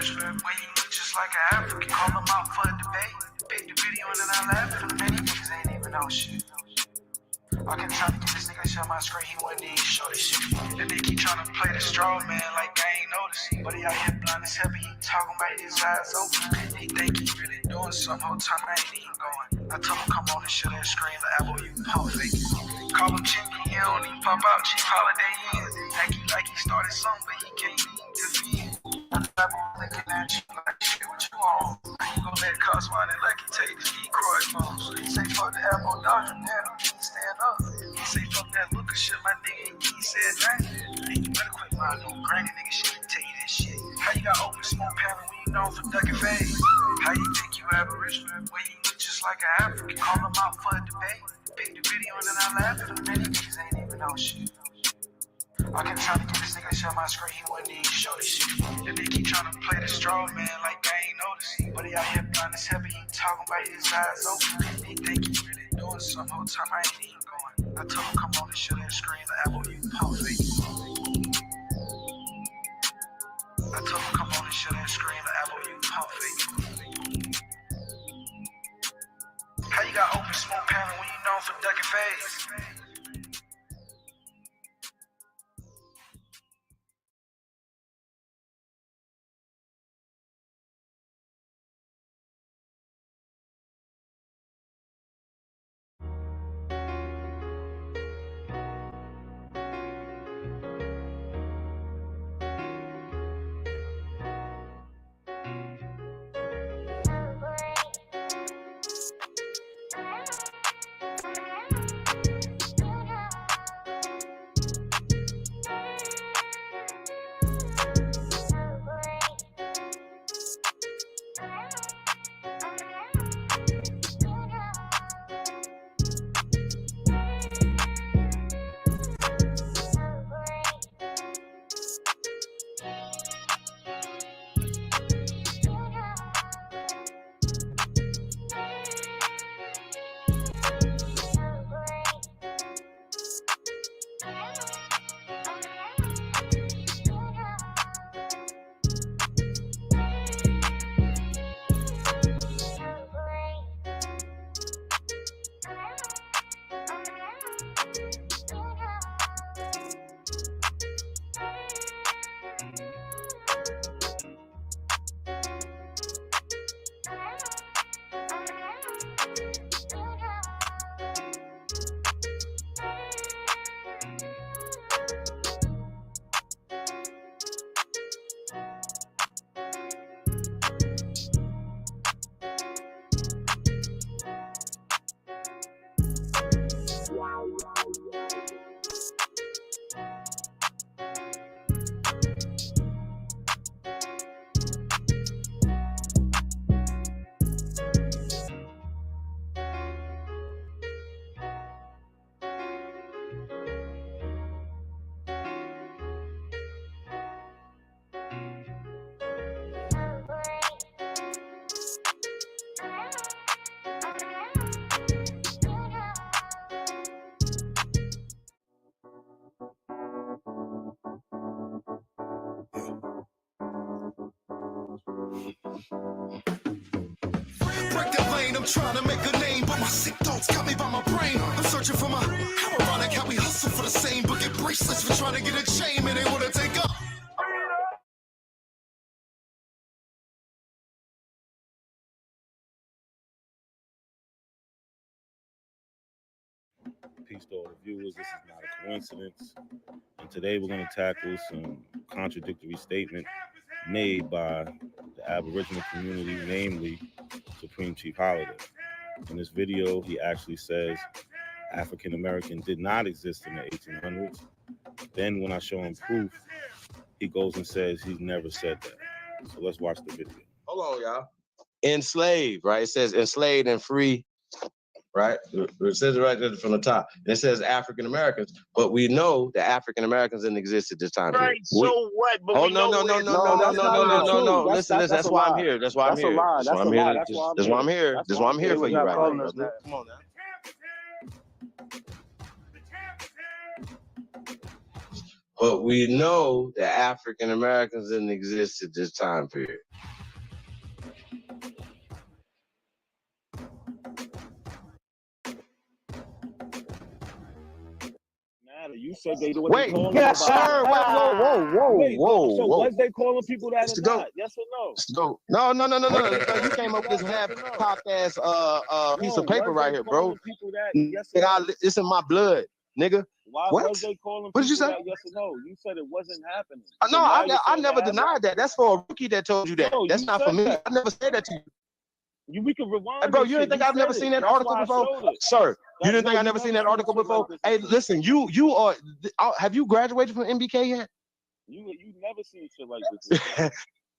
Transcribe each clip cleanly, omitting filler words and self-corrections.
Aboriginal, where you look just like an African. Call them out for a debate. Pick the video and then I laugh at them. Many niggas ain't even know shit. I can try to get this nigga to share my screen, he wouldn't even show this shit. And they keep trying to play the straw man like I ain't noticing. But he out here blind as hell, he talking about his eyes open. He think he really doing something, whole time I ain't even going. I told him come on and share that screen, the apple you pump fake. Call him Chinky, he don't even pop out, cheap holiday in. Act like he started something, but he can't even defend. I'm looking at you like shit, what you on? You gon' let Cosmo and Lucky take these Detroit moves. He say fuck the apple dodger, man, he can't stand up. He say fuck that look of shit, my nigga, he said that. Hey, you better quit my little granny nigga shit, tell you that shit. How you got open smoke panel when you known for ducking face? How you think you Aboriginal, where you look just like an African? Call them out for a debate. Pick the video and then I laugh at them. Many niggas ain't even know shit. I can try to get this nigga to share my screen, he wouldn't even show this shit. And they keep trying to play the straw man like I ain't noticing. But he out here blind as hell, he talking about his eyes open. He think he really doing something, whole time I ain't even going. I told him come on and share that screen, the apple you pump fake. I told him come on and share that screen, the apple you pump fake. How you got open smoke panel when you known for ducking face? I'm trying to make a name, but my sick thoughts got me by my brain. I'm searching for my, how ironic how we hustle for the same, but get bracelets for trying to get a chain, and they want to take up. Peace to all the viewers. This is not a coincidence. And today we're going to tackle some contradictory statement made by the Aboriginal community, namely Supreme Chief Holiday. In this video, he actually says African American did not exist in the 1800s. Then when I show him proof, he goes and says he's never said that. So let's watch the video. Hold on, y'all. Enslaved, right? It says enslaved and free, right? It says it right there from the top. And it says African Americans, but we know that African Americans didn't exist at this time. Right, so what? But oh, we know no. Listen, that's why I'm here. That's why I'm here. That's why I'm here. That's why I'm here. That's why I'm here for you right now. Come on now. but we know that African Americans didn't exist at this time period. You said they wasn't Wait, calling yes, nobody. sir. Wait, Wait, so was they calling people that Let's or go. not? Yes or no? Let's go. No. You came up with this half cocked ass piece of paper right here, bro. People that, yes or no? It's in my blood, nigga. Why What? was they calling What did you people say? that yes or no? You said it wasn't happening. No, I never denied that. That's for a rookie that told you that. No, That's you not for said me. that. I never said that to you. We can rewind. Hey, bro, this you shit. didn't think I've said never it. seen that That's article why I before? showed it. Sir, you didn't No, think I've you never seen that seen article shit before? like this Hey, before. listen, you are, have you graduated from MBK yet? You never seen shit like this before.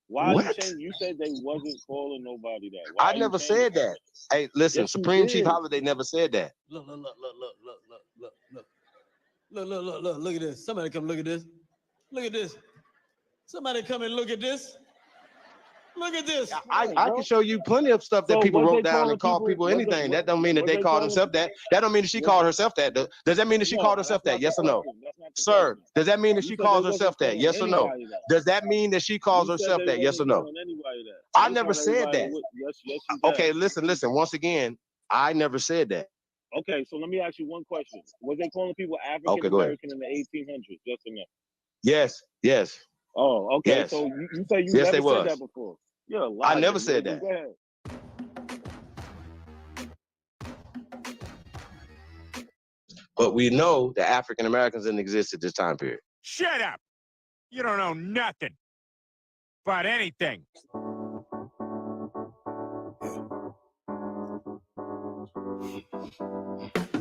Why What? you saying you said they wasn't calling nobody that? I never said that. Hey, listen, Yes, you Supreme Chief did. Holiday never said that. Look at this. Somebody come look at this. Look at this. Somebody come and look at this. Look at this. I can show you plenty of stuff that So people was wrote they down and calling called people people- was anything. they- That don't mean that was they they called calling- themselves that. That don't mean that she called herself that. Does that mean that she No, called herself that's that? Yes or not no? the question. That's not the Sir, question. does that mean that You she said calls they herself wasn't that? Yes or calling no? anybody that. Does that mean that she calls You said herself they that? Yes or wasn't no? calling anybody that. I They never called said everybody that. with- Yes, you did. Okay, listen. Once again, I never said that. Okay, so let me ask you one question. Was they calling people African Okay, go ahead. American in the 1800s? Yes or no? Yes. Oh, okay. Yes. So you say you Yes, they never was. said that before. You're a liar. I never said that. Go ahead. But we know that African Americans didn't exist at this time period. Shut up. You don't know nothing about anything.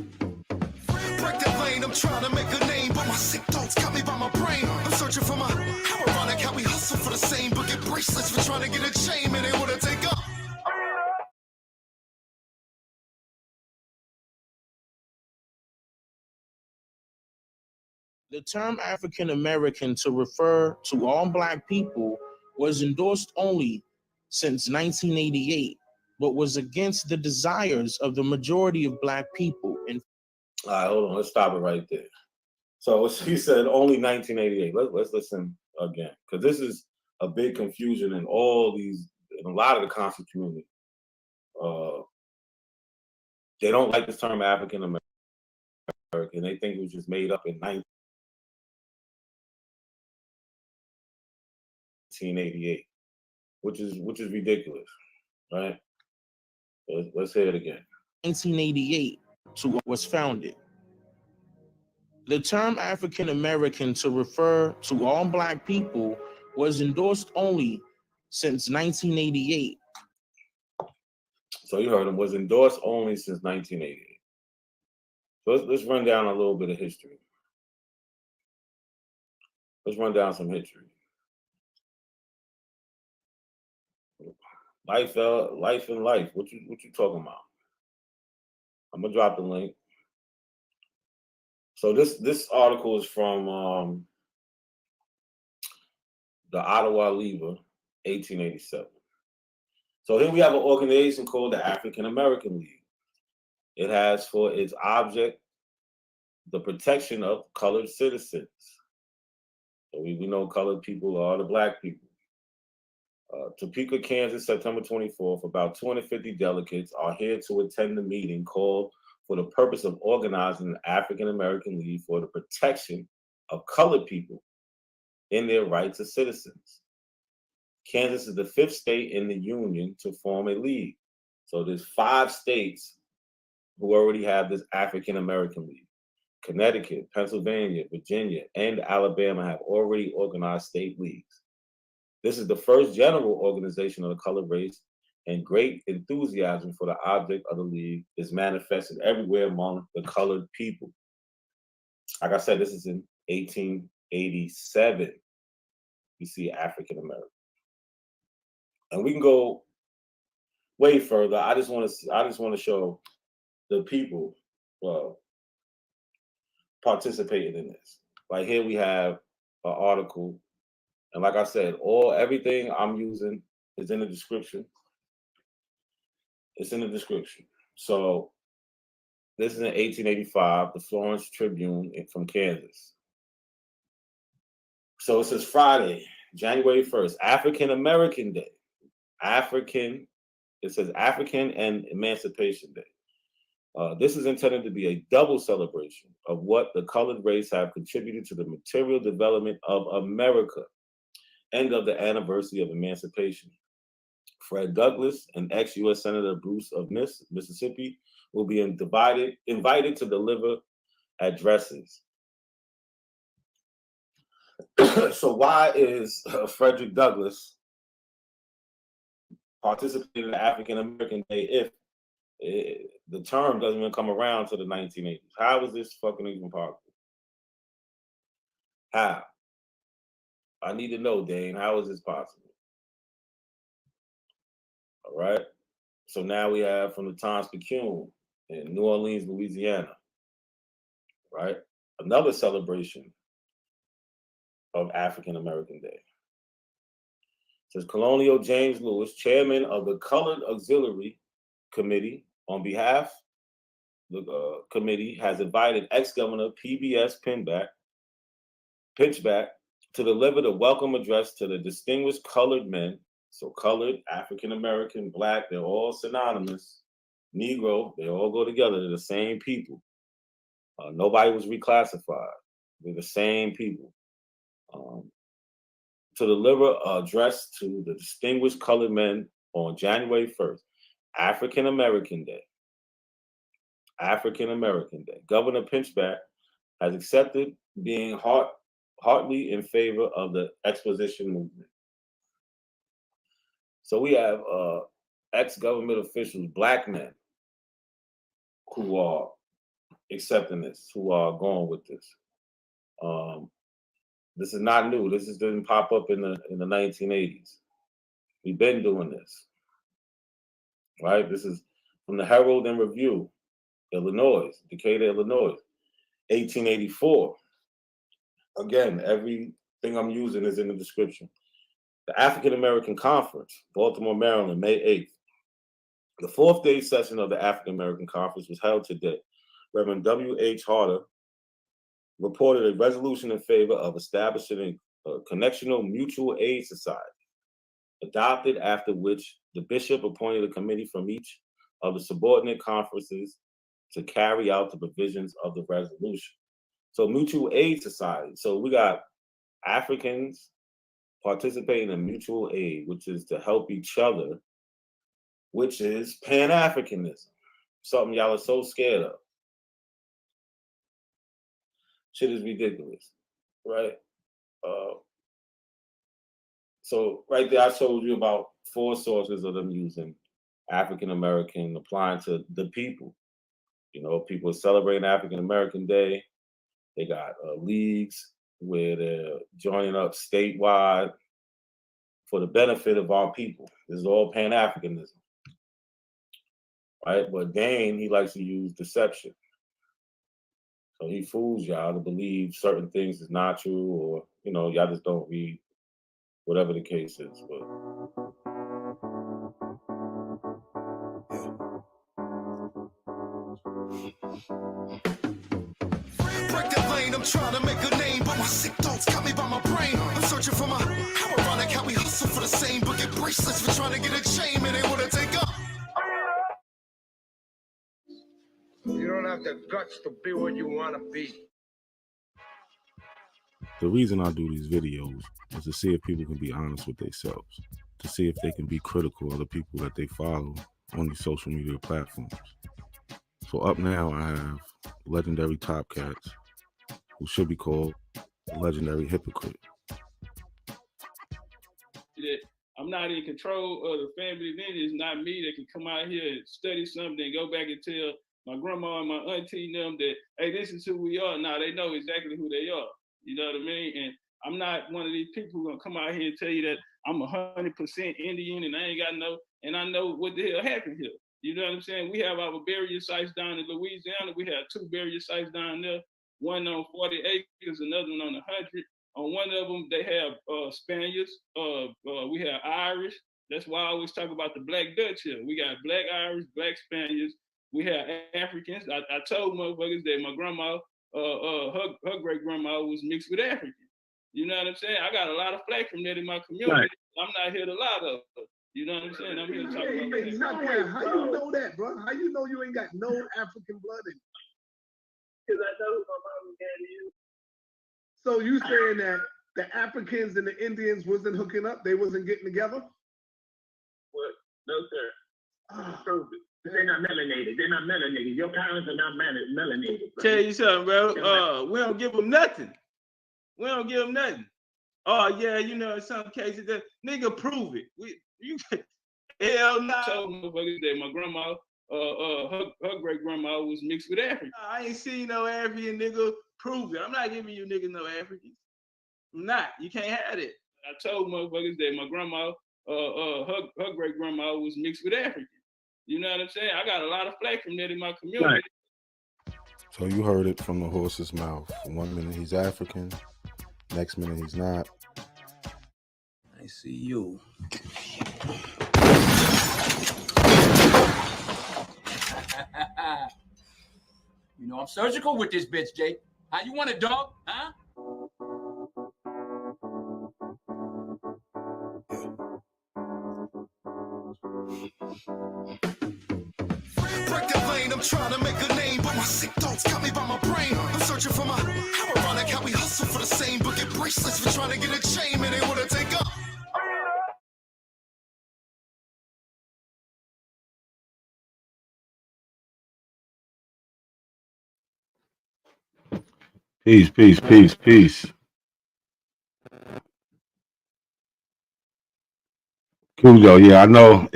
Break that lane, I'm trying to make a name, but my sick thoughts got me by my brain. I'm searching for my, how ironic how we hustle for the same, but get bracelets for trying to get a chain, and they wanna take up. The term African American to refer to all Black people was endorsed only since 1988, but was against the desires of the majority of Black people. And All right, hold on. Let's stop it right there. So she said only 1988. Let's listen again, because this is a big confusion in in a lot of the conscious community. They don't like this term African American. They think it was just made up in 1988, which is ridiculous, right? Let's hear it again. 1988 was founded. The term African American to refer to all Black people was endorsed only since 1988. So you heard him, was endorsed only since 1988. So let's run down a little bit of history. Let's run down some history. Life in life. What you talking about? I'm gonna drop the link. So this article is from the Ottawa Lever, 1887. So here we have an organization called the African American League. It has for its object the protection of colored citizens. So we know colored people are the Black people. Topeka, Kansas, September 24th, about 250 delegates are here to attend the meeting called for the purpose of organizing the African American League for the protection of colored people in their rights as citizens. Kansas is the 5th state in the union to form a league. So there's 5 states who already have this African American League. Connecticut, Pennsylvania, Virginia, and Alabama have already organized state leagues. This is the first general organization of the colored race, and great enthusiasm for the object of the league is manifested everywhere among the colored people. Like I said, this is in 1887. You see African American. And we can go way further. I just want to show the people participating in this. Like here we have an article, and like I said, everything I'm using is in the description. It's in the description. So this is in 1885, the Florence Tribune from Kansas. So it says Friday, January 1st, African American Day. It says African and Emancipation Day. This is intended to be a double celebration of what the colored race have contributed to the material development of America and of the anniversary of emancipation. Fred Douglass and ex-U.S. Senator Bruce of Mississippi will be invited to deliver addresses. So why is Frederick Douglass participating in the African American Day if the term doesn't even come around to the 1980s? How is this fucking even possible? How? I need to know, Dane. How is this possible? All right. So now we have from the Times-Picayune in New Orleans, Louisiana. Right. Another celebration of African American Day. It says Colonial James Lewis, chairman of the Colored Auxiliary Committee, on behalf of the committee, has invited ex-governor PBS Pinchback to deliver the welcome address to the distinguished colored men. So colored, African American, Black, they're all synonymous. Negro, they all go together. They're the same people. Nobody was reclassified. They're the same people. To deliver an address to the distinguished colored men on January 1st, African American Day. African American Day. Governor Pinchback has accepted being heartily in favor of the exposition movement. So we have ex-government officials, Black men, who are accepting this, who are going with this. This is not new. This didn't pop up in the 1980s. We've been doing this, right? This is from the Herald and Review, Illinois, Decatur, Illinois, 1884. Again, everything I'm using is in the description. The African American Conference, Baltimore, Maryland, May 8th. The fourth day session of the African American Conference was held today. Reverend W.H. Harder reported a resolution in favor of establishing a connectional mutual aid society, adopted after which the bishop appointed a committee from each of the subordinate conferences to carry out the provisions of the resolution. So mutual aid society. So we got Africans participating in mutual aid, which is to help each other, which is Pan-Africanism, something y'all are so scared of. Shit is ridiculous, right? So right there, I showed you about 4 sources of them using African American, applying to the people. You know, people are celebrating African American Day. They got leagues where they're joining up statewide for the benefit of our people. This is all Pan-Africanism, right? But Dane, he likes to use deception. So he fools y'all to believe certain things is not true, or, you know, y'all just don't read, whatever the case is. But Break that lane, I'm trying to make a name, but my sick thoughts got me by my brain. I'm searching for my, how ironic how we hustle for the same, but get bracelets for trying to get a chain, and they wanna take up. You don't have the guts to be what you want to be. the reason I do these videos is to see if people can be honest with themselves, to see if they can be critical of the people that they follow on these social media platforms. So up now, I have legendary top cats who should be called legendary hypocrite. That I'm not in control of the family, then it's not me that can come out here and study something and go back and tell my grandma and my auntie them that, hey, this is who we are. Now they know exactly who they are. You know what I mean? And I'm not one of these people who gonna come out here and tell you that I'm 100% Indian and I ain't got no, and I know what the hell happened here. You know what I'm saying? We have our burial sites down in Louisiana. We have 2 burial sites down there, one on 40 acres, another one on 100. On one of them, they have Spaniards. We have Irish. That's why I always talk about the Black Dutch here. We got Black Irish, Black Spaniards. We have Africans. I told motherfuckers that my grandma, her great grandma was mixed with African. You know what I'm saying? I got a lot of flack from that in my community. Right. I'm not here to lie though. You know what I'm saying? I'm here to talk about exactly. How you know that, bro? How you know you ain't got no African blood in you? Because I know who my mom and daddy is. So you saying that the Africans and the Indians wasn't hooking up? They wasn't getting together? What? No, sir. Prove it. They're not melanated. They're not melanated. Your parents are not melanated. Bro. Tell you something, bro. We don't give them nothing. We don't give them nothing. Oh yeah, you know, in some cases, that nigga prove it. Hell no. I told motherfuckers that my grandma, her great grandma was mixed with African. I ain't seen no African nigga prove it. I'm not giving you niggas no Africans. I'm not. You can't have it. I told motherfuckers that my grandma, her great grandma was mixed with African. You know what I'm saying? I got a lot of flack from that in my community. Right. So you heard it from the horse's mouth. 1 minute he's African, next minute he's not. I see you. You know, I'm surgical with this bitch, Jake. How you want it, dog? Huh? Break the lane, I'm trying to make a name, but my sick thoughts got me by my brain. I'm searching for my how ironic how we hustle for the same, but get bracelets for trying to get a chain, and they wanna take up. Peace, peace, peace, peace. Cujo, yeah, I know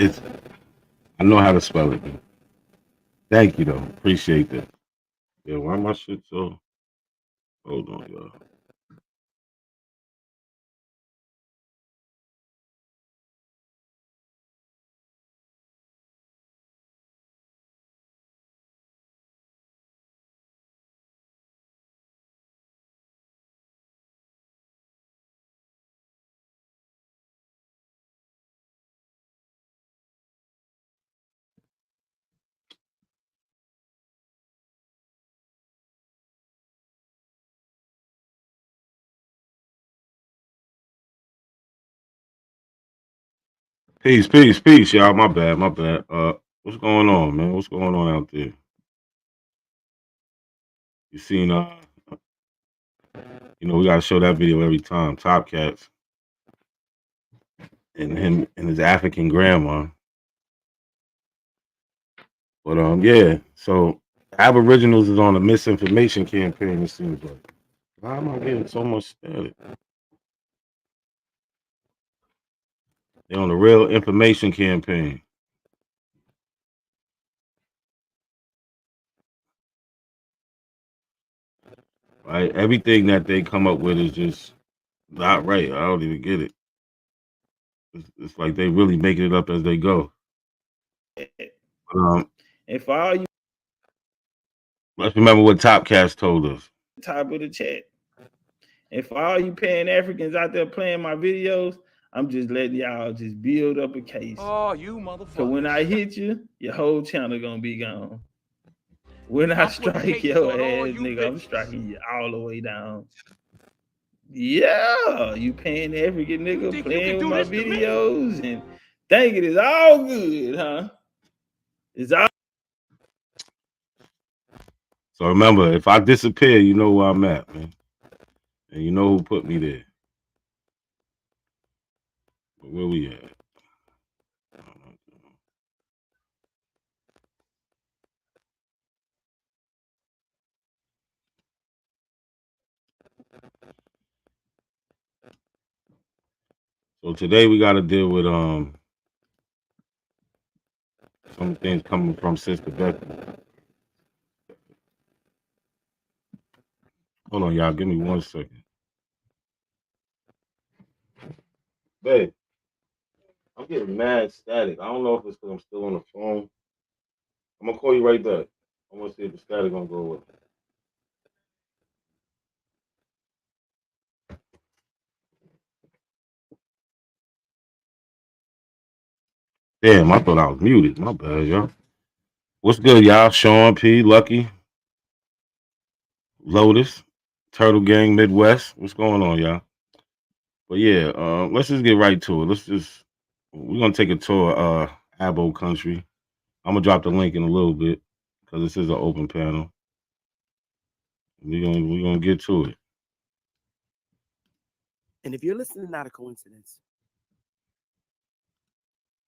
how to spell it. Man. Thank you though. Appreciate that. Yeah, why my shit so hold on, y'all. Peace, peace, peace, y'all. My bad, my bad. What's going on, man? What's going on out there? You seen you know, we gotta show that video every time. Top Cats and him and his African grandma. But yeah. So Aboriginals is on a misinformation campaign. It seems like. Why am I getting so much static? They're on a real information campaign. Right? Everything that they come up with is just not right. I don't even get it. It's like they really making it up as they go. And for all you, let's remember what Top Cats told us. Top of the chat. And for all you Pan Africans out there playing my videos, I'm just letting y'all just build up a case. Oh, you motherfucker. So when I hit you, your whole channel gonna be gone. When I strike your ass, nigga, I'm striking you all the way down. Yeah, you Pan African nigga playing with my videos and thinking it's all good, huh? It's all. So remember, if I disappear, you know where I'm at, man. And you know who put me there. But where we at? So today we got to deal with some things coming from Sister Becky. Hold on, y'all. Give me 1 second. Babe, I'm getting mad static. I don't know if it's because I'm still on the phone. I'm gonna call you right back. I want to see if the static gonna go away. Damn, I thought I was muted. My bad, y'all. What's good, y'all? Sean P, Lucky, Lotus, Turtle Gang, Midwest. What's going on, y'all? But yeah, let's just get right to it. We're gonna take a tour of Abo country. I'm gonna drop the link in a little bit because this is an open panel. We're gonna get to it. And if you're listening, not a coincidence.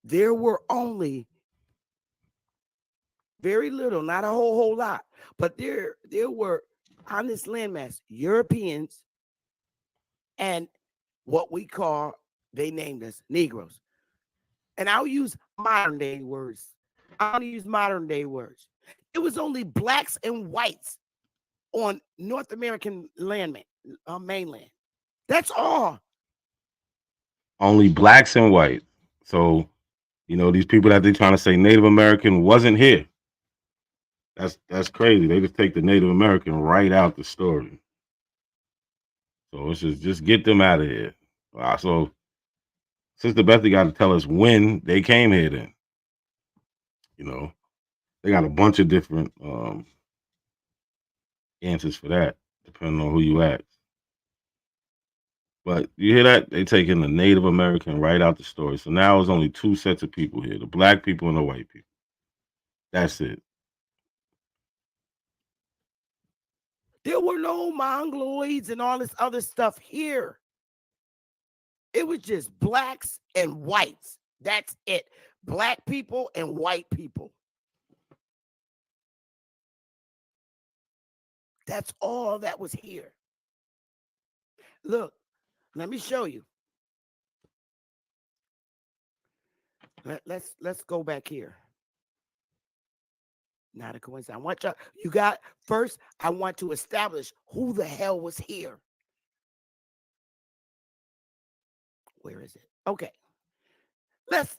There were only very little, not a whole lot, but there were on this landmass Europeans and what we call, they named us Negroes. And I'll use modern day words. I'll use modern day words. It was only blacks and whites on North American mainland. That's all. Only blacks and whites. So, these people that they're trying to say Native American wasn't here. That's crazy. They just take the Native American right out the story. So it's just get them out of here. So Sister Bethany got to tell us when they came here. Then, they got a bunch of different answers for that, depending on who you ask. But you hear that? They taking the Native American right out the story. So now it's only two sets of people here: the black people and the white people. That's it. There were no mongoloids and all this other stuff here. It was just blacks and whites. That's it. Black people and white people. That's all that was here. Look, let me show you. Let's go back here. Not a coincidence. I want first, I want to establish who the hell was here. Where is it? Okay. Let's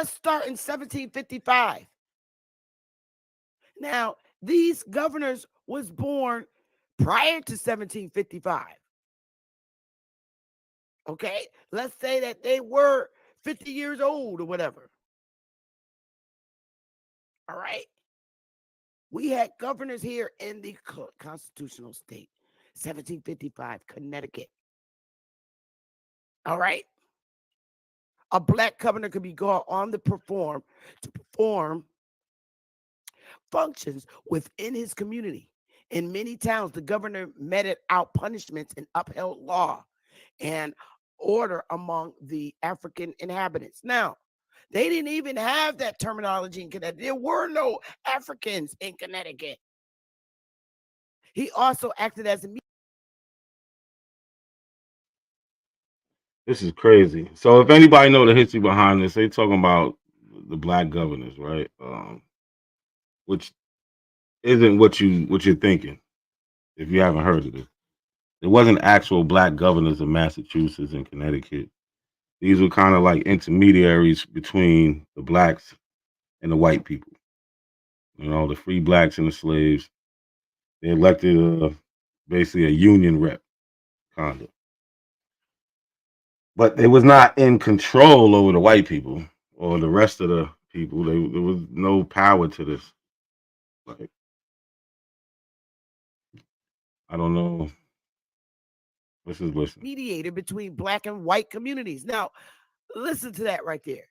start in 1755. Now, these governors was born prior to 1755. Okay? Let's say that they were 50 years old or whatever. All right? We had governors here in the constitutional state, 1755, Connecticut. All right? A black governor could be called on to perform functions within his community. In many towns, the governor meted out punishments and upheld law and order among the African inhabitants. Now, they didn't even have that terminology in Connecticut. There were no Africans in Connecticut. He also acted as a This is crazy. So if anybody know the history behind this, they talking about the black governors, right? Which isn't what you're thinking. If you haven't heard of it, there wasn't actual black governors in Massachusetts and Connecticut. These were kind of like intermediaries between the blacks and the white people. The free blacks and the slaves. They elected basically a union rep, kind of. But they was not in control over the white people or the rest of the people. There was no power to this. Like, I don't know. This is listen. mediator between black and white communities. Now, listen to that right there.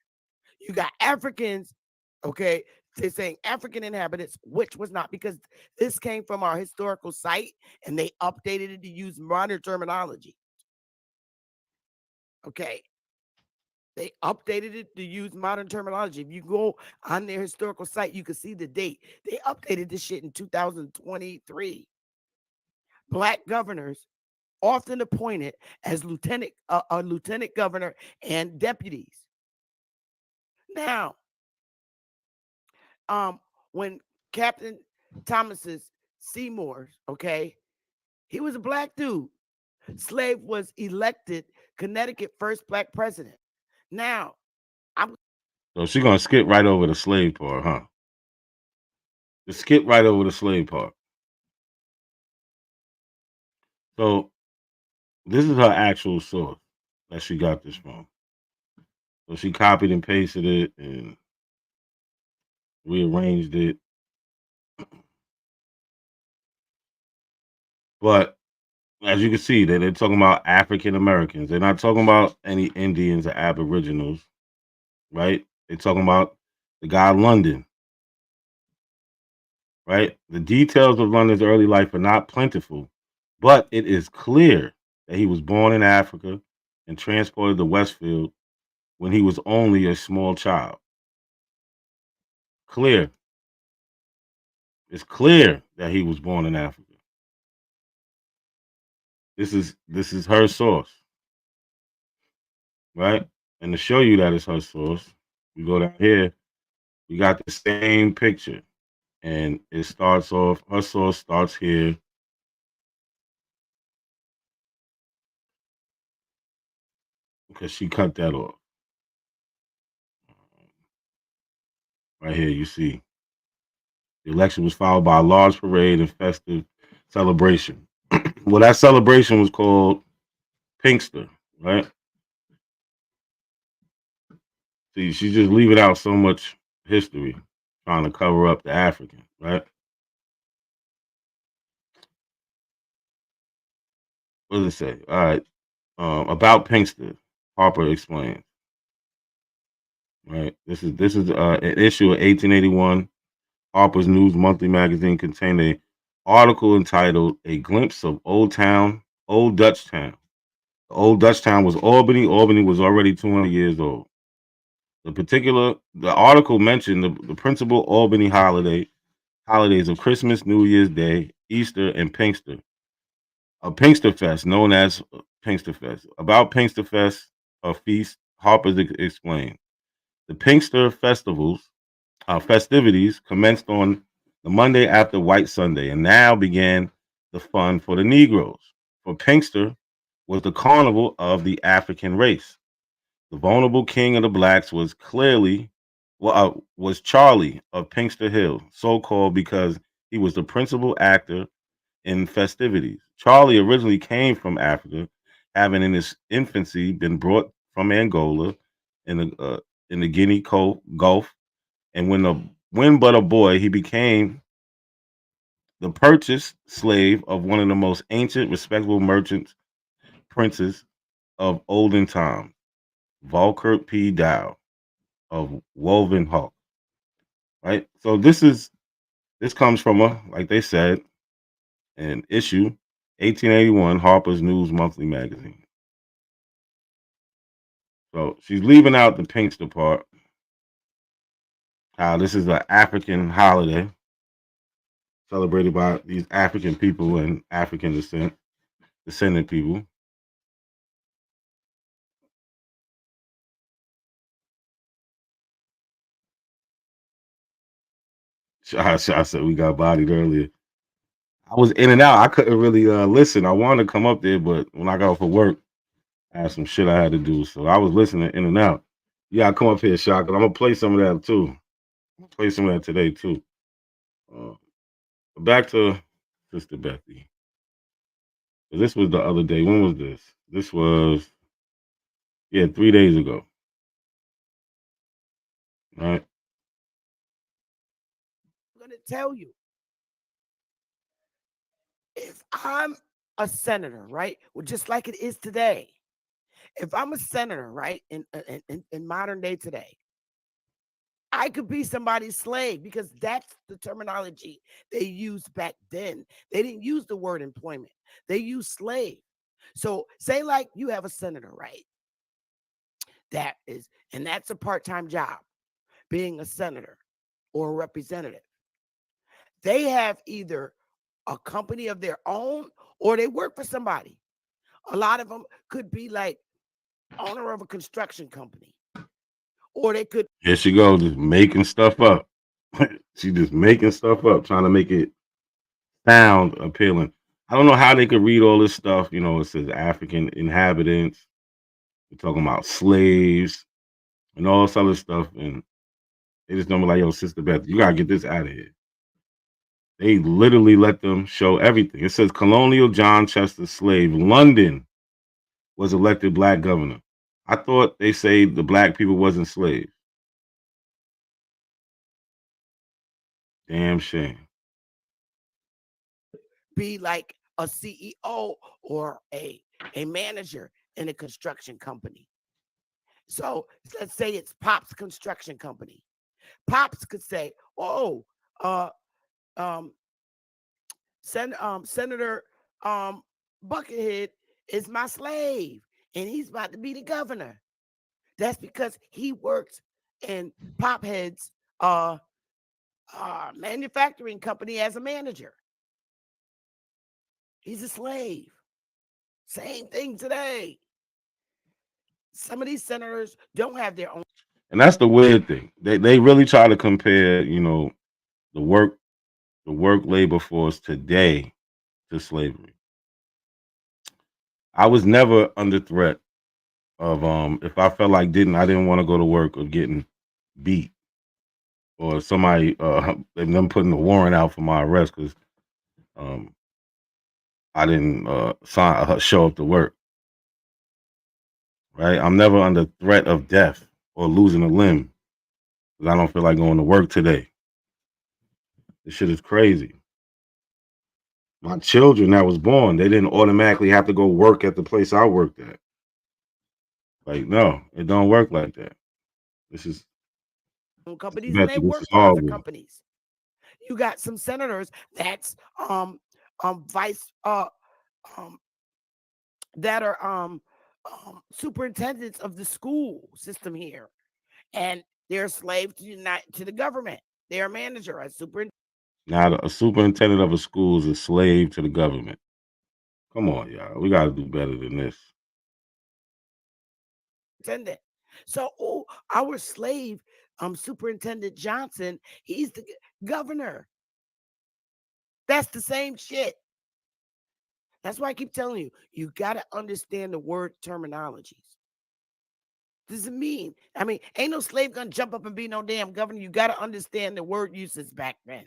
You got Africans, okay? They're saying African inhabitants, which was not, because this came from our historical site and they updated it to use modern terminology. Okay. They updated it to use modern terminology. If you go on their historical site, you can see the date. They updated this shit in 2023. Black governors often appointed as lieutenant governor and deputies. Now, when Captain Thomas's Seymour, okay, he was a black dude. Slave was elected Connecticut first black president. Now, So she's gonna skip right over the slave part, huh? Just skip right over the slave part. So this is her actual source that she got this from. So she copied and pasted it and rearranged it. But As you can see, they're talking about African Americans. They're not talking about any Indians or Aboriginals, right? They're talking about the guy London, right? The details of London's early life are not plentiful, but it is clear that he was born in Africa and transported to Westfield when he was only a small child. Clear. It's clear that he was born in Africa. This is her source, right? And to show you that it's her source, we go down here. We got the same picture, and it starts off. Her source starts here. Because she cut that off. Right here, you see. The election was followed by a large parade and festive celebration. Well, that celebration was called Pinkster, right? See, she's just leaving out so much history, trying to cover up the African, right? What does it say? All right. About Pinkster, Harper explains. Right. This is an issue of 1881. Harper's News Monthly magazine contained a article entitled "A Glimpse of Old Dutch Town." Old Dutch Town was Albany. Albany was already 200 years old. The article mentioned the principal Albany holidays of Christmas, New Year's Day, Easter, and Pinkster. A Pinkster Fest, known as Pinkster Fest. About Pinkster Fest, a feast, Harper explained. The Pinkster festivities commenced on the Monday after White Sunday, and now began the fun for the Negroes. For Pinkster was the carnival of the African race. The vulnerable king of the blacks was Charlie of Pinkster Hill, so called because he was the principal actor in festivities. Charlie originally came from Africa, having in his infancy been brought from Angola in the Guinea Gulf, and when but a boy, he became the purchased slave of one of the most ancient, respectable merchants, princes of olden time, Volkert P. Dow of Wolvenhoek. Right. So this comes from like they said, an issue 1881 Harper's News Monthly magazine. So she's leaving out the Pinkster part. How this is an African holiday celebrated by these African people and African descendant people. I said we got bodied earlier. I was in and out. I couldn't really listen. I wanted to come up there, but when I got off of work, I had some shit I had to do. So I was listening in and out. Yeah, I come up here, Shaka. I'm gonna play some of that too. I'm gonna play some of that today too. Uh, back to Sister Bethy. This was the other day. When was this? This was 3 days ago. Right. I'm going to tell you, if I'm a senator, right? Well, just like it is today. If I'm a senator, right, in modern day today, I could be somebody's slave because that's the terminology they used back then. They didn't use the word employment. They used slave. So say like you have a senator, right? That's a part-time job, being a senator or a representative. They have either a company of their own or they work for somebody. A lot of them could be like owner of a construction company. Or they could. Here she goes, just making stuff up. She just making stuff up, trying to make it sound appealing. I don't know how they could read all this stuff. It says African inhabitants. We're talking about slaves and all this other stuff. And they just don't be like, yo, Sister Beth, you gotta get this out of here. They literally let them show everything. It says Colonial John Chester slave London was elected black governor. I thought they say the black people wasn't slaves. Damn shame. Be like a CEO or a manager in a construction company. So let's say it's Pop's construction company. Pops could say, "Oh, Senator Buckethead is my slave, and he's about to be the governor." That's because he works in Pophead's manufacturing company as a manager. He's a slave. Same thing today. Some of these senators don't have their own. And that's the weird thing. They really try to compare, the work labor force today to slavery. I was never under threat of if I felt like I didn't want to go to work or getting beat or somebody and them putting a warrant out for my arrest because I didn't show up to work. Right? I'm never under threat of death or losing a limb because I don't feel like going to work today. This shit is crazy. My children that was born, they didn't automatically have to go work at the place I worked at. Like, no, it don't work like that. This is companies and they work for other companies. You got some senators that's vice that are superintendents of the school system here, and they're a slave to the government. They're a manager, a superintendent. Now, a superintendent of a school is a slave to the government. Come on, y'all. We got to do better than this. So, our slave, Superintendent Johnson, he's the governor. That's the same shit. That's why I keep telling you, you got to understand the word terminologies. Doesn't mean, ain't no slave gonna jump up and be no damn governor. You got to understand the word uses back then.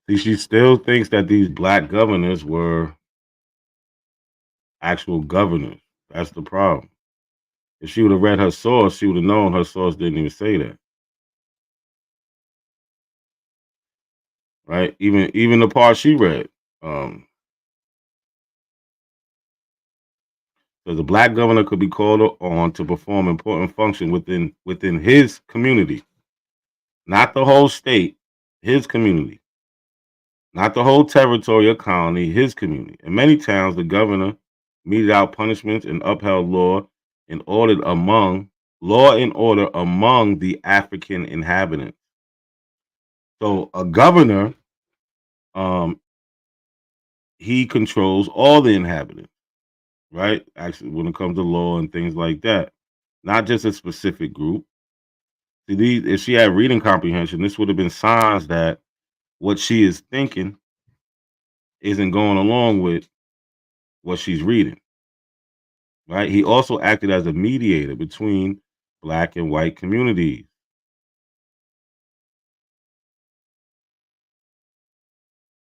See, she still thinks that these black governors were actual governors. That's the problem. If she would have read her source, she would have known her source didn't even say that. Right? Even the part she read. So the black governor could be called on to perform important function within his community. Not the whole state, his community. Not the whole territory or colony, his community. In many towns, the governor meted out punishments and upheld law and order among the African inhabitants. So a governor, he controls all the inhabitants, right? Actually, when it comes to law and things like that, not just a specific group. See, if she had reading comprehension, this would have been signs that what she is thinking isn't going along with what she's reading. Right? He also acted as a mediator between black and white communities.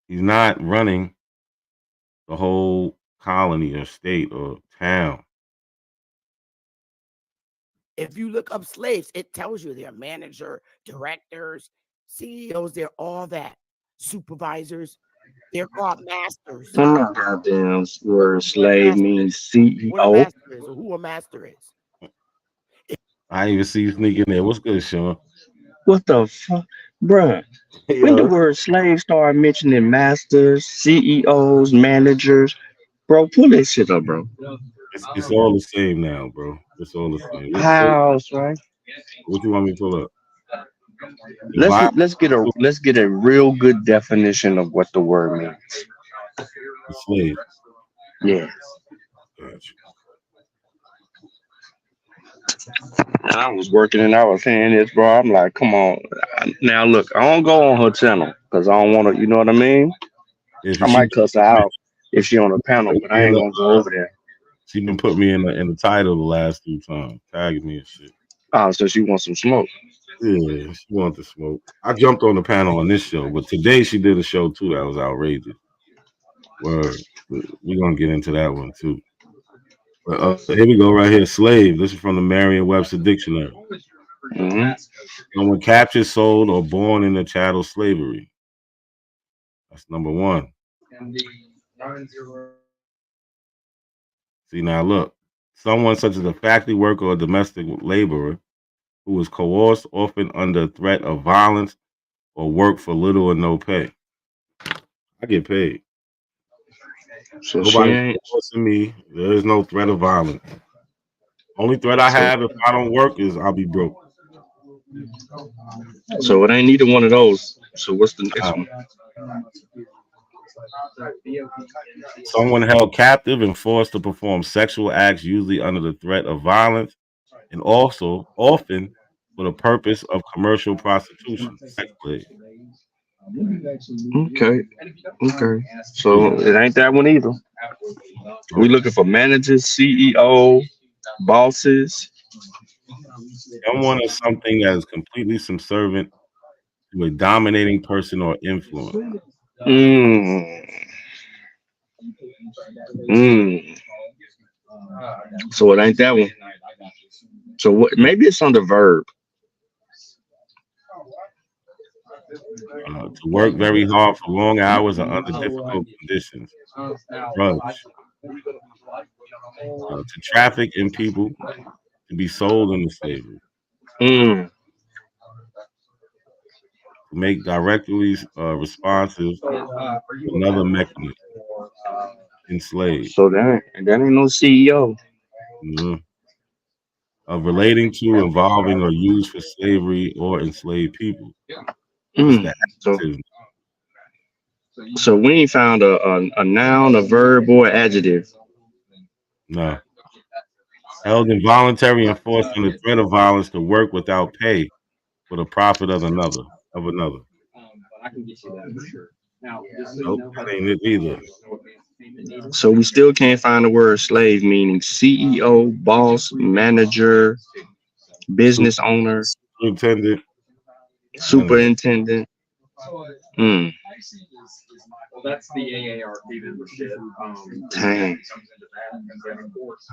He's not running the whole colony or state or town. If you look up slaves, it tells you they're manager, directors, CEOs, they're all that. Supervisors, they're called masters. I'm not goddamn word slave means CEO. What a master is, or who a master is. I even see you sneaking there. What's good, Sean? What the fuck, bruh? When the word slave started mentioning masters, CEOs, managers, bro, pull that shit up, bro. It's all the same now, bro. It's all the same. House, right? What you want me to pull up? Let's get a real good definition of what the word means. The slave. Yeah. Gotcha. And I was working and I was saying this, bro. I'm like, come on. Now look, I don't go on her channel because I don't want to, you know what I mean? I might cuss her out if she on a panel, but I ain't gonna go over there. She been put me in the title the last 2 times, tagging me and shit. Oh, so she wants some smoke. Yeah, she wanted to smoke. I jumped on the panel on this show, but today she did a show too that was outrageous. Word. We're gonna get into that one too. But here we go, right here. Slave. This is from the Merriam-Webster Dictionary. Someone captured, sold, or born in the chattel slavery. That's number 1. See, now look, someone such as a factory worker or domestic laborer who is coerced, often under threat of violence, or work for little or no pay. I get paid. So she Nobody's ain't. coercing me. There is no threat of violence. Only threat I So have if I don't work is I'll be broke. so it ain't neither one of those. So what's the next one? Someone held captive and forced to perform sexual acts, usually under the threat of violence, and also often for the purpose of commercial prostitution. Sex slave. Okay. Okay. So it ain't that one either. We looking for managers, CEO, bosses. Someone is something that is completely subservient to a dominating person or influence. Mm. Mm. So it ain't that one. So what? Maybe it's on the verb. To work very hard for long hours or under difficult conditions. Drudge. To traffic in people, to be sold into slavery. Mm. To make directly responsive to another mechanism. Enslaved. So that ain't no CEO. Mhm. Of relating to, involving, or used for slavery or enslaved people. It's Mm. the adjective. So we ain't found a noun, a verb, or adjective. No. Held involuntary and forced under threat of violence to work without pay for the profit of another. Nope, that ain't it either. So we still can't find the word slave, meaning CEO, boss, manager, business owner, Superintendent. superintendent. Mm. That's the AARP membership. Dang.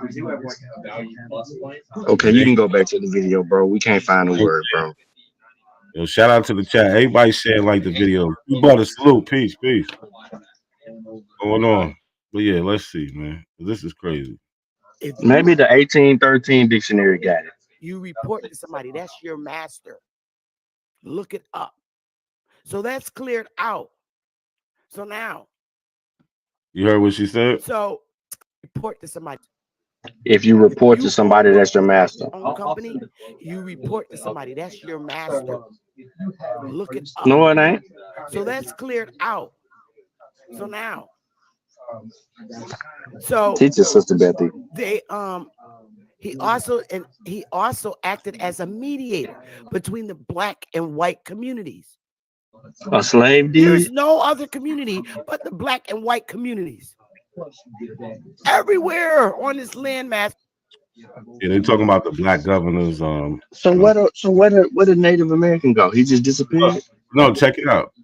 We do have like a value plus point. Okay, you can go back to the video, bro. We can't find the word, bro. Yo, shout out to the chat. Everybody sharing like the video. You bought a salute. Peace. Going on. But yeah, let's see, man. This is crazy. Maybe the 1813 dictionary got it. You report to somebody, that's your master. Look it up. So that's cleared out. So now. You heard what she said? So report to somebody. If you report to somebody, that's your master. Own company, you report to somebody, that's your master. Look it up. No, it ain't. So that's cleared out. So now. So Teach your sister Bethy. They he also acted as a mediator between the black and white communities. A slave did? There's no other community but the black and white communities. Everywhere on this landmass. Yeah, they're talking about the black governors. So where did Native American go? He just disappeared? No, check it out.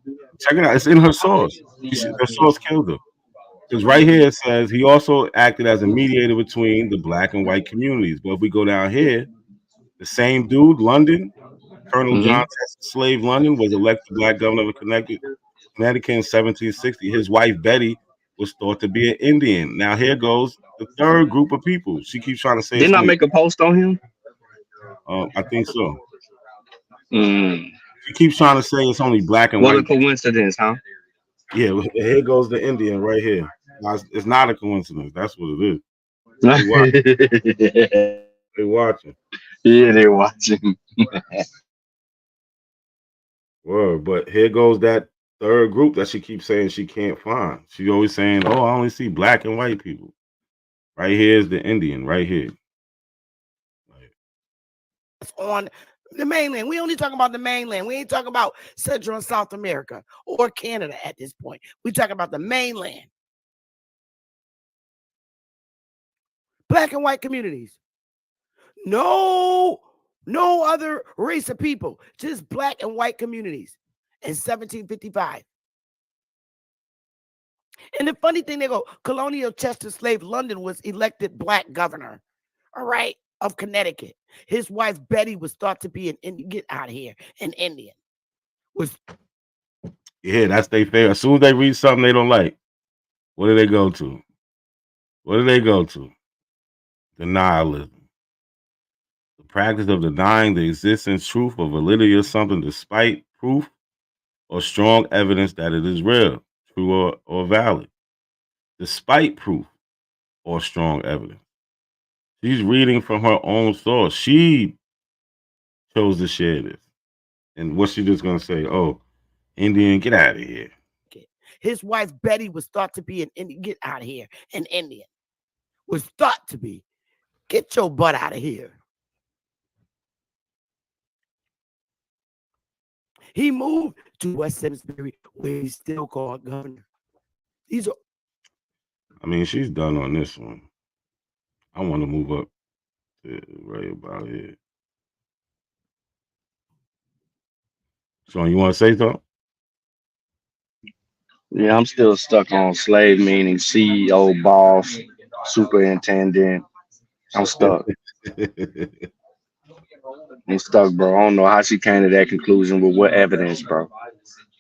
It's in her source. Her source killed her. Because right here it says he also acted as a mediator between the black and white communities. But if we go down here, the same dude, London, Colonel John Slave London, was elected black governor of Connecticut in 1760. His wife Betty was thought to be an Indian. Now here goes the third group of people. She keeps trying to say. Didn't I make a post on him? I think so. She keeps trying to say it's only black and white. What a coincidence, huh? Yeah, here goes the Indian right here. Now, it's not a coincidence. That's what it is. They watching. Yeah, they're watching. Word, but here goes that third group that she keeps saying she can't find. She's always saying, "Oh, I only see black and white people." Right here is the Indian. Right here. On the mainland. We only talking about the mainland. We ain't talking about Central and South America or Canada at this point. We talking about the mainland. Black and white communities. No other race of people, just black and white communities in 1755. And the funny thing, they go, Colonial Chester Slave London was elected black governor, all right, of Connecticut. His wife Betty was thought to be an Indian. Get out of here, an Indian. Yeah, that's their favorite. As soon as they read something they don't like, What do they go to? What do they go to? Denialism. The practice of denying the existence, truth, or validity of something despite proof or strong evidence that it is real, true, or valid. Despite proof or strong evidence. She's reading from her own source. She chose to share this. And what's she just going to say? Oh, Indian, get out of here. His wife, Betty, was thought to be an Indian. Get out of here. An Indian. Was thought to be. Get your butt out of here. He moved to West Simsbury, where he's still called governor. These are. I mean, she's done on this one. I want to move up to right about here. So you want to say something? Yeah, I'm still stuck on slave meaning CEO, boss, superintendent. I'm stuck. I'm stuck, bro. I don't know how she came to that conclusion with what evidence, bro.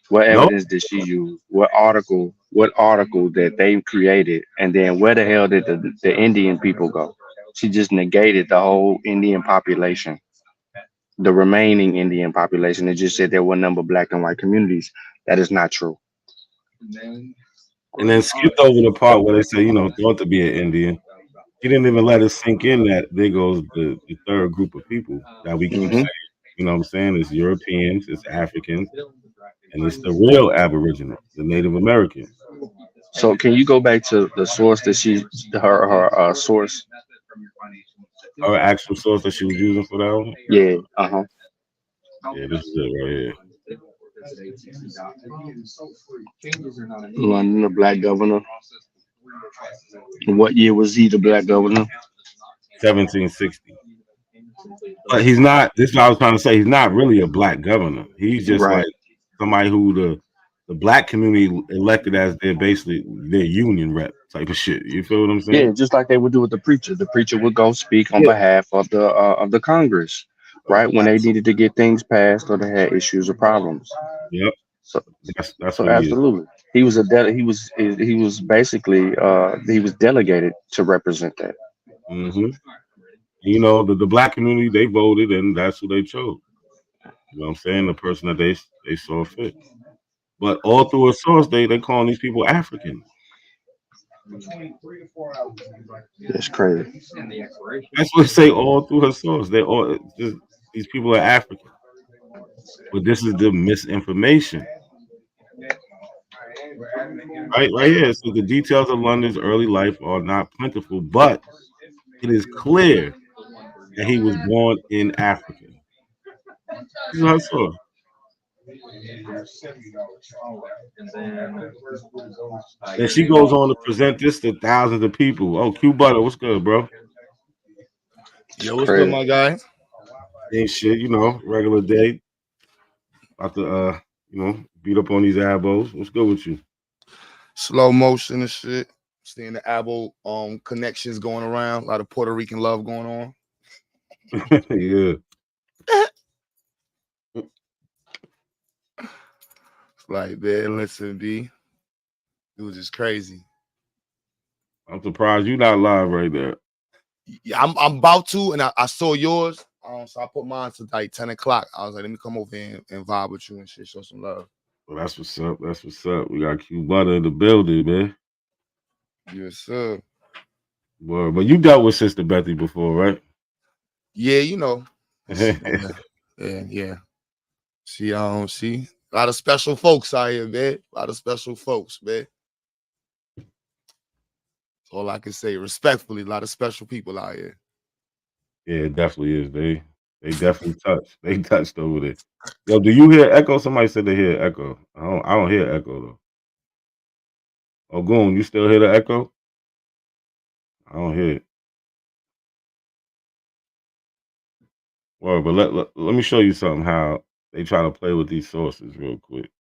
What No. evidence did she use? What article that they created? And then where the hell did the Indian people go? She just negated the whole Indian population, the remaining Indian population. It just said there were a number of black and white communities. That is not true. And then skipped over the part where they say, thought to be an Indian. She didn't even let us sink in that there goes the third group of people that we keep saying. You know what I'm saying? It's Europeans, it's Africans, and it's the real Aboriginal, the Native Americans. So can you go back to the source that her source? Her actual source that she was using for that one? Yeah. Yeah, this is it right here. London, the black governor. What year was he the black governor? 1760. But he's not. This is what I was trying to say. He's not really a black governor. He's just like somebody who the black community elected as their basically their union rep type of shit. You feel what I'm saying? Yeah, just like they would do with the preacher. The preacher would go speak on behalf of the Congress, right? When they needed to get things passed or they had issues or problems. Yep. So that's so what absolutely. He was he was basically he was delegated to represent that. Mm-hmm. The black community, they voted and that's who they chose. You know what I'm saying? The person that they saw fit. But all through a source, they calling these people African. That's crazy. That's what they say all through her source. They all just these people are African. But this is the misinformation. Right here. So the details of London's early life are not plentiful, but it is clear that he was born in Africa. This is her source. And she goes on to present this to thousands of people. Oh, Q Butter, what's good, bro? Yo, what's good, my guy? Ain't shit, regular day. About to beat up on these abos. What's good with you? Slow motion and shit. Seeing the abo connections going around. A lot of Puerto Rican love going on. Yeah. Like, man, listen, B. It was just crazy. I'm surprised you're not live right there. Yeah, I'm about to, and I saw yours. So I put mine to like 10 o'clock. I was like, let me come over here and vibe with you and shit, show some love. Well, that's what's up. That's what's up. We got Q Butter in the building, man. Yes, sir. Well, but you dealt with Sister Betty before, right? Yeah, yeah. See, see, a lot of special folks out here, man. A lot of special folks, man. That's all I can say. Respectfully, a lot of special people out here. Yeah, it definitely is. They definitely touched. They touched over there. Yo, do you hear echo? Somebody said they hear echo. I don't hear echo though. Oh, Goon, you still hear the echo? I don't hear it. Well, but let me show you something how they try to play with these sources real quick.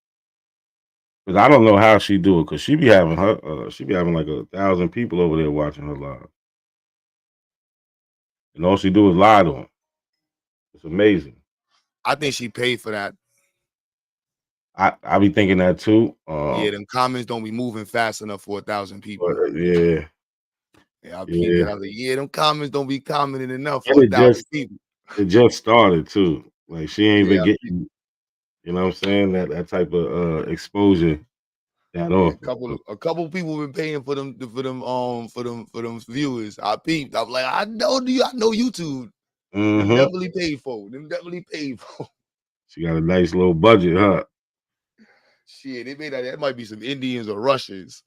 Because I don't know how she do it. Because she be having like 1,000 people over there watching her live, and all she do is lie to them. It's amazing. I think she paid for that. I be thinking that too. Yeah, them comments don't be moving fast enough for 1,000 people. Yeah. Yeah, I peeped that. I was like, yeah, them comments don't be commenting enough for And 1,000 people. it just started too. Like she ain't Yeah, even getting, you know what I'm saying, that type of exposure that yeah, often. a couple people been paying for them viewers. I peeped. I'm like, I know YouTube. Them definitely paid for. Them definitely paid for. She got a nice little budget, huh? Shit, they made that might be some Indians or Russians.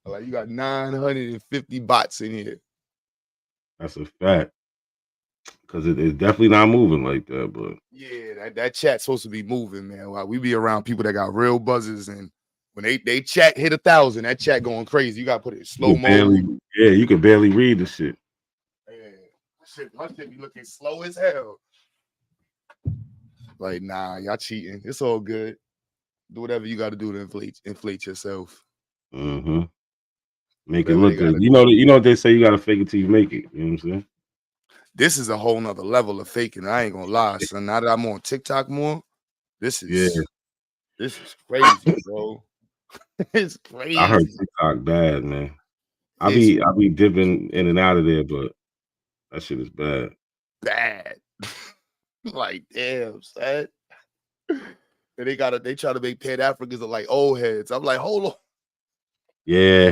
Like you got 950 bots in here. That's a fact. Because it's definitely not moving like that, but yeah, that chat's supposed to be moving, man. Like, we be around people that got real buzzers, and when they chat hit 1,000, that chat going crazy. You gotta put it in slow mode. You can barely read the shit. Yeah, my shit be looking slow as hell. Like, nah, y'all cheating. It's all good. Do whatever you got to do to inflate yourself. Mm-hmm. Make it look good. You know what they say, you gotta fake it till you make it. You know what I'm saying? This is a whole nother level of faking. I ain't gonna lie, son. Now that I'm on TikTok more, this is crazy, bro. It's crazy. I heard TikTok bad, man. I be dipping in and out of there, but that shit is bad. Bad. Like, damn, son. And they try to make Pan Africans look like old heads. I'm like, hold on. Yeah.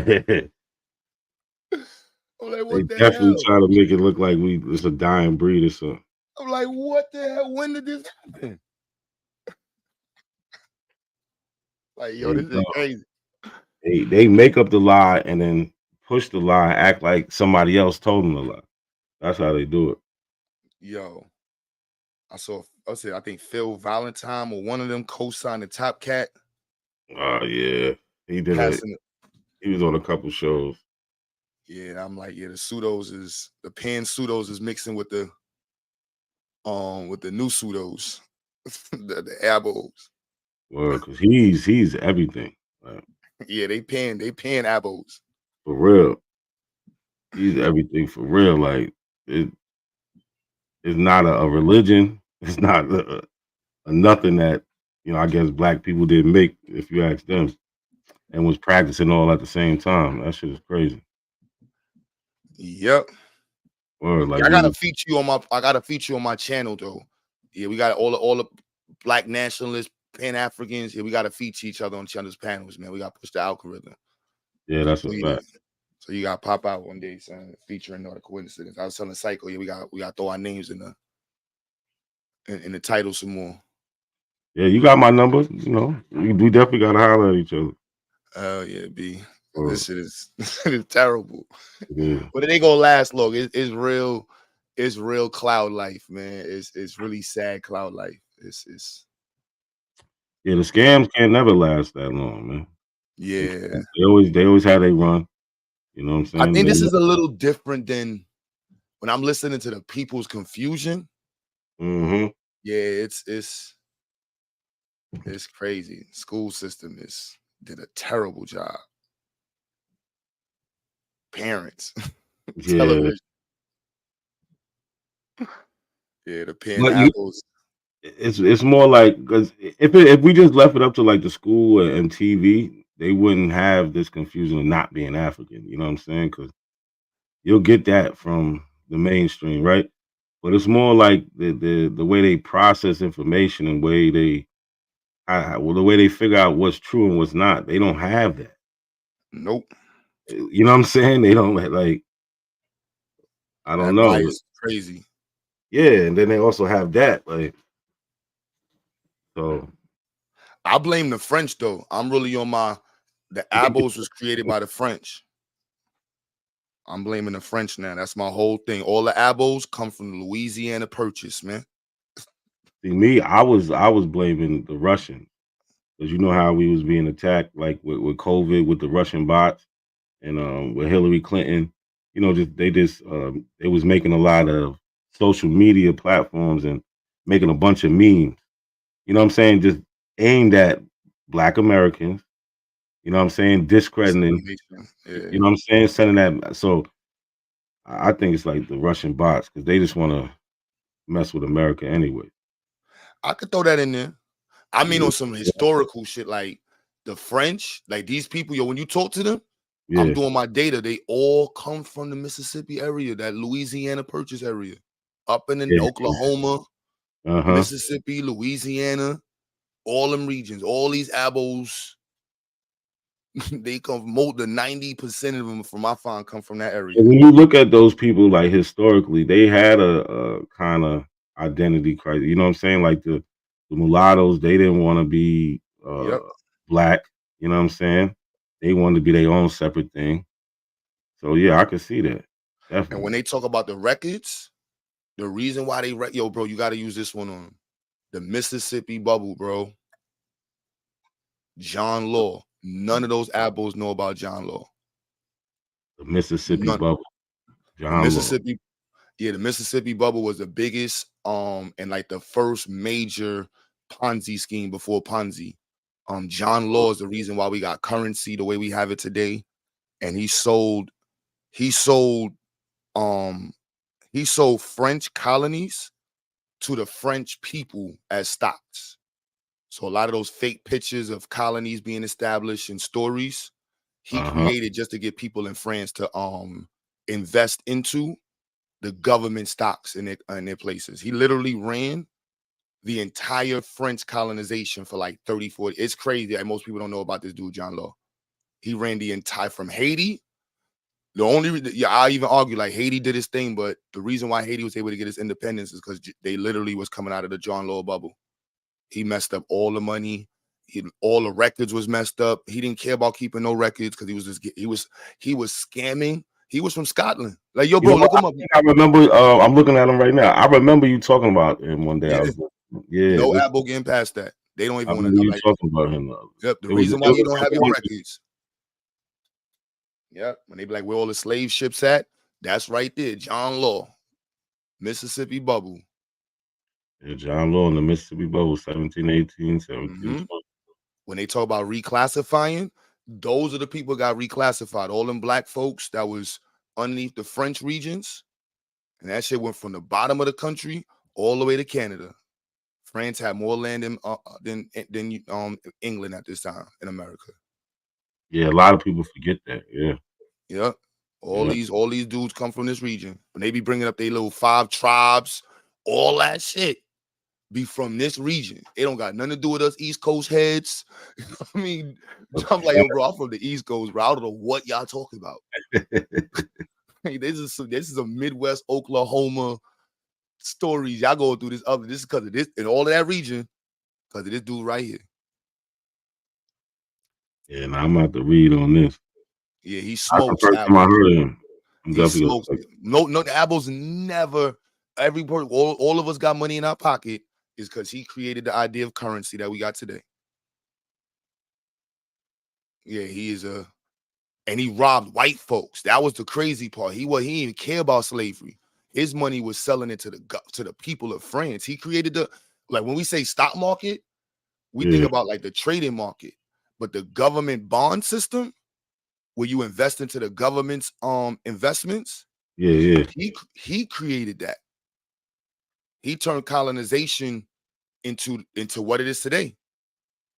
I'm like, They what the definitely hell? try to make it look like it's a dying breed or something. I'm like, what the hell? When did this happen? Like, yo, this is crazy. They make up the lie and then push the lie, act like somebody else told them the lie. That's how they do it. Yo, I think Phil Valentine or one of them co-signed the Top Cat. Oh yeah, he did it. He was on a couple shows. Yeah, I'm like, yeah, the pan pseudos is mixing with the new pseudos, the abos. Well, because he's everything. Yeah, they pan abos. For real. He's everything for real. Like it's not a religion. It's not a nothing that, I guess black people didn't make, if you ask them, and was practicing all at the same time. That shit is crazy. Yep. Or like I gotta feature you on my channel though. Yeah, we got all the black nationalists, Pan Africans. Yeah, we gotta feature each other on each other's panels, man. We gotta push the algorithm. Yeah, that's a fact. So you gotta pop out one day, son, featuring Not a Coincidence. I was telling Psycho, yeah, we gotta throw our names in the title some more. Yeah, you got my number. We definitely gotta holler at each other. Oh yeah, B. This shit is terrible. Yeah. But it ain't gonna last long. It's real cloud life, man. It's really sad cloud life. It's Yeah, the scams can't never last that long, man. Yeah. They always had a run. You know what I'm saying? I think this is a little different than when I'm listening to the people's confusion. Mm-hmm. Yeah, it's crazy. School system did a terrible job. Parents, television. Yeah, the pen apples. It's more like, because if we just left it up to like the school and TV, they wouldn't have this confusion of not being African. You know what I'm saying? Because you'll get that from the mainstream, right? But it's more like the way they process information and way the way they figure out what's true and what's not. They don't have that. Nope. You know what I'm saying? They don't like. I don't know. Bias is crazy. Yeah, and then they also have that so. I blame the French though. I'm really on the abos was created by the French. I'm blaming the French now. That's my whole thing. All the abos come from the Louisiana Purchase, man. See, me, I was blaming the Russians, because you know how we was being attacked, like with COVID, with the Russian bots, and with Hillary Clinton. They was making a lot of social media platforms and making a bunch of memes. You know what I'm saying? Just aimed at Black Americans. You know what I'm saying? Discrediting. Yeah. You know what I'm saying? Sending that. So I think it's like the Russian bots, because they just want to mess with America anyway. I could throw that in there. I mean, on some historical shit, like the French, like these people, yo, when you talk to them, I'm doing my data. They all come from the Mississippi area, that Louisiana Purchase area, up in the Oklahoma, Mississippi, Louisiana, all them regions, all these abos. They come more than 90% of them from my find come from that area. When you look at those people, like historically, they had a kind of identity crisis. You know what I'm saying? Like the mulattoes, they didn't want to be black. You know what I'm saying? They wanted to be their own separate thing. So yeah, I could see that. Definitely. And when they talk about the records, the reason why they yo, bro, you got to use this one on them. The Mississippi bubble, bro. John Law. None of those abos know about John Law. The Mississippi bubble. John Mississippi. Law. Yeah, the Mississippi bubble was the biggest and like the first major Ponzi scheme before Ponzi. John Law is the reason why we got currency the way we have it today. And he sold French colonies to the French people as stocks. So a lot of those fake pictures of colonies being established and stories, he created just to get people in France to invest into the government stocks in their places. He literally ran the entire French colonization for like 30, 40. It's crazy. Like, most people don't know about this dude, John Law. He ran the entire from Haiti. The only I even argue like Haiti did his thing, but the reason why Haiti was able to get its independence is because they literally was coming out of the John Law bubble. He messed up all the money. All the records was messed up. He didn't care about keeping no records because he was scamming. He was from Scotland. Like, yo, bro, look him up. I remember. I'm looking at him right now. I remember you talking about him one day. No abo getting past that. They don't even want to know. You like talking about him though. Yep. The reason why you don't have your records. Yep. When they be like, where all the slave ships at? That's right there. John Law, Mississippi bubble. Yeah, John Law in the Mississippi bubble, 1718, 1720. When they talk about reclassifying, those are the people that got reclassified. All them black folks that was underneath the French regions. And that shit went from the bottom of the country all the way to Canada. France had more land than England at this time in America. Yeah, a lot of people forget that. Yeah. Yep. All these dudes come from this region. When they be bringing up their little 5 tribes, all that shit be from this region. It don't got nothing to do with us East Coast heads. I mean, I'm like, yo, bro, I'm from the East Coast, bro. I don't know what y'all talking about. Hey, this is a Midwest Oklahoma stories. Y'all going through this is because of this in all of that region, because of this dude right here. Yeah, now I'm about to read on this. Yeah, he smokes. First time I heard him. He smokes. No, the Abos never. All of us got money in our pocket is because he created the idea of currency that we got today. Yeah, he is and he robbed white folks. That was the crazy part. He didn't even care about slavery. His money was selling it to the people of France. He created when we say stock market, we think about like the trading market, but the government bond system where you invest into the government's investments. Yeah. He created that. He turned colonization into what it is today.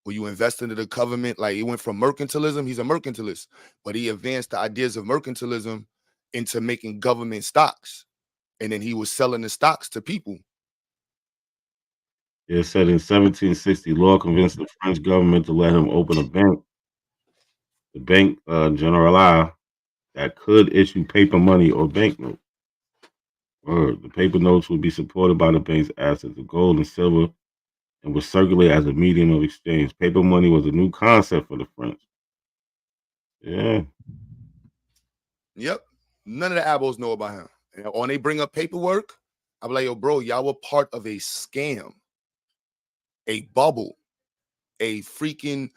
Where you invest into the government, like it went from mercantilism. He's a mercantilist, but he advanced the ideas of mercantilism into making government stocks. And then he was selling the stocks to people. It said in 1760, Law convinced the French government to let him open a bank, the Bank Generale, that could issue paper money or banknotes. The paper notes would be supported by the bank's assets of gold and silver and would circulate as a medium of exchange. Paper money was a new concept for the French. Yeah. Yep. None of the abos know about him. And when they bring up paperwork, I'm like, yo, bro, y'all were part of a scam, a bubble, a freaking.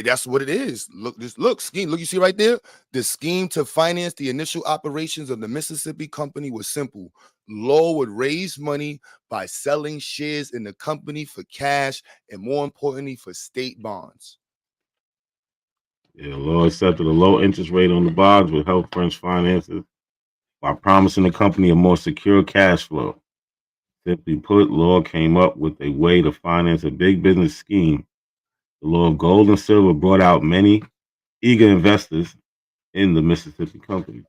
That's what it is. Look, scheme. Look, you see right there? The scheme to finance the initial operations of the Mississippi Company was simple. Law would raise money by selling shares in the company for cash and, more importantly, for state bonds. Yeah, Law accepted a low interest rate on the bonds would help French finances by promising the company a more secure cash flow. Simply put, law came up with a way to finance a big business scheme. The law of gold and silver brought out many eager investors in the Mississippi Company.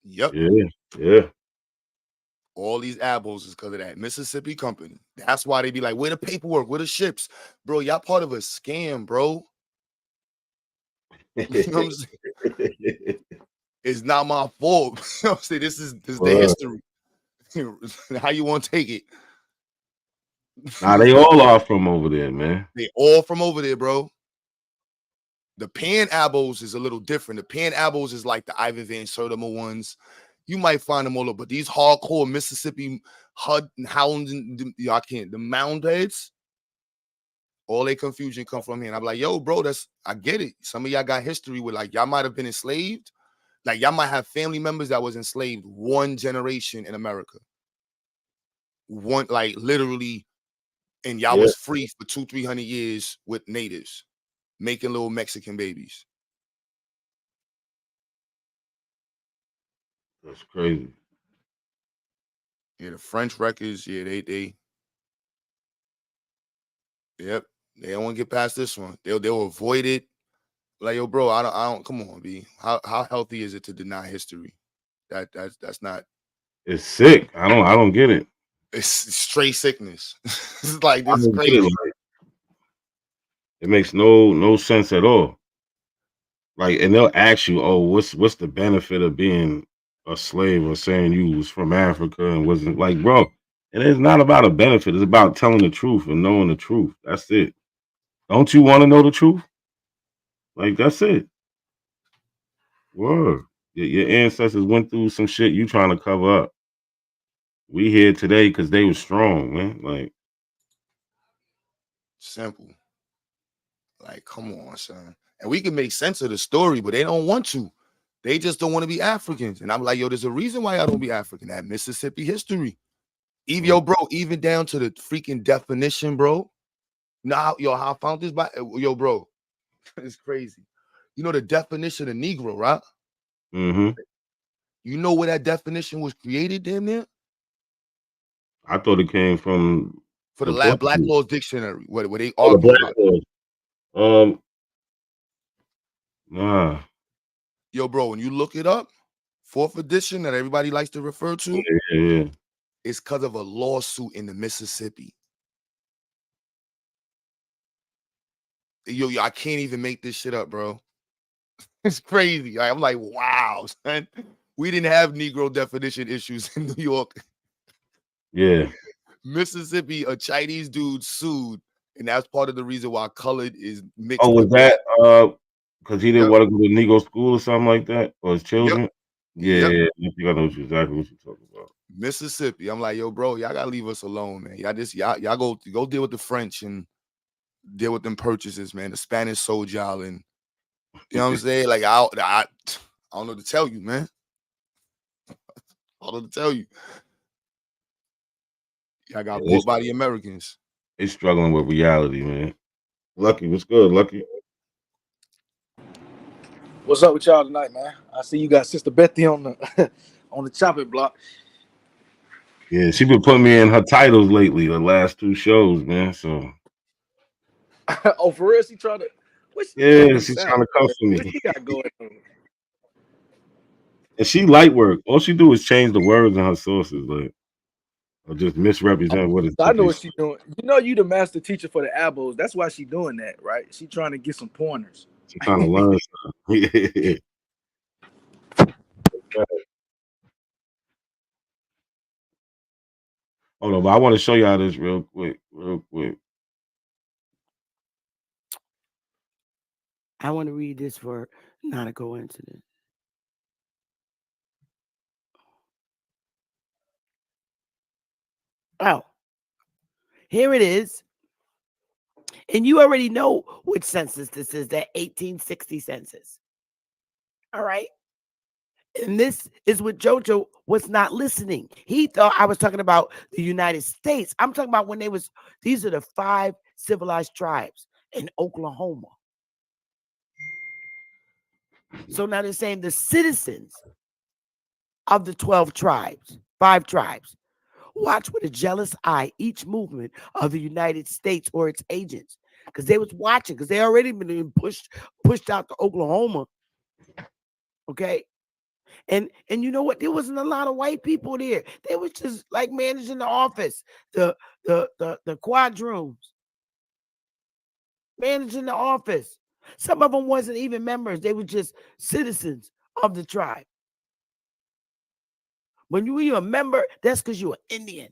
Yep. Yeah. All these apples is because of that Mississippi Company. That's why they be like, where the paperwork? Where the ships? Bro, y'all part of a scam, bro. You know what I'm saying? It's not my fault. You know what I'm saying? This is the history. How you want to take it? Nah, they all are from over there, man. They all from over there, bro. The Pan Abos is a little different. The Pan Abos is like the Ivan Van Sertima ones. You might find them all over, but these hardcore Mississippi hounds, the mound heads, all their confusion come from here. And I'm like, yo, bro, I get it. Some of y'all got history with, like, y'all might have been enslaved. Like, y'all might have family members that was enslaved one generation in America. One, like, literally, and y'all was free for 200-300 years with natives, making little Mexican babies. That's crazy. Yeah, the French records, yeah, they yep, they don't want to get past this one. They'll avoid it. Like, yo, bro, I don't come on, B. How healthy is it to deny history? That's not. It's sick. I don't get it. It's straight sickness. It's like, this I is don't crazy. get it. Like, it makes no sense at all. Like, and they'll ask you, oh, what's the benefit of being a slave, or saying you was from Africa and wasn't, like, bro, and it's not about a benefit. It's about telling the truth and knowing the truth. That's it. Don't you want to know the truth? Like, that's it. Word. Your ancestors went through some shit you trying to cover up. We here today because they were strong, man. Like, Simple. Like, come on, son. And we can make sense of the story, but they don't want to. They just don't want to be Africans. And I'm like, yo, there's a reason why y'all don't be African. That Mississippi history. Even, yo, bro, even down to the freaking definition, bro. Now, yo, how I found this by, yo, bro, it's crazy. You know the definition of Negro, right? mm-hmm. You know where that definition was created, damn near? I thought it came from For the the Black Portuguese. Laws Dictionary, where they The argue Black about. Laws. Nah. Yo, bro, when you look it up, 4th edition that everybody likes to refer to, Yeah. it's because of a lawsuit in the Mississippi. Yo, I can't even make this shit up, bro. It's crazy. I'm like, wow, son. We didn't have Negro definition issues in New York. Yeah. Mississippi, a Chinese dude sued, and that's part of the reason why colored is mixed. Oh, was with that because he didn't want to go to Negro school or something like that, or his children? Yeah, I think I know exactly what you're talking about. Mississippi. I'm like, yo, bro, y'all gotta leave us alone, man. Y'all go deal with the French and deal with them purchases, man. The Spanish sold y'all, and you know what I'm saying? Like, I don't know what to tell you, man. I don't know what to tell you. Y'all got bought by the Americans. They struggling with reality, man. Lucky, what's good, Lucky? What's up with y'all tonight, man? I see you got Sister Bethy on the on the chopping block. Yeah, she been putting me in her titles lately, the last 2 shows, man. So Oh, for real? She trying to? yeah, she's trying to come for me. What she got going on? And she light work. All she do is change the words in her sources, like, or just misrepresent what it's. I know what she's doing. You know, you the master teacher for the Abos. That's why she doing that, right? She trying to get some pointers. She trying to learn stuff. Yeah. Hold on, but I want to show y'all this real quick. I want to read this for not a coincidence. Oh, here it is. And you already know which census this is, that 1860 census. All right. And this is what JoJo was not listening. He thought I was talking about the United States. I'm talking about when these are the 5 civilized tribes in Oklahoma. So now they're saying the citizens of the 12 tribes, 5 tribes, watch with a jealous eye each movement of the United States or its agents, because they was watching, because they already been pushed out to Oklahoma. Okay. And you know what? There wasn't a lot of white people there. They was just like managing the office, the quadrooms, managing the office. Some of them wasn't even members. They were just citizens of the tribe. When you're a member, that's because you're an Indian.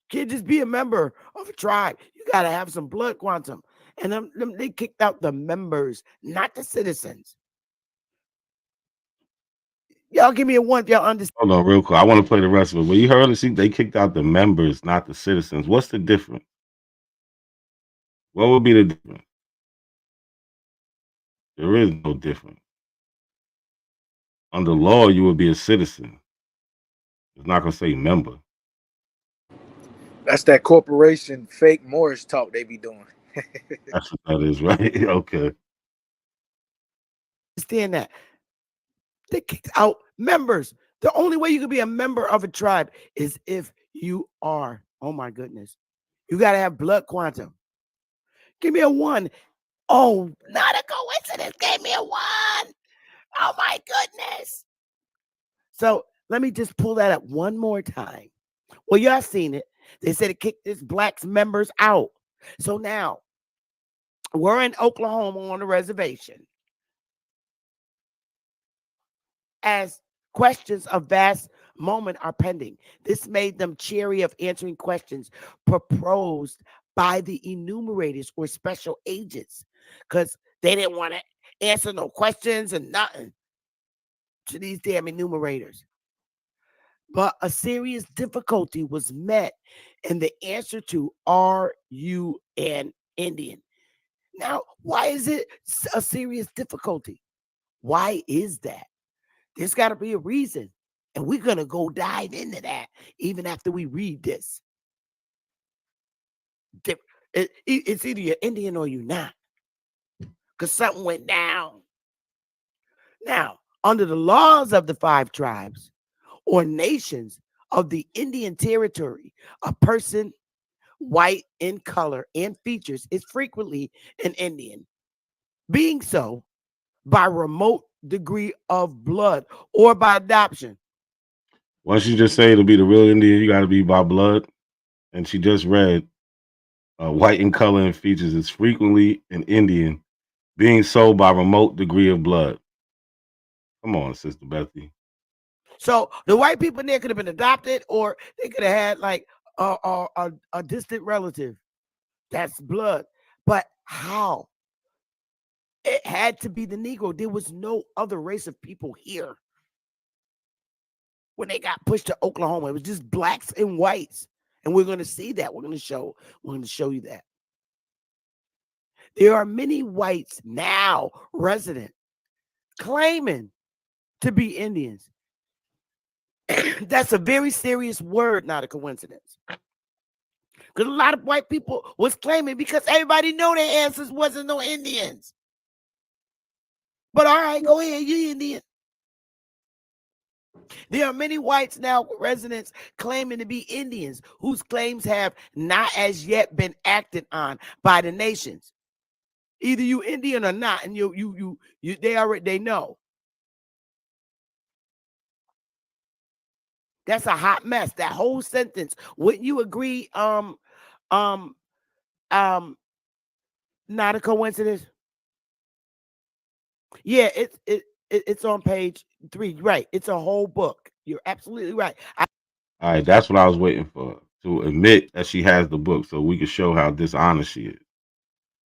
Can't just be a member of a tribe. You got to have some blood quantum. And they kicked out the members, not the citizens. Y'all give me a one if y'all understand. Hold on, real quick. I want to play the rest of it. Well, you heard it. See, they kicked out the members, not the citizens. What's the difference? What would be the difference? There is no difference. Under law, you would be a citizen. It's not gonna say member. That's that corporation fake Morris talk they be doing. That's what that is, right? Okay. Understand that. They kicked out members. The only way you can be a member of a tribe is if you are, oh my goodness, you got to have blood quantum. Give me a one. Oh, not a coincidence. Give me a one. Oh my goodness. So let me just pull that up one more time. Well, y'all seen it. They said it kicked this blacks members out. So now we're in Oklahoma on a reservation. As questions of vast moment are pending, this made them chary of answering questions proposed by the enumerators or special agents, because they didn't want to answer no questions and nothing to these damn enumerators. But a serious difficulty was met in the answer to, are you an Indian? Now, why is it a serious difficulty? Why is that? There's got to be a reason. And we're going to go dive into that even after we read this. It's either you're Indian or you're not, because something went down. Now, under the laws of the 5 tribes or nations of the Indian territory, a person white in color and features is frequently an Indian, being so by remote degree of blood or by adoption. Once you just say to be the real Indian, you got to be by blood. And she just read, white in color and features is frequently an Indian, being so by remote degree of blood. Come on, Sister Bethy. So the white people there could have been adopted, or they could have had like a distant relative. That's blood. But how? It had to be the Negro. There was no other race of people here when they got pushed to Oklahoma. It was just blacks and whites. And we're going to see that. We're going to show you that. There are many whites now resident claiming to be Indians. That's a very serious word, not a coincidence. Because a lot of white people was claiming, because everybody know their ancestors wasn't no Indians. But all right, go ahead, you Indian. There are many whites now residents claiming to be Indians whose claims have not as yet been acted on by the nations. Either you Indian or not, and they know. That's a hot mess. That whole sentence. Wouldn't you agree? Not a coincidence. Yeah, it's on page 3. Right. It's a whole book. You're absolutely right. All right, that's what I was waiting for, to admit that she has the book so we can show how dishonest she is.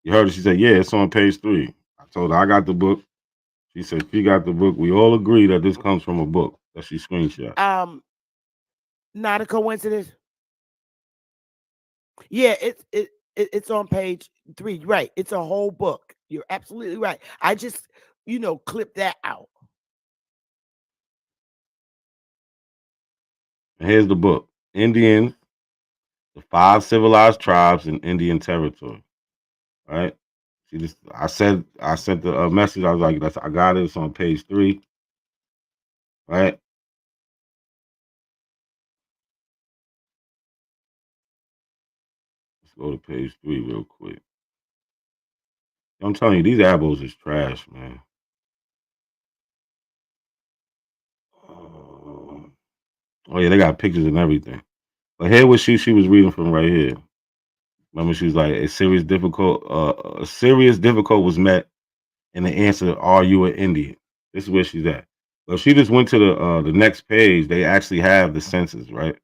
You heard her, she said, yeah, it's on page 3. I told her I got the book. She said she got the book. We all agree that this comes from a book that she screenshot. Not a coincidence. Yeah, it's on page 3. Right. It's a whole book. You're absolutely right. I just, clip that out. Here's the book. Indians, the 5 civilized tribes in Indian territory. All right. I sent the message. I was like, I got it. It's on page 3. Right. go to page 3 real quick. I'm telling you, these abos is trash, man. Oh yeah, they got pictures and everything. But here was she was reading from right here. Remember, she was like, a serious difficult was met, and the answer, are you an Indian? This is where she's at. Well, she just went to the next page. They actually have the census, right?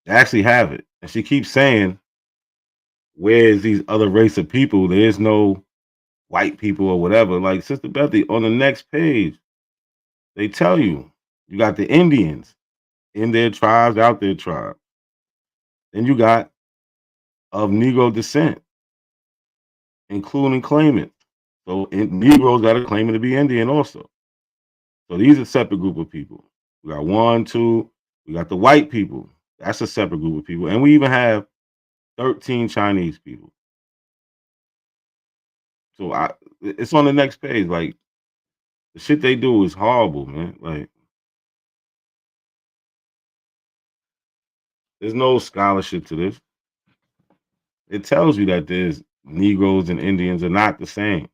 They actually have it, and she keeps saying, "Where's these other race of people? There is no white people or whatever." Like Sister Bethy, on the next page, they tell you got the Indians in their tribes, out their tribe. Then you got of Negro descent, including claimants. So Negroes that are claiming to be Indian also. So these are a separate group of people. We got 1, 2. We got the white people. That's a separate group of people. And we even have 13 Chinese people. So it's on the next page. Like, the shit they do is horrible, man. Like, there's no scholarship to this. It tells you that there's Negroes and Indians are not the same,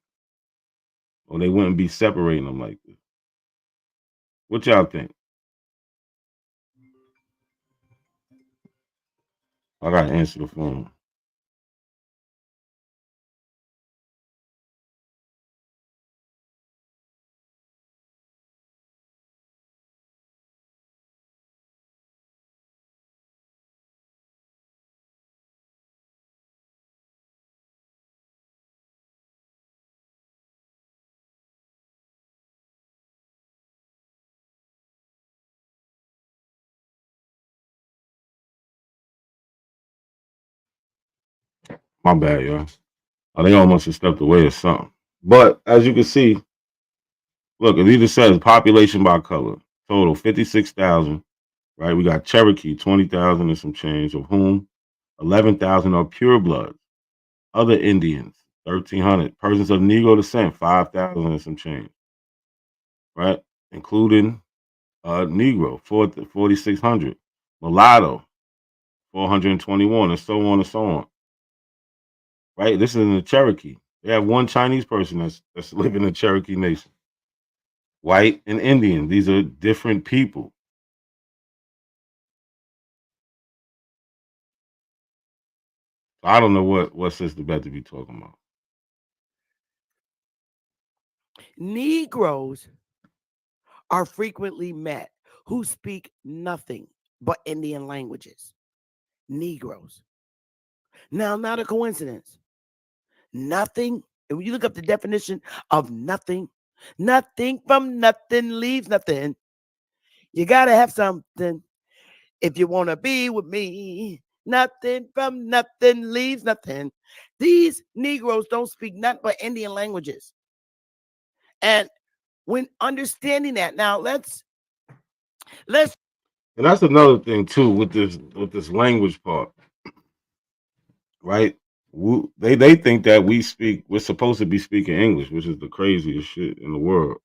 or they wouldn't be separating them like this. What y'all think? I gotta answer the phone. My bad, y'all. I think I almost have stepped away or something. But as you can see, look, it either says population by color, total 56,000, right? We got Cherokee, 20,000 and some change, of whom 11,000 are purebloods. Other Indians, 1,300. Persons of Negro descent, 5,000 and some change, right? Including Negro, 4,600. Mulatto, 421, and so on and so on, right? This is in the Cherokee. They have one Chinese person that's living in the Cherokee Nation. White and Indian, these are different people. I don't know what Sister Beth to be talking about. Negroes are frequently met who speak nothing but Indian languages. Negroes. Now, not a coincidence. Nothing. And when you look up the definition of nothing, nothing from nothing leaves nothing. You got to have something if you want to be with me. Nothing from nothing leaves nothing. These Negroes don't speak nothing but Indian languages. And when understanding that, now let's And that's another thing too with this language part, right? They think that we're supposed to be speaking English, which is the craziest shit in the world,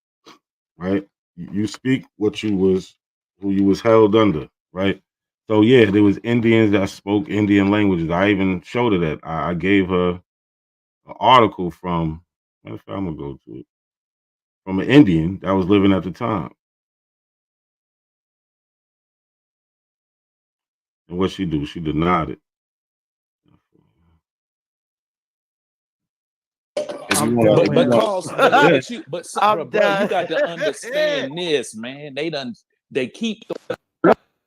right? You speak who you was held under, right? So yeah, there was Indians that spoke Indian languages. I even showed her that. I gave her an article from, matter of fact, I'm gonna go to it, from an Indian that was living at the time. And what she do? She denied it. Bro, you got to understand this, man. They keep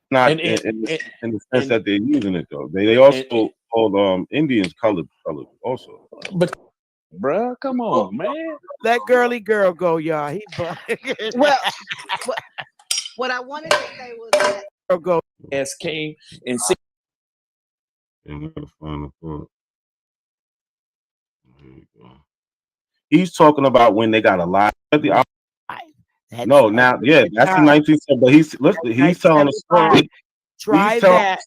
not in the sense that they're using it though. They also called Indians colored also. But bruh, come on, man. Let girly girl go, y'all. He well, what I wanted to say was that go as came and see. And we gotta find the part. Here we go. He's talking about when they got a lot. No, now, yeah, that's in 1970. But he's telling a story. Try that.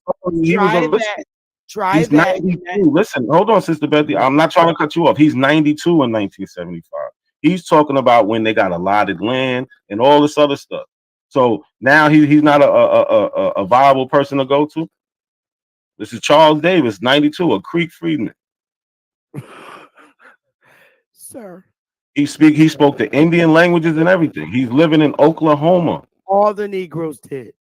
He's 92. Listen, hold on, Sister Bethy. I'm not trying to cut you off. He's 92 in 1975. He's talking about when they got allotted land and all this other stuff. So now he's not a viable person to go to. This is Charles Davis, 92, a Creek freedman. Sir. He spoke the Indian languages and everything. He's living in Oklahoma. All the Negroes did.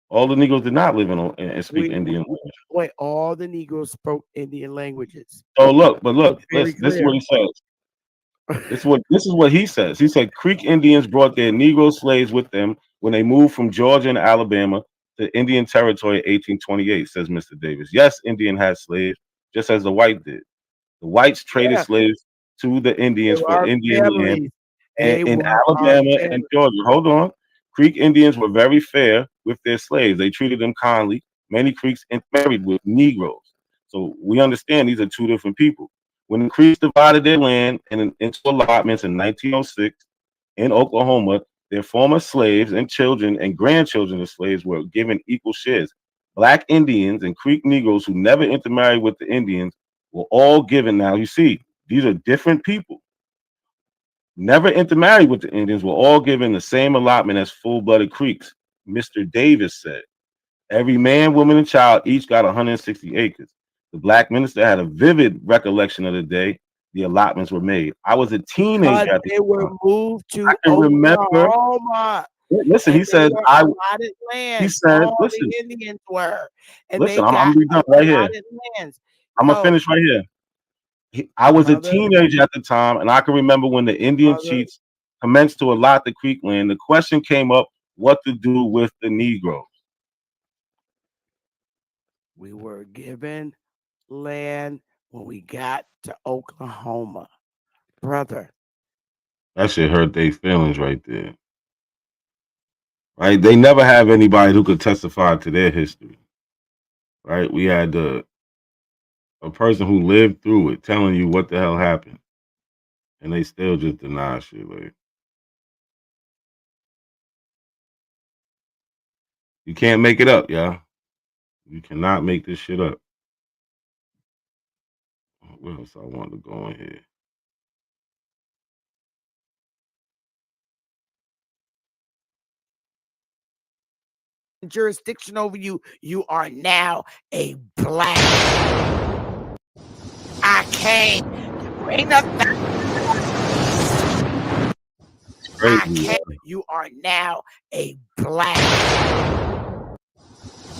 All the Negroes did not live in and speak Indian language. Wait, all the Negroes spoke Indian languages. So look, this Very is what he clear. says. This is what he says. He said Creek Indians brought their Negro slaves with them when they moved from Georgia and Alabama to Indian territory in 1828, says Mr. Davis. Yes, Indian had slaves, just as the white did. The whites traded slaves to the Indians for Indian land in Alabama and Georgia. Hold on. Creek Indians were very fair with their slaves. They treated them kindly. Many Creeks intermarried with Negroes. So we understand these are two different people. When the Creeks divided their land into allotments in 1906 in Oklahoma, their former slaves and children and grandchildren of slaves were given equal shares. Black Indians and Creek Negroes who never intermarried with the Indians were all given. Now, you see, these are different people. Never intermarried with the Indians were all given the same allotment as full-blooded Creeks. Mr. Davis said, every man, woman, and child each got 160 acres. The black minister had a vivid recollection of the day the allotments were made. I was a teenager at the they were moved to I can remember. Oklahoma. Listen, he said, he said, all listen, the Indians were. And listen, they I'm got gonna be done right here. allotted lands. I'm gonna No. finish right here. I was a Brother. teenager at the time, and I can remember when the Indian chiefs commenced to allot the Creek land. The question came up what to do with the Negroes. We were given land when we got to Oklahoma. Brother. That shit hurt their feelings right there. Right? They never have anybody who could testify to their history. Right? We had a person who lived through it telling you what the hell happened. And they still just deny shit. Like, you can't make it up, y'all. You cannot make this shit up. Where else I wanted to go in here? Jurisdiction over you, you are now a black. I came to bring the you are now a black.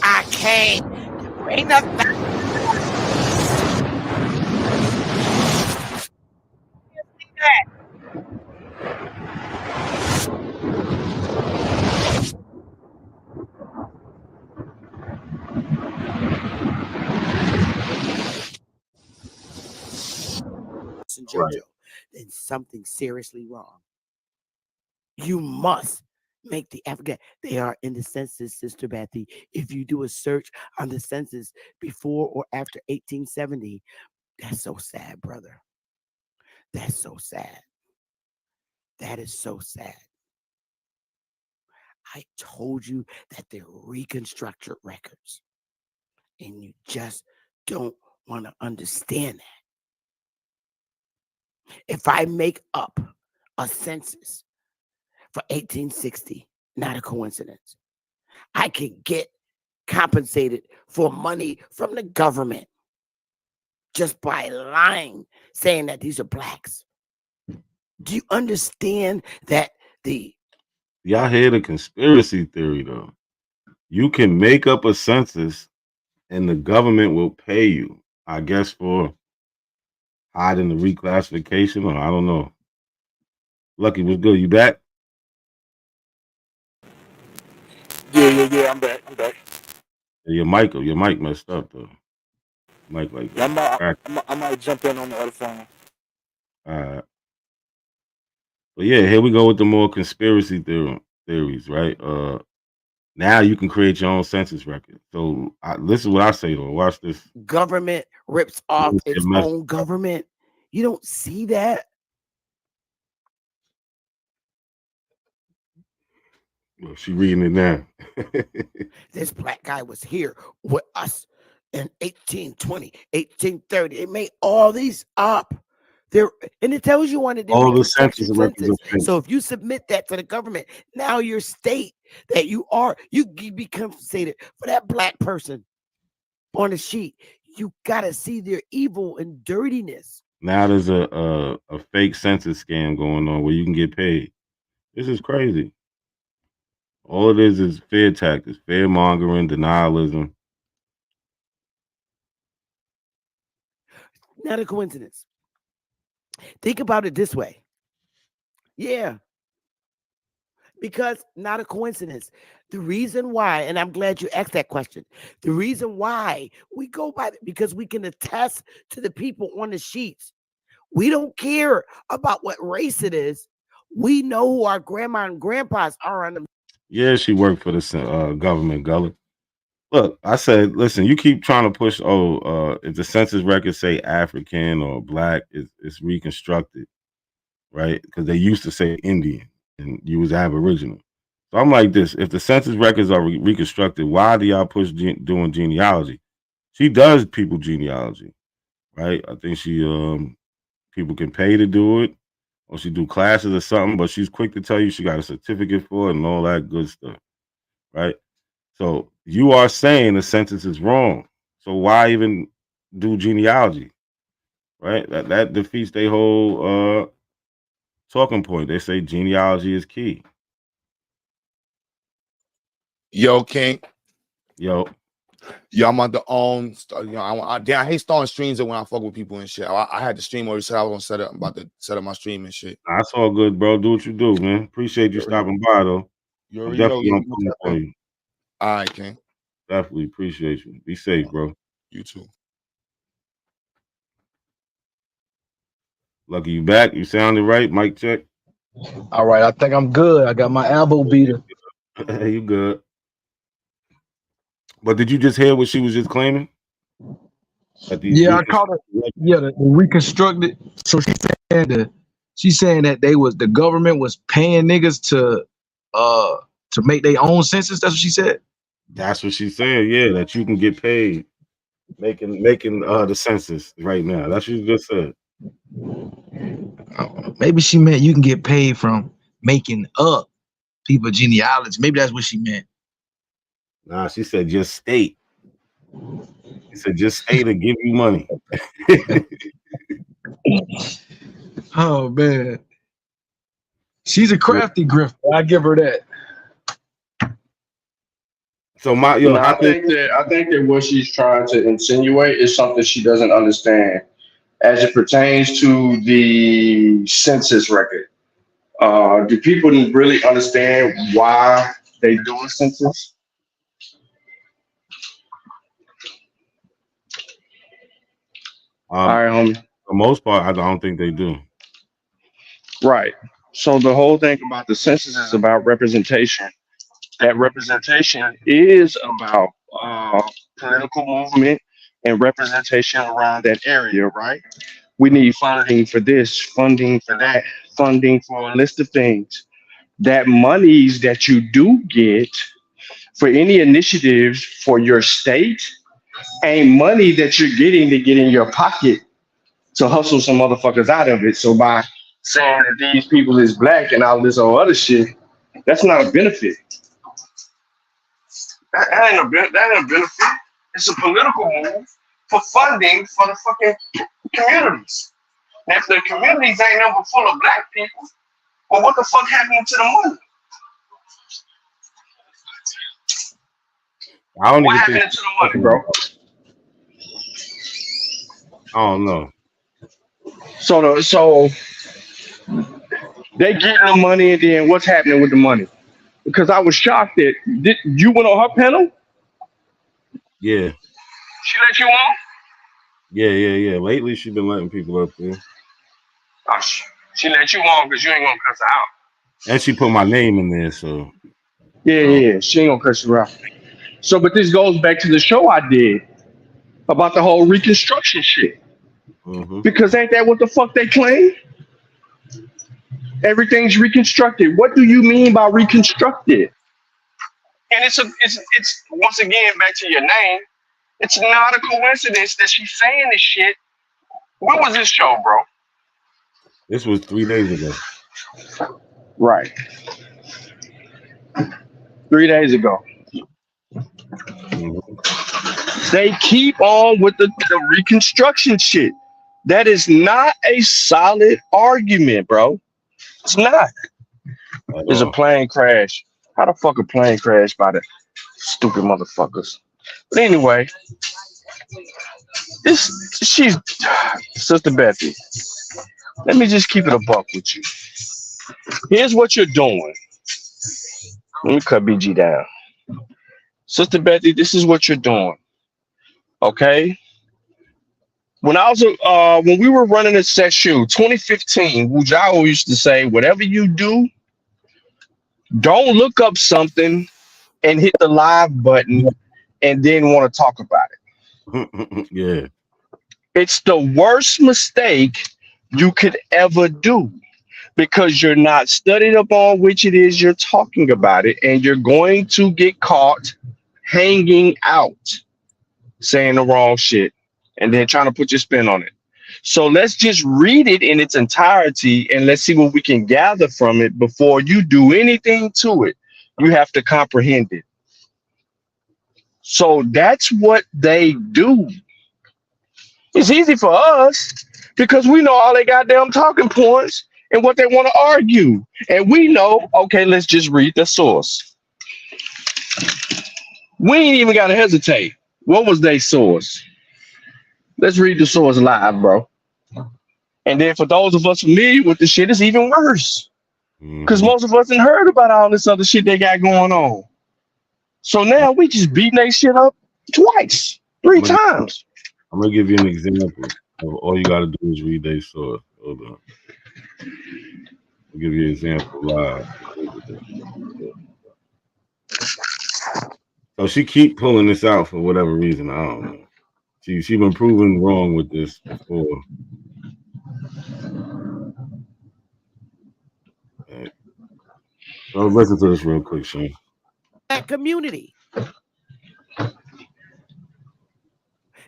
I came to bring the JoJo, then something seriously wrong. You must make the African. They are in the census, Sister Bethy. If you do a search on the census before or after 1870, that's so sad, brother. That's so sad. That is so sad. I told you that they're reconstructed records, and you just don't want to understand that. If I make up a census for 1860, not a coincidence, I can get compensated for money from the government just by lying, saying that these are blacks. Do you understand that y'all hear the conspiracy theory though? You can make up a census and the government will pay you, I guess, for hiding the reclassification, or I don't know. Lucky, was good. You back? Yeah, I'm back. Your mic messed up though. Mic like that. I might jump in on the other phone. All right. But yeah, here we go with the more conspiracy theories, right? Now you can create your own census record. So this is what I say though. Watch this. Government rips off its own government. You don't see that? Well, she reading it now. This black guy was here with us in 1820, 1830. It made all these up. There, and it tells you on it. All the census records. So if you submit that to the government, now your state that you are, you be compensated for that black person. on a sheet. You gotta see their evil and dirtiness. Now there's a fake census scam going on where you can get paid. This is crazy. All it is fear tactics, fear mongering, denialism. Not a coincidence. Think about it this way. Yeah. Because not a coincidence. The reason why, and I'm glad you asked that question. The reason why we go by it, because we can attest to the people on the sheets. We don't care about what race it is. We know who our grandma and grandpas are on them. Yeah, she worked for the government, Gullah. Look, I said, listen, you keep trying to push, if the census records say African or black, it's reconstructed, right? Because they used to say Indian and you was Aboriginal. So I'm like this, if the census records are reconstructed, why do y'all push doing genealogy? She does people genealogy, right? I think she, people can pay to do it, or she do classes or something, but she's quick to tell you she got a certificate for it and all that good stuff, right? So you are saying the census is wrong. So why even do genealogy? Right? That defeats their whole talking point. They say genealogy is key. Yo, King. Yo, I'm on the own. I hate starting streams when I fuck with people and shit. I had the stream already said I was gonna set up. I'm about to set up my stream and shit. that's all good, bro. Do what you do, man. Appreciate you stopping by, though. You I'm already know. definitely gonna pull up on you. All right, King. Definitely appreciate you. Be safe, bro. You too. Lucky you back. You sounded right. Mic check. All right, I think I'm good. I got my elbow beater. You good. But did you just hear what she was just claiming? Yeah, I caught it. Yeah, the reconstructed. So she's saying that the government was paying niggas to make their own census. That's what she said. That's what she's saying. Yeah, that you can get paid making the census right now. That's what you just said. Maybe she meant you can get paid from making up people genealogy. Maybe that's what she meant. Nah, she said just state. She said just state to give you money. Oh man, she's a crafty grifter. I give her that. So I think that what she's trying to insinuate is something she doesn't understand as it pertains to the census record. Do people really understand why they do a census? All right, homie. For the most part, I don't think they do. Right. So the whole thing about the census is about representation. That representation is about political movement and representation around that area, right? We need funding for this, funding for that, funding for a list of things. That monies that you do get for any initiatives for your state ain't money that you're getting to get in your pocket to hustle some motherfuckers out of it. So by saying that these people is black and all this other shit, that's not a benefit. That ain't a benefit. It's a political move for funding for the fucking communities. Now, if the communities ain't never full of black people, well, what the fuck happened to the money? I don't what even happened think to the money, bro? I don't know. So they getting the money, and then what's happening with the money? Because I was shocked that you went on her panel. Yeah. She let you on? Yeah. Lately, she's been letting people up there. Oh, she let you on because you ain't gonna cuss her out. And she put my name in there, so. Yeah. She ain't gonna cuss you out. So, but this goes back to the show I did about the whole Reconstruction shit. Mm-hmm. Because ain't that what the fuck they claim? Everything's reconstructed. What do you mean by reconstructed? And it's once again back to your name. It's not a coincidence that she's saying this shit. When was this show, bro? This was 3 days ago. Right. 3 days ago. Mm-hmm. They keep on with the Reconstruction shit. That is not a solid argument, bro. It's not. It's a plane crash. How the fuck a plane crash by the stupid motherfuckers? But anyway, she's Sister Bethy. Let me just keep it a buck with you. Here's what you're doing. Let me cut BG down. Sister Bethy, this is what you're doing. Okay? When we were running a session, 2015, Wujao used to say, whatever you do, don't look up something and hit the live button and then want to talk about it. Yeah. It's the worst mistake you could ever do because you're not studied upon which it is you're talking about it, and you're going to get caught hanging out saying the wrong shit and then trying to put your spin on it. So let's just read it in its entirety and let's see what we can gather from it before you do anything to it. You have to comprehend it. So that's what they do. It's easy for us because we know all they goddamn talking points and what they want to argue. And we know, okay, let's just read the source. We ain't even got to hesitate. What was their source? Let's read the source live, bro. And then for those of us familiar with the shit, it's even worse. Because most of us ain't heard about all this other shit they got going on. So now we just beating that shit up twice, three times. I'm going to give you an example of all you got to do is read their source. Hold on. I'll give you an example live. So she keep pulling this out for whatever reason. I don't know. She been proven wrong with this before. Right. So listen to this real quick, Shane. That community.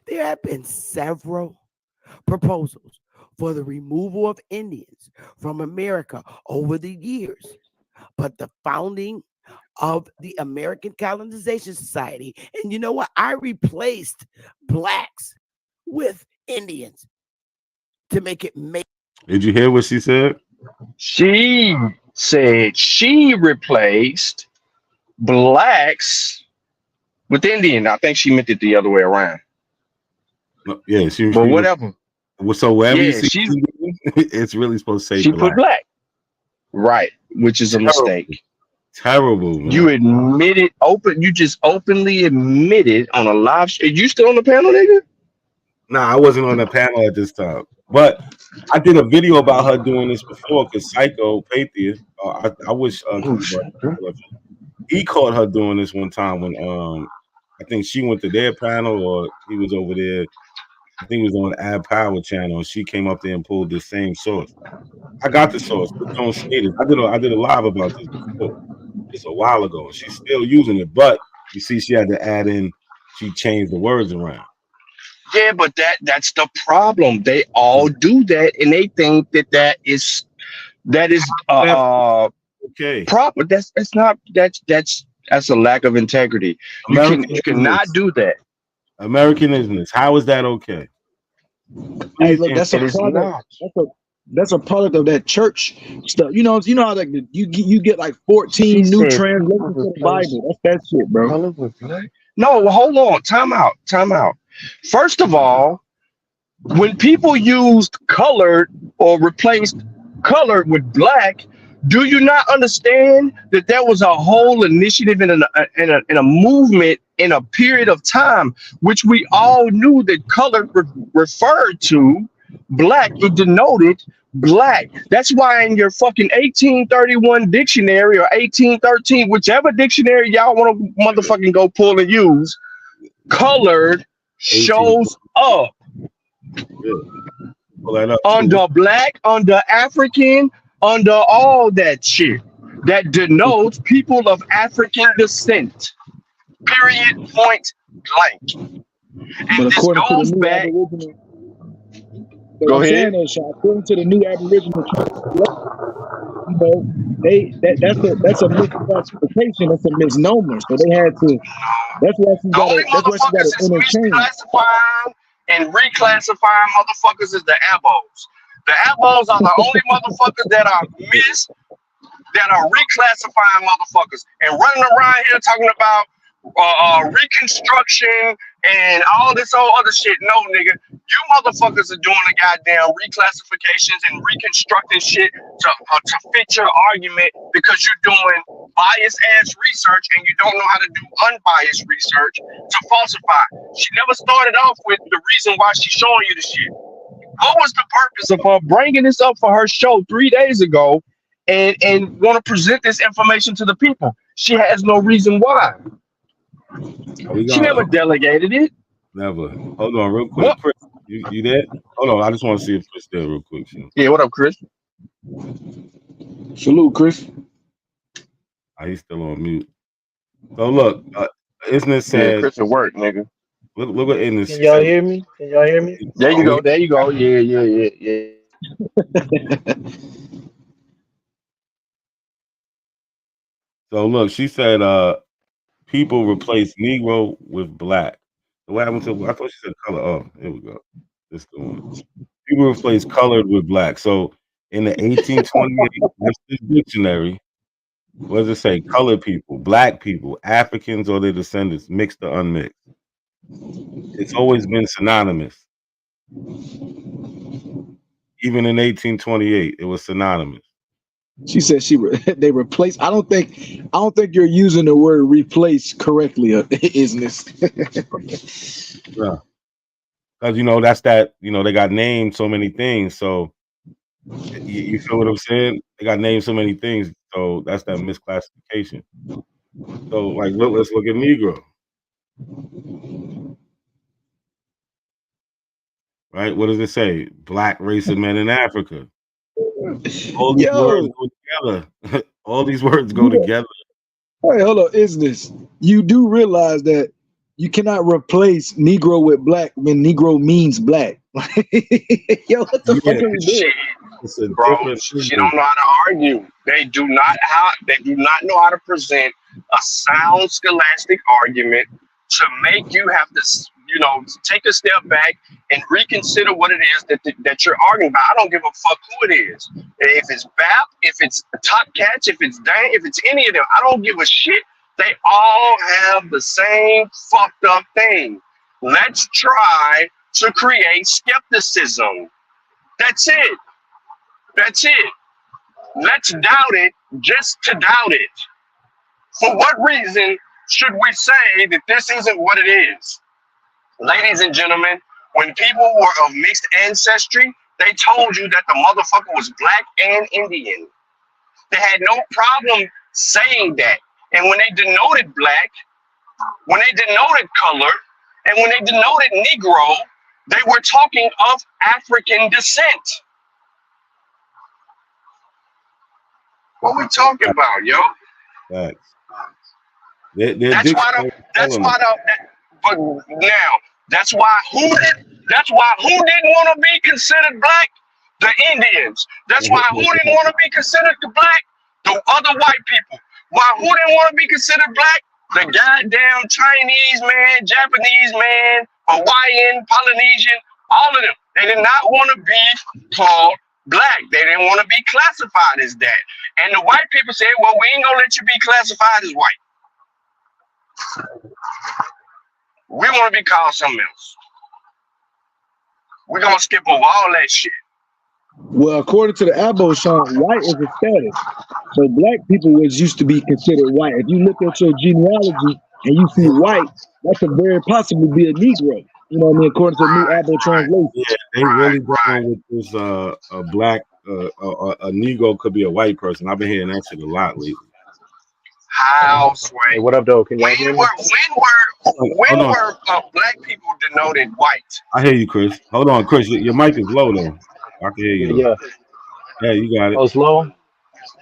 There have been several proposals for the removal of Indians from America over the years, but the founding of the American Colonization Society, and you know what? I replaced blacks with Indians to make it make. Did you hear what she said? She said she replaced blacks with Indian. I think she meant it the other way around. No, yeah, but whatever. So wherever you Yeah, see, it's really supposed to say she black. put black, right? Which is a mistake. Terrible. Man. You admitted you just openly admitted on a live stream. You still on the panel, nigga? Nah, I wasn't on the panel at this time. But I did a video about her doing this before because Psycho Pathia, I wish he caught her doing this one time when I think she went to their panel or he was over there. I think it was on Ad Power channel, and she came up there and pulled the same source. I got the source, but don't say it. I did a live about this before. It's a while ago, and she's still using it. But you see, she had to add in. She changed the words around. Yeah, but that's the problem. They all do that, and they think that is okay proper. That's a lack of integrity. You cannot do that. Americanism. How is that okay? Hey, look, that's a product. That's a product of that church stuff. You know how like you get like 14 new translations of the Bible. That's that shit, bro. No, hold on. Time out. First of all, when people used colored or replaced colored with black, do you not understand that there was a whole initiative in a movement in a period of time, which we all knew that color referred to black. It denoted black. That's why in your fucking 1831 dictionary or 1813, whichever dictionary y'all want to motherfucking go pull and use, colored shows up. Under black, under African, under all that shit that denotes people of African descent. Period. Point blank. And this goes back. But Go I'm saying ahead. though, Sean, according to the new Aboriginal translation, you know, that's a misclassification, that's a misnomer. So they had to. The only That's why she got motherfuckers to is entertain. misclassifying and reclassifying motherfuckers is the abos. The abos are the only motherfuckers that are reclassifying motherfuckers and running around here talking about reconstruction and all this old other shit. No, nigga, you motherfuckers are doing the goddamn reclassifications and reconstructing shit to fit your argument because you're doing biased ass research and you don't know how to do unbiased research to falsify. She never started off with the reason why she's showing you the shit. What was the purpose of her bringing this up for her show 3 days ago and want to present this information to the people? She has no reason why. She never delegated it. Never. Hold on, real quick, Chris. You there? Hold on, I just want to see if Chris there, real quick. Yeah, what up, Chris? Salute, Chris. He's still on mute. So look, Isness said, yeah, Chris at work, nigga. Look what Isness said. Can y'all hear me? Can y'all hear me? There you go. There you go. Yeah. So look, she said, people replace Negro with black. So what happened to? I thought she said color. Oh, here we go. This the one. People replace colored with black. So in the 1828 dictionary, what does it say? Colored people, black people, Africans or their descendants, mixed or unmixed. It's always been synonymous. Even in 1828, it was synonymous. She said they replaced. I don't think you're using the word replace correctly, isn't this? Yeah. Because that's that, they got named so many things. So you feel what I'm saying? They got named so many things. So that's that misclassification. So like let's look at Negro. Right? What does it say? Black race of men in Africa. All these words go together. All these words go together. Hey, hold on, is this? You do realize that you cannot replace Negro with black when Negro means black. Yo, what the fuck are we doing? Bro, she don't know how to argue. They do not know how to present a sound scholastic argument to make you have to, take a step back and reconsider what it is that you're arguing about. I don't give a fuck who it is. If it's BAP, if it's Top Catch, if it's Dang, if it's any of them, I don't give a shit. They all have the same fucked up thing. Let's try to create skepticism. That's it. That's it. Let's doubt it just to doubt it. For what reason should we say that this isn't what it is? Ladies and gentlemen, when people were of mixed ancestry, they told you that the motherfucker was black and Indian. They had no problem saying that. And when they denoted black, when they denoted color, and when they denoted Negro, they were talking of African descent. What we talking about, yo? Facts. That's why who didn't want to be considered black? The Indians. That's why who didn't want to be considered the black? The other white people. Why who didn't want to be considered black? The goddamn Chinese man, Japanese man, Hawaiian, Polynesian, all of them. They did not want to be called black. They didn't want to be classified as that. And the white people said, well, we ain't gonna let you be classified as white. We want to be called something else. We're gonna skip over all that shit. Well, according to the Abo, Sean, white is a status. So black people was used to be considered white. If you look at your genealogy and you see white, that could very possibly be a Negro. You know what I mean? According to the new Abo translation. Yeah, they really going with this a black a Negro could be a white person. I've been hearing that shit a lot lately. How sway? Hey, what up, though? Can y'all hear me? When were black people denoted white? I hear you, Chris. Hold on, Chris. Your mic is low though. I can hear you. Yeah. Yeah, you got it. Oh, it's low?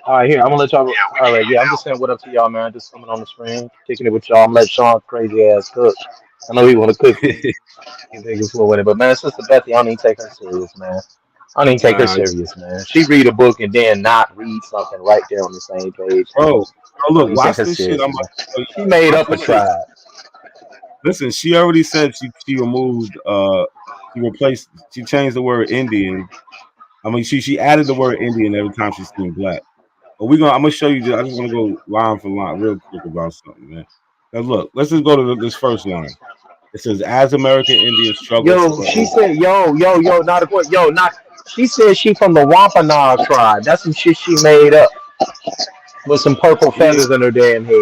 All right, here. I'm gonna let y'all. All right, yeah. I'm just saying what up to y'all, man. Just coming on the screen, kicking it with y'all. I'm gonna let Sean crazy ass cook. I know he want to cook these niggas for with it, but man, Sister Betty, I don't even take her serious, man. I don't even take her Nah, serious, man. She read a book and then not read something right there on the same page. bro. Oh, I don't look, even take watch her this shit. serious, I'm man. about to show you. She made Watch up a this shit. tribe. Listen, she already said she removed she replaced she changed the word Indian. I mean she added the word Indian every time she's seen black. But I'm gonna show you. I just want to go line for line real quick about something, man. Now look, let's just go to this first line. It says, "As American Indians struggle Yo, for she a said, yo, not a point. Yo, not. She said she from the Wampanoag tribe. That's some shit she made up with some purple yeah, feathers in her damn head.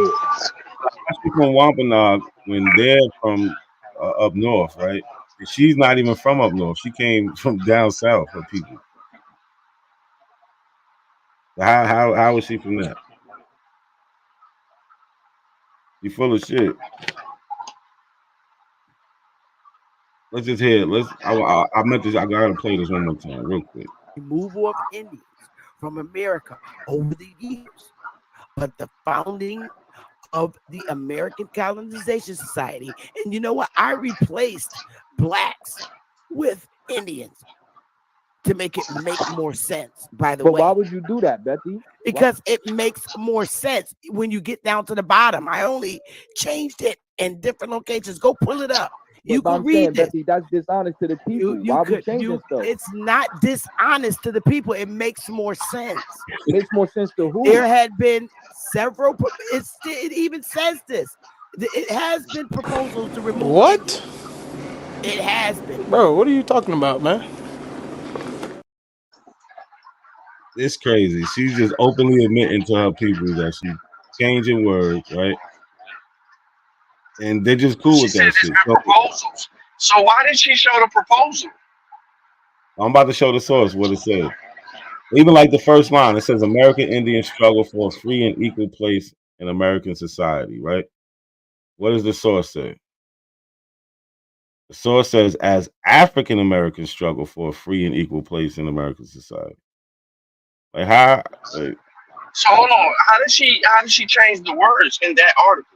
she's from Wampanoag when they're from up north, right? And she's not even from up north. She came from down south. Her people. How is she from that? You full of shit. Let's just hear it. I meant this. I gotta play this one more time, real quick. Removal of Indians from America over the years, but the founding of the American Colonization Society. And you know what? I replaced blacks with Indians to make it make more sense, by the But way. why would you do that, Bethy? Because it makes more sense when you get down to the bottom. I only changed it in different locations. Go pull it up. You But can I'm read saying, this. Bethy, that's dishonest to the people. Why we changing stuff? It's not dishonest to the people. It makes more sense. Makes more sense to who? There had been several. It even says this. It has been proposals to remove. What? It has been. Bro, what are you talking about, man? It's crazy. She's just openly admitting to her people that she's changing words, right? And they're just cool She with said that there's shit. been proposals. So why did she show the proposal? I'm about to show the source what it says. Even like the first line, it says American Indians struggle for a free and equal place in American society, right? What does the source say? The source says, as African Americans struggle for a free and equal place in American society. Like how? Like, So hold on. How did she change the words in that article?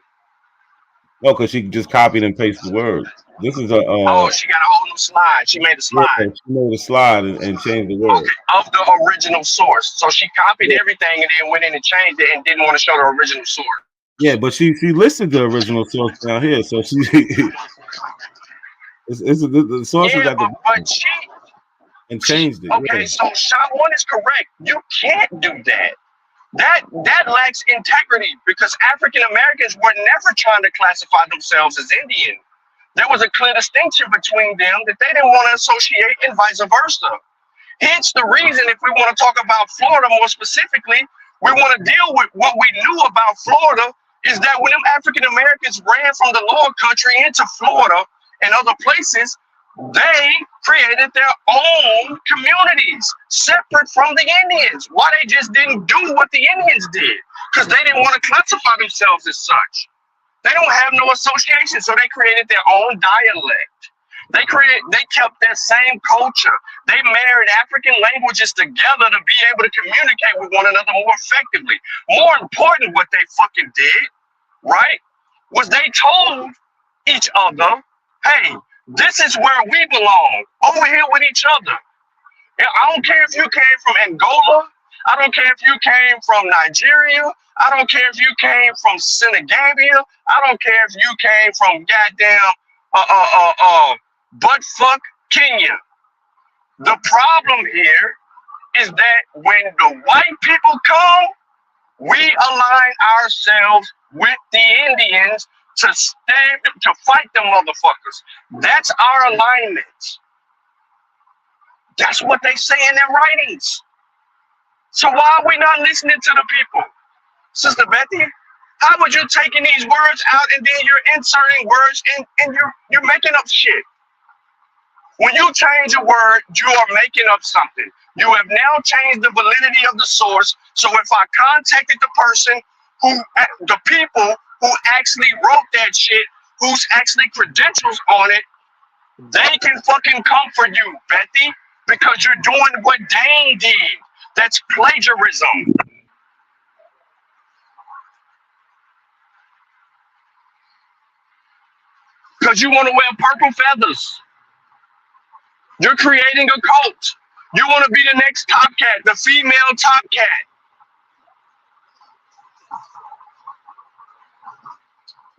no, because she just copied and pasted the words. This is a Oh, she got a whole new slide. She made a yeah, slide. she made a slide and changed the word. Okay, of the original source. So she copied everything and then went in and changed it and didn't want to show the original source. Yeah, but she listed the original source down here, so she the source is Yeah, at the but she and changed it. okay. Yeah. So shot one is correct. You can't do that. That lacks integrity because African Americans were never trying to classify themselves as Indian. There was a clear distinction between them that they didn't want to associate and vice versa. Hence the reason, if we want to talk about Florida more specifically, we want to deal with what we knew about Florida is that when them African Americans ran from the lower country into Florida and other places, they created their own communities separate from the Indians. Why they just didn't do what the Indians did? Because they didn't want to classify themselves as such. They don't have no association, so they created their own dialect. They kept their same culture. They married African languages together to be able to communicate with one another more effectively. More important, what they fucking did, right, was they told each other, hey, this is where we belong, over here with each other. I don't care if you came from Angola. I don't care if you came from Nigeria. I don't care if you came from Senegambia. I don't care if you came from goddamn buttfuck Kenya. The problem here is that when the white people come, we align ourselves with the Indians to fight them motherfuckers. That's our alignment. That's what they say in their writings. So why are we not listening to the people? Sister Betty, how would you taking these words out and then you're inserting words and you're making up shit? When you change a word, you are making up something. You have now changed the validity of the source. So if I contacted the people who actually wrote that shit, who's actually credentials on it, they can fucking come for you, Betty, because you're doing what Dane did. That's plagiarism. because you want to wear purple feathers. You're creating a cult. You want to be the next top cat, the female top cat.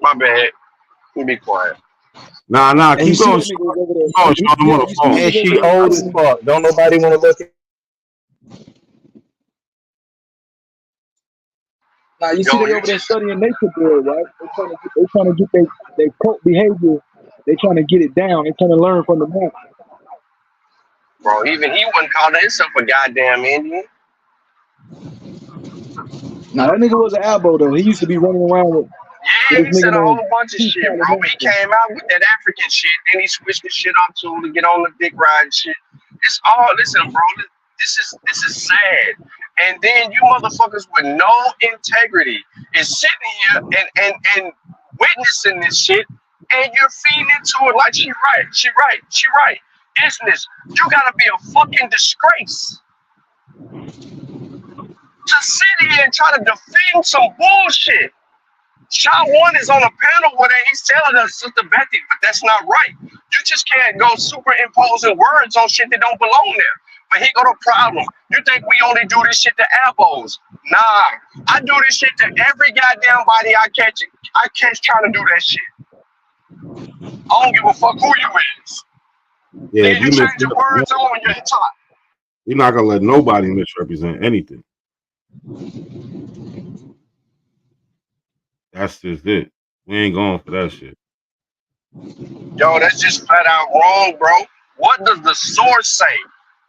My bad. Let me be quiet. Nah, And keep you see going. that nigga over there. Keep going, Sean. I'm on the You see phone. And niggas she over there old as studying. fuck. Don't nobody want to look at. Now you Yo, see they you over there just, studying nature boy, right? They trying to get their cult behavior. They trying to get it down. They trying to learn from the monk. bro, even he wasn't calling himself a goddamn Indian. Now that nigga was an elbow though. He used to be running around with Yeah, this he said nigga a named whole bunch of Chief shit, bro. But he came out with that African shit. Then he switched the shit up to get on the dick ride shit. It's all, listen, bro. This is sad. And then you motherfuckers with no integrity is sitting here and witnessing this shit, and you're feeding into it like she right. Business, you gotta be a fucking disgrace to sit here and try to defend some bullshit. Shot one is on a panel where he's telling us, Sister Betty, but that's not right. You just can't go superimposing words on shit that don't belong there. But here go the problem. You think we only do this shit to elbows? Nah, I do this shit to every goddamn body I catch. I catch trying to do that shit. I don't give a fuck who you is. Yeah, Then if you you change your words on your top. you're not gonna let nobody misrepresent anything. That's just it. We ain't going for that shit. Yo, that's just flat out wrong, bro. What does the source say?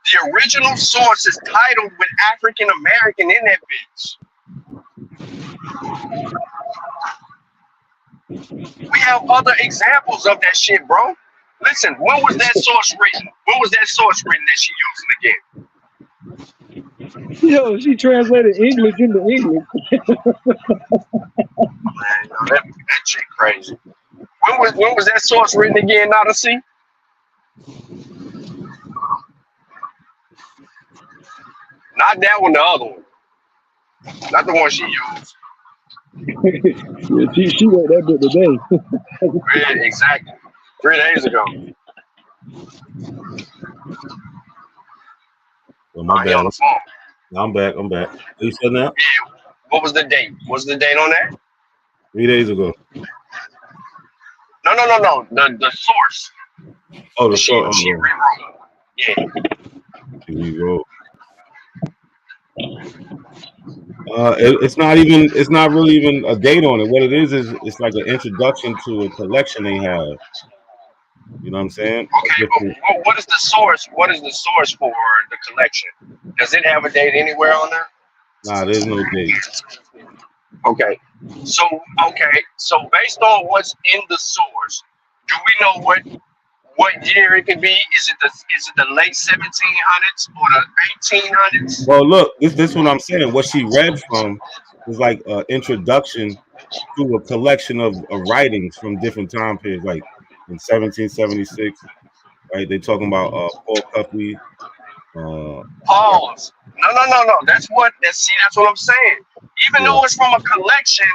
The original source is titled with African American in that bitch. We have other examples of that shit, bro. Listen, when was that source written? When was that source written that she using again? Yo, she translated English into English. Man, that shit crazy. When was that source written again, not to see? Not that one, the other one. Not the one she used. Yeah, she wrote that bit today. Yeah, exactly. 3 days ago. Well, my bad. On the phone. I'm back. You said that? Yeah. What was the date? What's the date on that? 3 days ago. No. The source. Oh, the source. She rewrote. Yeah. She rewrote. It's not really even a date on it. What it is it's like an introduction to a collection they have. You know what I'm saying? Okay, but what is the source? What is the source for the collection? Does it have a date anywhere on there? Nah, there's no date. Okay. So based on what's in the source, do we know what year it could be? Is it the late 1700s or the 1800s? Well, look, this is what I'm saying. What she read from is like an introduction to a collection of writings from different time periods, like in 1776. Right? They talking about Paul Cuffley. Pause. No. That's what I'm saying. Even though it's from a collection,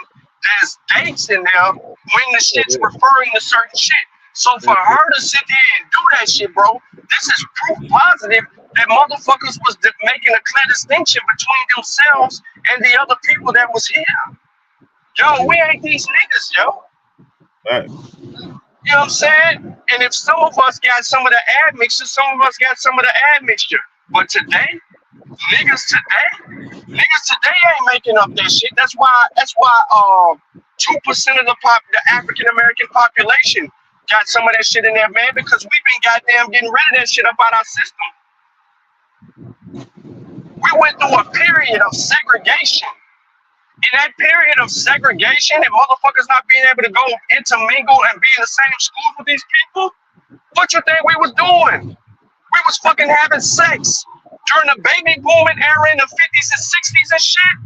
there's dates in there when the shit's referring to certain shit. So for her to sit here and do that shit, bro, this is proof positive that motherfuckers was making a clear distinction between themselves and the other people that was here. Yo, we ain't these niggas, yo. Right. You know what I'm saying? And if some of us got some of the admixture, some of us got some of the admixture. But today, niggas today ain't making up that shit. That's why 2% of the African American population got some of that shit in there, man, because we've been goddamn getting rid of that shit up out our system. We went through a period of segregation. In that period of segregation and motherfuckers not being able to go intermingle and be in the same schools with these people, what you think we was doing? We was fucking having sex during the baby booming era in the 50s and 60s and shit.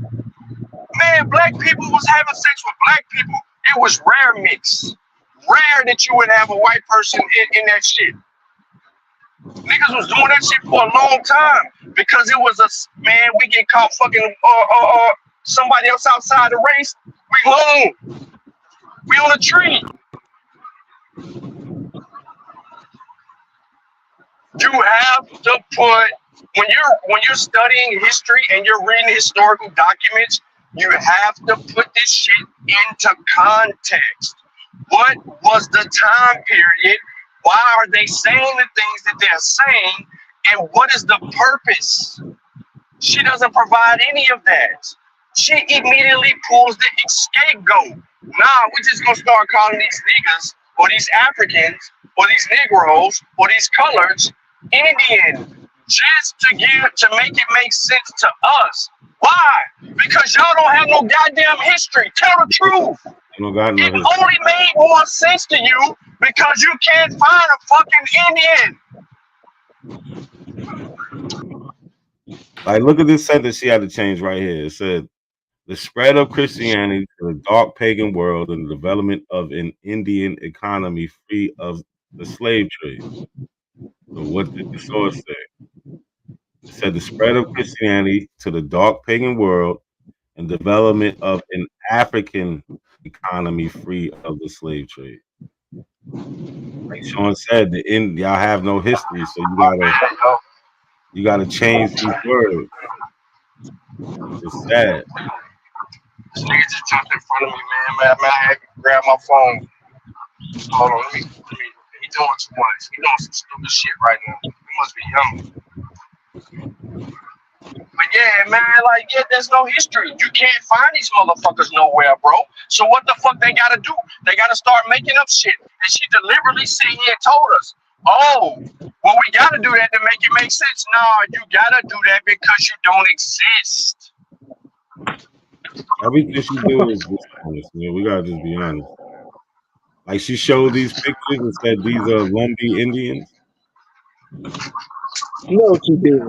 Man, black people was having sex with black people. It was rare mix. Rare that you would have a white person in that shit. Niggas was doing that shit for a long time because it was we get caught fucking somebody else outside the race. We hung. We on a tree. You have to put when you're studying history and you're reading historical documents, you have to put this shit into context. What was the time period? Why are they saying the things that they're saying? And what is the purpose? She doesn't provide any of that. She immediately pulls the scapegoat. Nah, we're just gonna start calling these niggas or these Africans or these Negroes or these coloreds Indian, just to make it make sense to us. Why? Because y'all don't have no goddamn history. Tell the truth. No God, no it only made more sense to you because you can't find a fucking Indian. Like, look at this sentence she had to change right here. It said, the spread of Christianity to the dark pagan world and the development of an Indian economy free of the slave trade. So what did the source say? It said the spread of Christianity to the dark pagan world and development of an African economy free of the slave trade. Like Sean said, y'all have no history, so you gotta change these words. It's sad. This nigga just jumped in front of me, man. I had to grab my phone. Hold on, let me. He doing too much. He doing some stupid shit right now. He must be young. But yeah, man, there's no history. You can't find these motherfuckers nowhere, bro. So what the fuck they gotta do? They gotta start making up shit. And she deliberately sat here and told us, oh, well, we gotta do that to make it make sense. No, you gotta do that because you don't exist. Everything she do is dishonest, man. We gotta just be honest. Like, she showed these pictures and said these are Lumbee Indians. You know what you did.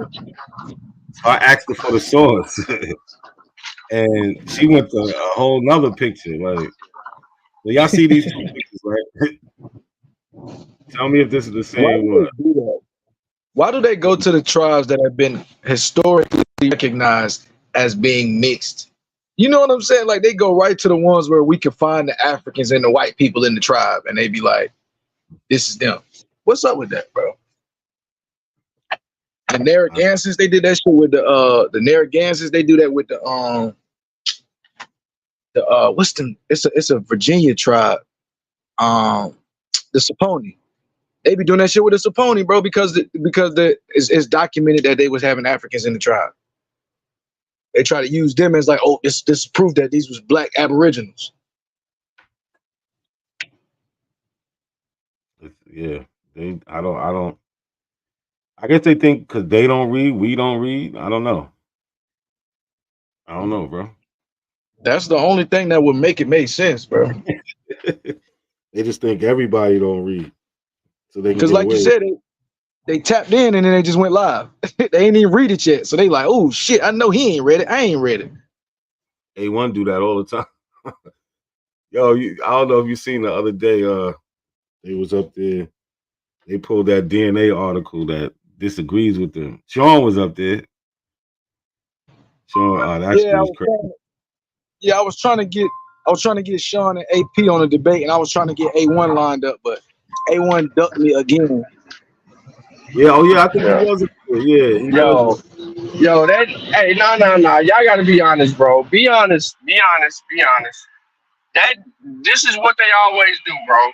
So I asked her for the source. And she went to a whole nother picture. Like, well, y'all see these two pictures, right? Tell me if this is the same one. Why do they go to the tribes that have been historically recognized as being mixed? You know what I'm saying? Like, they go right to the ones where we can find the Africans and the white people in the tribe, and they be like, this is them. What's up with that, bro? The Narragansetts, they did that shit with the Narragansetts, they do that with what's the it's a Virginia tribe. The Saponi. They be doing that shit with the Saponi, bro, because it's documented that they was having Africans in the tribe. They try to use them as like, oh, this proved that these was black Aboriginals. Yeah, I guess they think because they don't read, we don't read. I don't know, bro. That's the only thing that would make it make sense, bro. They just think everybody don't read, so they because, like you said, they tapped in and then they just went live. They ain't even read it yet, so they like, oh shit, I know he ain't read it. I ain't read it. A1 do that all the time. Yo, I don't know if you seen the other day. They was up there. They pulled that DNA article that disagrees with them. Sean was up there. Sean, that shit was crazy. I was trying to get Sean and AP on a debate, and I was trying to get A1 lined up, but A1 ducked me again. Yeah, I think he was. Yo, hey, no. Y'all gotta be honest, bro. Be honest. This is what they always do, bro.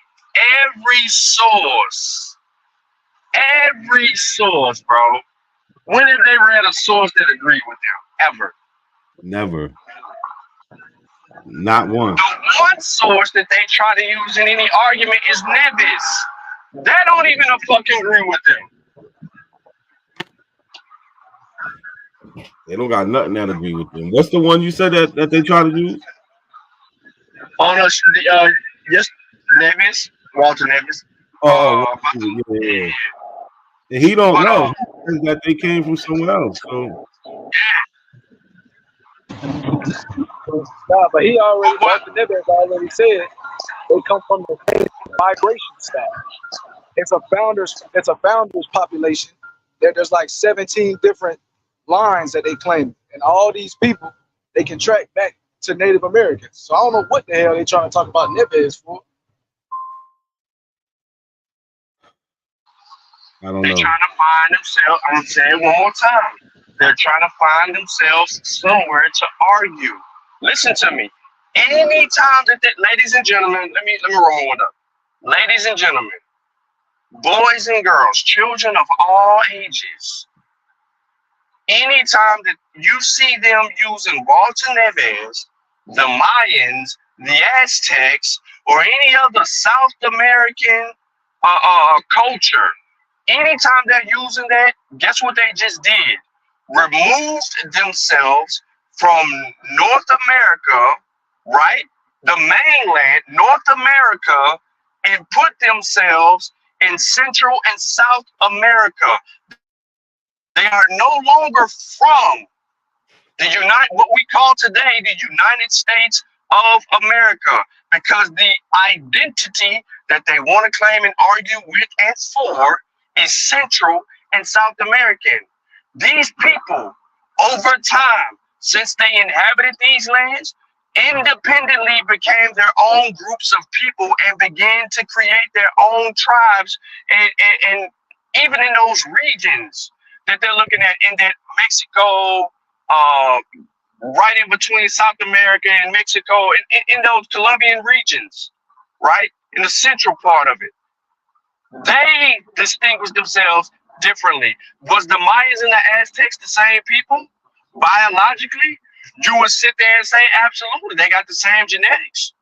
Every source, bro. When have they read a source that agreed with them? Ever? Never. Not one. The one source that they try to use in any argument is Nevis. That don't even fucking agree with them. They don't got nothing that agree with them. What's the one you said that they try to use? Just Nevis, Walter Nevis. Yeah. And he don't know that they came from somewhere else. So but he already, Walter Nevis already said they come from the same migration staff. It's a founders population. There's like 17 different lines that they claim, and all these people they can track back to Native Americans. So I don't know what the hell they trying to talk about Nevis for. I don't They're know. trying to find themselves. I'm saying it one more time. They're trying to find themselves somewhere to argue. Listen to me. Anytime ladies and gentlemen, let me roll one up. Ladies and gentlemen, boys and girls, children of all ages, anytime that you see them using Walter Neves, the Mayans, the Aztecs, or any other South American culture, anytime they're using that, guess what they just did? Removed themselves from North America, right? The mainland, North America, and put themselves in Central and South America. They are no longer from what we call today the United States of America, because the identity that they want to claim and argue with and for is Central and South American. These people, over time, since they inhabited these lands, independently became their own groups of people and began to create their own tribes, and even in those regions that they're looking at, in that Mexico, right in between South America and Mexico, in those Colombian regions, right, in the central part of it, they distinguished themselves differently. Was the Mayans and the Aztecs the same people? Biologically, you would sit there and say absolutely, they got the same genetics,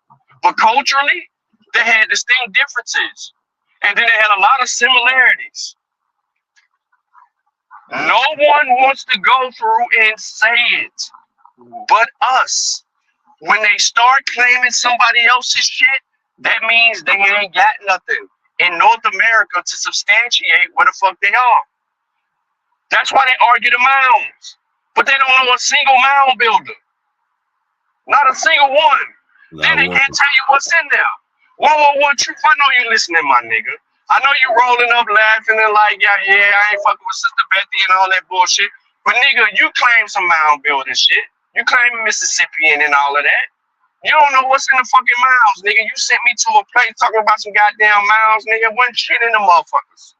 but culturally, they had distinct differences, and then they had a lot of similarities. No one wants to go through and say it, but us. When they start claiming somebody else's shit, that means they ain't got nothing in North America to substantiate what the fuck they are. That's why they argue the mounds, but they don't know a single mound builder. Not a single one. Then they can't tell you what's in there. 111 Truth, I know you listening, my nigga. I know you rolling up laughing and like, yeah, I ain't fucking with Sister Betty and all that bullshit. But nigga, you claim some mound building shit. You claim Mississippian and all of that. You don't know what's in the fucking mounds, nigga. You sent me to a place talking about some goddamn mounds, nigga. Wasn't shit in the motherfuckers.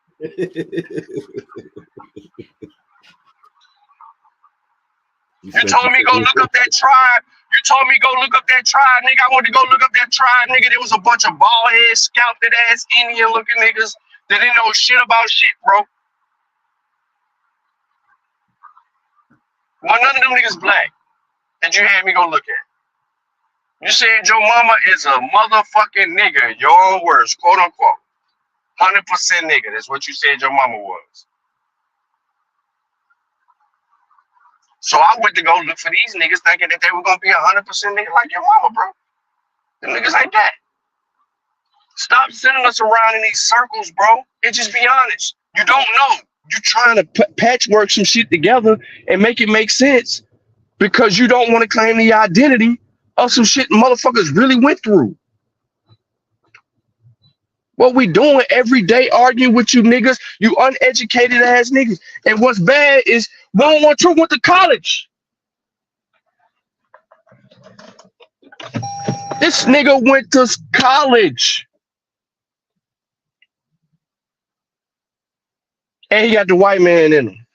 You told me go look up that tribe. You told me go look up that tribe, nigga. I went to go look up that tribe, nigga. There was a bunch of bald head, scalped ass Indian looking niggas that didn't know shit about shit, bro. Well, none of them niggas black that you had me go look at. You said your mama is a motherfucking nigga. Your own words, quote unquote. 100% nigga. That's what you said your mama was. So I went to go look for these niggas thinking that they were going to be 100% nigga like your mama, bro. Them niggas ain't that. Stop sending us around in these circles, bro. And just be honest. You don't know. You're trying to patchwork some shit together and make it make sense because you don't want to claim the identity of some shit motherfuckers really went through. What we doing every day arguing with you niggas, you uneducated ass niggas. And what's bad is 111 Truth went to college. This nigga went to college. And he got the white man in him.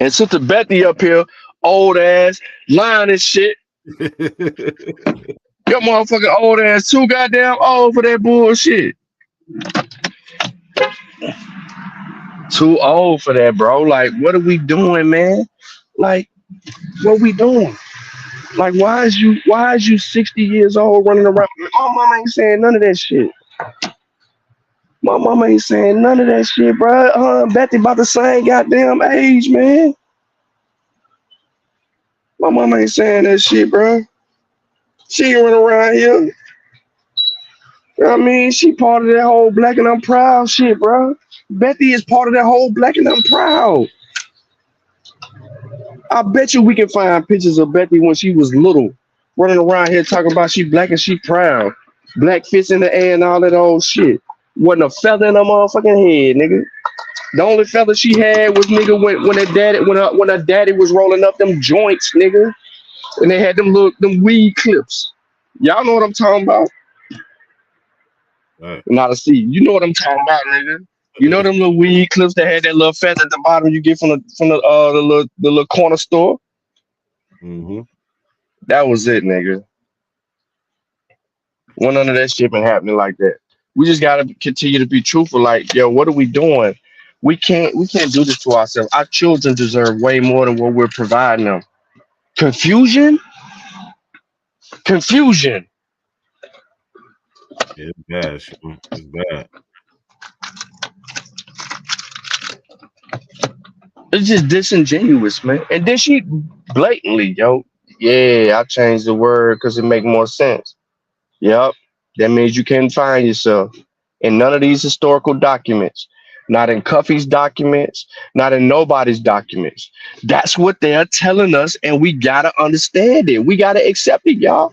And Sister Betty up here, old ass, lying and shit. Your motherfucking old ass too goddamn old for that bullshit. Too old for that, bro. Like, what are we doing, man? Like, what we doing? Like, why is you 60 years old running around? My mama ain't saying none of that shit. My mama ain't saying none of that shit, bro. Betty about the same goddamn age, man. My mama ain't saying that shit, bro. She ain't running around here. You know what I mean? She part of that whole black and I'm proud shit, bro. Betty is part of that whole black and I'm proud. I bet you we can find pictures of Betty when she was little, running around here talking about she black and she proud. Black fists in the air and all that old shit. Wasn't a feather in her motherfucking head, nigga. The only feather she had was nigga when her daddy was rolling up them joints, nigga. And they had them weed clips. Y'all know what I'm talking about. Right. Not a C. You know what I'm talking about, nigga. You know them little weed clips that had that little feather at the bottom you get from the little corner store? Mm-hmm. That was it, nigga. None of that shit been happening like that. We just gotta continue to be truthful. Like, yo, what are we doing? We can't do this to ourselves. Our children deserve way more than what we're providing them. Confusion. Yeah, it's bad, Sean. It's bad. It's just disingenuous, man. And then she blatantly, yo, yeah, I changed the word because it make more sense. Yep. That means you can't find yourself in none of these historical documents, not in Cuffy's documents, not in nobody's documents. That's what they're telling us, and we gotta understand it. We gotta accept it, y'all.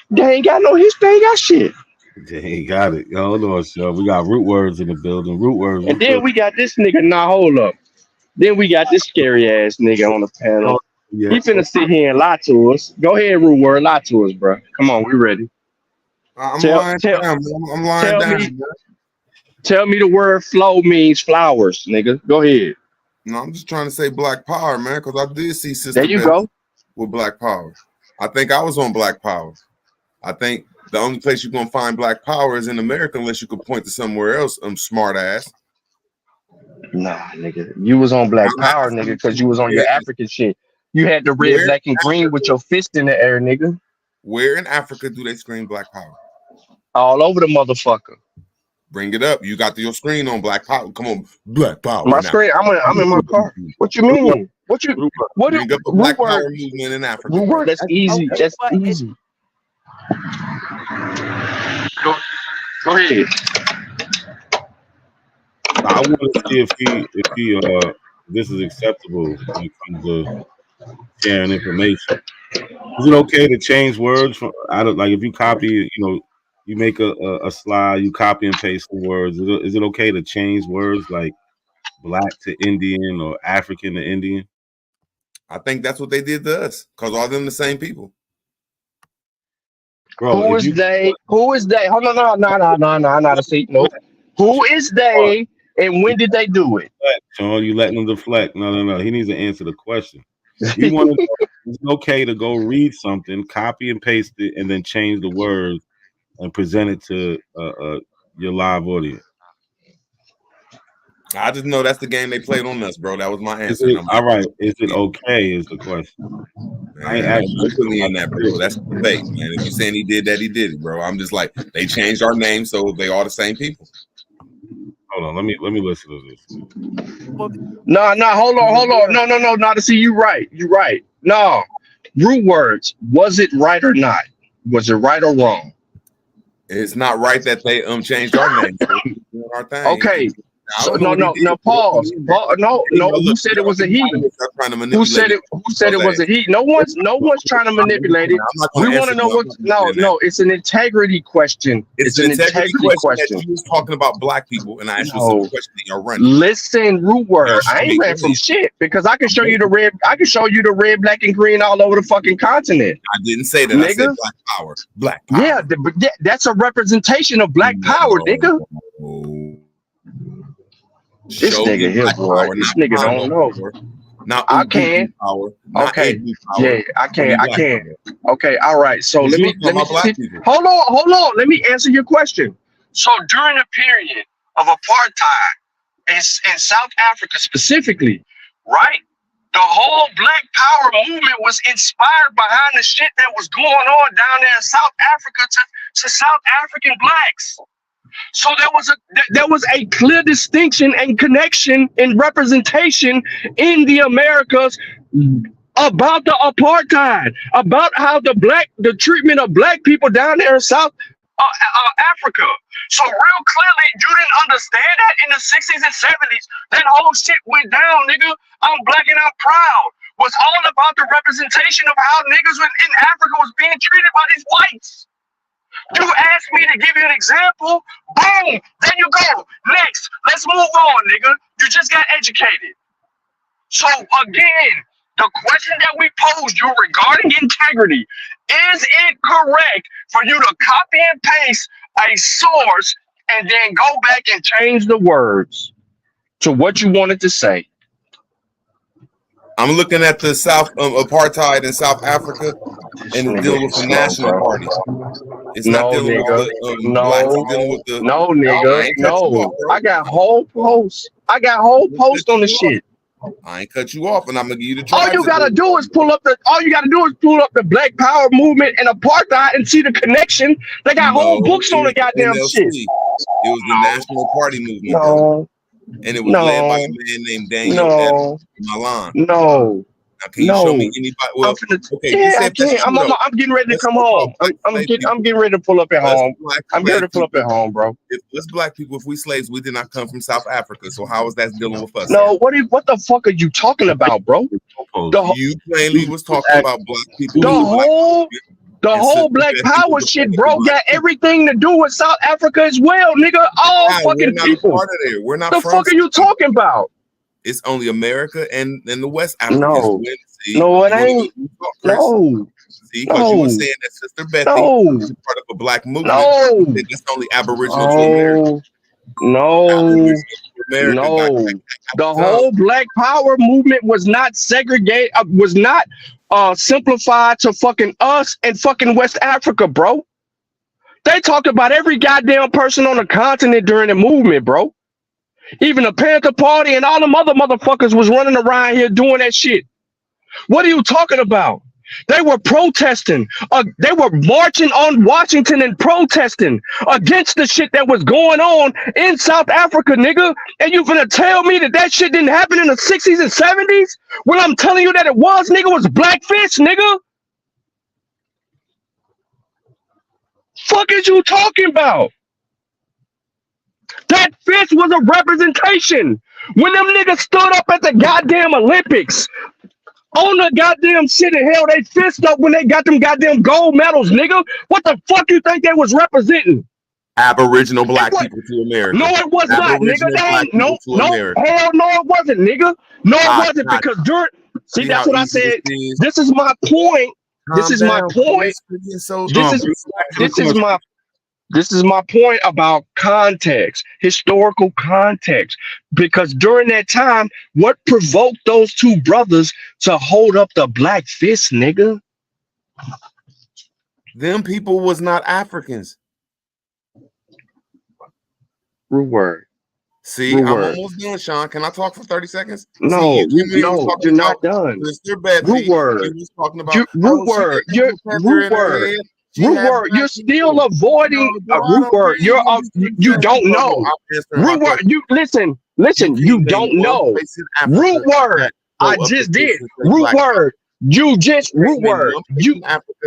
They ain't got no history, they ain't got shit. They ain't got it. Yo, hold on, Sean. We got root words in the building. Root words. And then we got this nigga, nah, hold up. Then we got this scary ass nigga on the panel. Yeah. He finna sit here and lie to us. Go ahead, Root Word, lie to us, bro. Come on, we ready. I'm lying down. I'm lying down. Tell me the word flow means flowers, nigga. Go ahead. No, I'm just trying to say Black Power, man, because I did see Sister There you Beth go. with Black Power. I think I was on Black Power. I think the only place you're gonna find Black Power is in America, unless you could point to somewhere else. Smart ass. Nah, nigga. You was on Black Power, nigga, because you was on your African shit. You had the red, black, and green with your fist in the air, nigga. Where in Africa do they scream Black Power? All over the motherfucker. Bring it up. You got your screen on Black Power. Come on, Black Power. My screen. I'm in my car. What you mean? What Bring up the Black Power movement in Africa. Root Word. That's easy. That's easy. Go ahead. I want to see if he this is acceptable when it comes to sharing information. Is it okay to change words from out of, like, if you copy, you make a slide, you copy and paste the words. Is it okay to change words like black to Indian or African to Indian? I think that's what they did to us, because all them the same people. Bro, Who is they? Who is they? Hold on, no, not a seat. No. Who is they? And when did they do it? Sean, you letting him deflect? No. He needs to answer the question. We want to know, it's okay to go read something, copy and paste it, and then change the words and present it to your live audience. I just know that's the game they played on us, bro. That was my answer. All right. Is it okay? Is the question. Man, I ain't put me in that, bro. That's the debate, man. If you're saying he did that, he did it, bro. I'm just like, they changed our name so they are the same people. Hold on, let me listen to this. No, hold on. No, not to see you right. You right. No. Root words. Was it right or not? Was it right or wrong? It's not right that they changed our name. So doing our thing. Okay. So no, pause. No, who said it was a he? Who said it was a he? No one's trying to manipulate it. We want to know what. No, it's an integrity question. It's an integrity question. You was talking about black people, and I asked you some question that you're running. Listen, Root Word. I ain't ran from shit because I can show you the red. I can show you the red, black, and green all over the fucking continent. I didn't say that. Nigga. I said black power. Black power. Yeah, that's a representation of black power, nigga. This nigga here, boy. This nigga don't know. Now I can. Power, okay. Yeah, I can. Okay. All right. So let me hold on. Let me answer your question. So during the period of apartheid in South Africa specifically, right? The whole Black Power movement was inspired behind the shit that was going on down there in South Africa to South African blacks. So there was a clear distinction and connection and representation in the Americas about the apartheid, about how the treatment of black people down there in South Africa. So real clearly, you didn't understand that in the 60s and 70s. That whole shit went down, nigga. I'm black and I'm proud. Was all about the representation of how niggas in Africa was being treated by these whites. You asked me to give you an example. Boom. There you go. Next. Let's move on, nigga. You just got educated. So again, the question that we posed you regarding integrity, is it correct for you to copy and paste a source and then go back and change the words to what you wanted to say. I'm looking at the South apartheid in South Africa, and it's dealing with the national party. It's not dealing with the blacks. It's dealing with the nigga. No. I got whole posts. I got whole posts on the shit. I ain't cut you off, and I'm gonna give you the. All you gotta do is pull up the Black Power movement and apartheid and see the connection. They got whole books on the goddamn NLC. shit. It was the National Party movement. No. And it was led by a man named Daniel Malan. No. Now, can you show me anybody? Well, I can't. I'm getting ready to come home. I'm getting ready to pull up at home. I'm getting ready to pull up at home, bro. Us black people, if we slaves, we did not come from South Africa. So how is that dealing with us? No, what the fuck are you talking about, bro? You plainly was talking about black people. The whole Black Power shit, bro, got everything to do with South Africa as well, nigga. All fucking people. We're not. The fuck are you talking about? It's only America and the West Africa. No, it ain't. No. See, because you were saying that Sister Betty is part of a black movement. No. That's only Aboriginal to America. No. The whole Black Power movement was not segregated, was not simplified to fucking us and fucking West Africa, bro. They talked about every goddamn person on the continent during the movement, bro. Even the Panther Party and all them other motherfuckers was running around here doing that shit. What are you talking about? They were protesting. They were marching on Washington and protesting against the shit that was going on in South Africa, nigga. And you finna tell me that shit didn't happen in the 60s and 70s? When I'm telling you that it was, nigga, was blackfish, nigga. Fuck is you talking about? That fish was a representation. When them niggas stood up at the goddamn Olympics, on the goddamn shit in hell, they fist up when they got them goddamn gold medals, nigga. What the fuck you think they was representing? Aboriginal black people to America. No, it was not, nigga. Hell no, it wasn't, nigga. No, it wasn't, because during that's what I said. This is my point. This is my point. This is my point about context, historical context, because during that time, what provoked those two brothers to hold up the black fist, nigga? Them people was not Africans. Root word. See, I'm almost done, Sean. Can I talk for 30 seconds? No, you're not done. Root word. Root word. Root word. Root word, you're still avoiding a root word. You don't know. Root word, you listen, you don't know. Root word, I just did. Root word, you just root word. You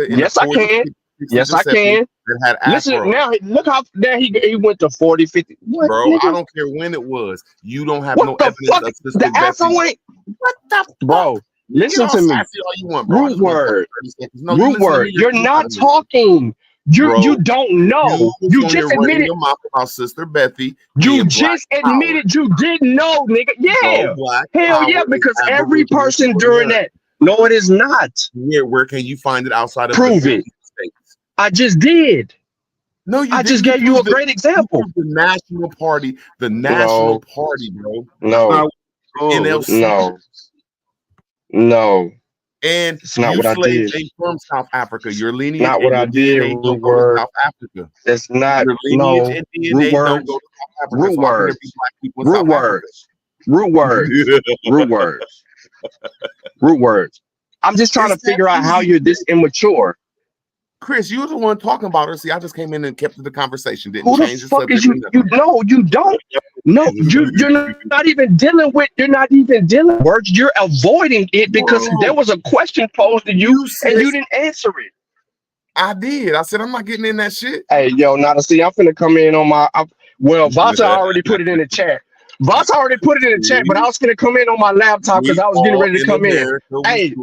yes, I can. Yes, I can. Listen, now look how now he went to 40, 50. What, bro, nigga? I don't care when it was. You don't have What no the evidence fuck? of Sister The Afro ain't. What the bro? Listen to me. Root word. Root word. You're not talking. You don't know. You just admitted. Your mouth about Sister Bethy. You just admitted you didn't know, nigga. Yeah. Hell yeah, because every person during that. No, it is not. Where can you find it outside of prove it? I just did. No, you I just gave you a great example. The National Party, Party, bro. No. NLC. No. And it's not what I did. From South Africa, you're leaning. Not what I did. Root word. South Africa. That's not. No. Root word. Root word. Root word. Root word. Root word. Root word. I'm just trying to figure out how you're this immature. Chris, you were the one talking about her. See, I just came in and kept the conversation. Didn't Who change the fuck is you? No, you don't. No, you're not even dealing with. You're not even dealing with words. You're avoiding it because there was a question posed to you and you didn't answer it. I did. I said I'm not getting in that shit. Hey, yo, now to see, I'm finna come in on my. Well, Vata already put it in the chat. Vata already put it in the chat, but I was gonna come in on my laptop because I was getting ready to come in. Hey,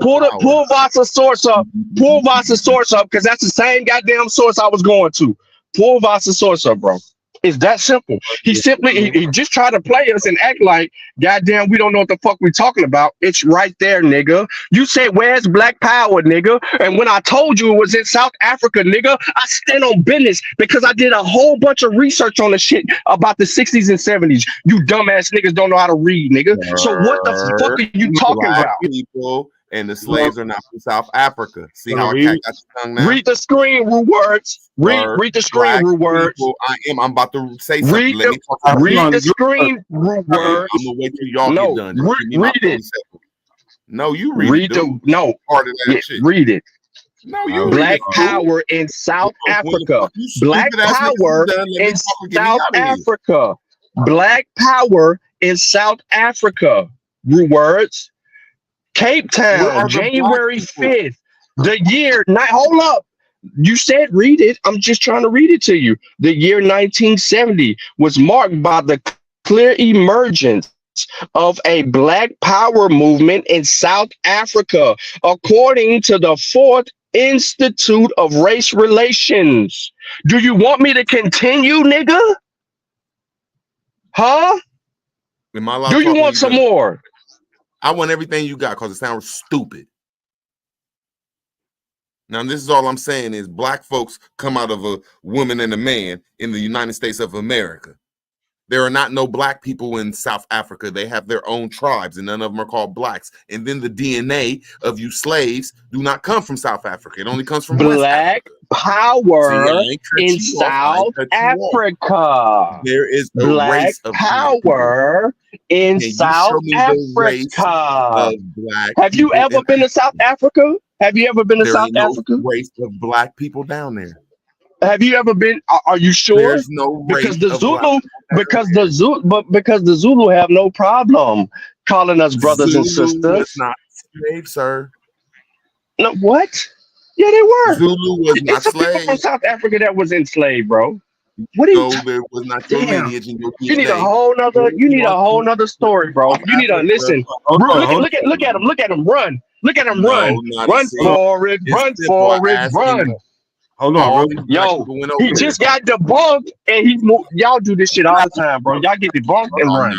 pull Vata's source up. Pull Vata's source up because that's the same goddamn source I was going to. Pull Vata's source up, bro. It's that simple. He simply he just tried to play us and act like, goddamn, we don't know what the fuck we talking about. It's right there, nigga. You said, where's Black Power, nigga? And when I told you it was in South Africa, nigga, I stand on business because I did a whole bunch of research on the shit about the 60s and 70s. You dumbass niggas don't know how to read, nigga. So what the fuck are you talking Black about? people and the slaves are not from South Africa. See how I read, got your tongue now? read the screen, Rue words. Read the screen, Rue words. I'm about to say something. Read Let me talk. read the screen, Rue words. I'm gonna wait till y'all No, get done. Just give me my read it. 30 seconds. No, you read it. Read the Dude. no. Part of that Yeah, shit. read it. No, you Black read it. Power in South When the Africa. fuck you Black stupid ass niggas Power done, let me in talk and get me South out of here. Africa. Black Power in South Africa. Rue words. Cape Where Town, are the black January people? 5th. The year, hold up. You said read it. I'm just trying to read it to you. The year 1970 was marked by the clear emergence of a Black Power movement in South Africa, according to the Fourth Institute of Race Relations. Do you want me to continue, nigga? Huh? Am I allowed Do to you talk when want you some done? more? I want everything you got because it sounds stupid. Now, this is all I'm saying is black folks come out of a woman and a man in the United States of America. There are not no black people in South Africa. They have their own tribes, and none of them are called blacks. And then the DNA of you slaves do not come from South Africa. It only comes from West Black Africa. Power See, I ain't cut in you off. I ain't South cut you off. Africa. There is a Black race of black people. Power in Can you South show me the race Africa. of black Have you people ever in been to South Africa? Have you ever been to There South ain't no Africa? race of black people down there. Have you ever been? Are you sure? There's no Because race the of black Zulu, because the Zulu have no problem calling us brothers and Zulu was sisters. not slave, sir. No, what? Yeah, they were. Zulu was It's not some people from slave. South Africa that was enslaved, bro. What are you? No, there was not your Damn. lineage and your You need a DNA. whole nother. You need a whole nother story, bro. You need to listen. Look at him. Look at him run. Look at him No, run. not Run see. for it. It's Run simple. I for it. asked him. Run. Hold on, all these black Yo, people went he over just there. got debunked, and he moved. Y'all do this shit all the time, bro. Y'all get debunked and run.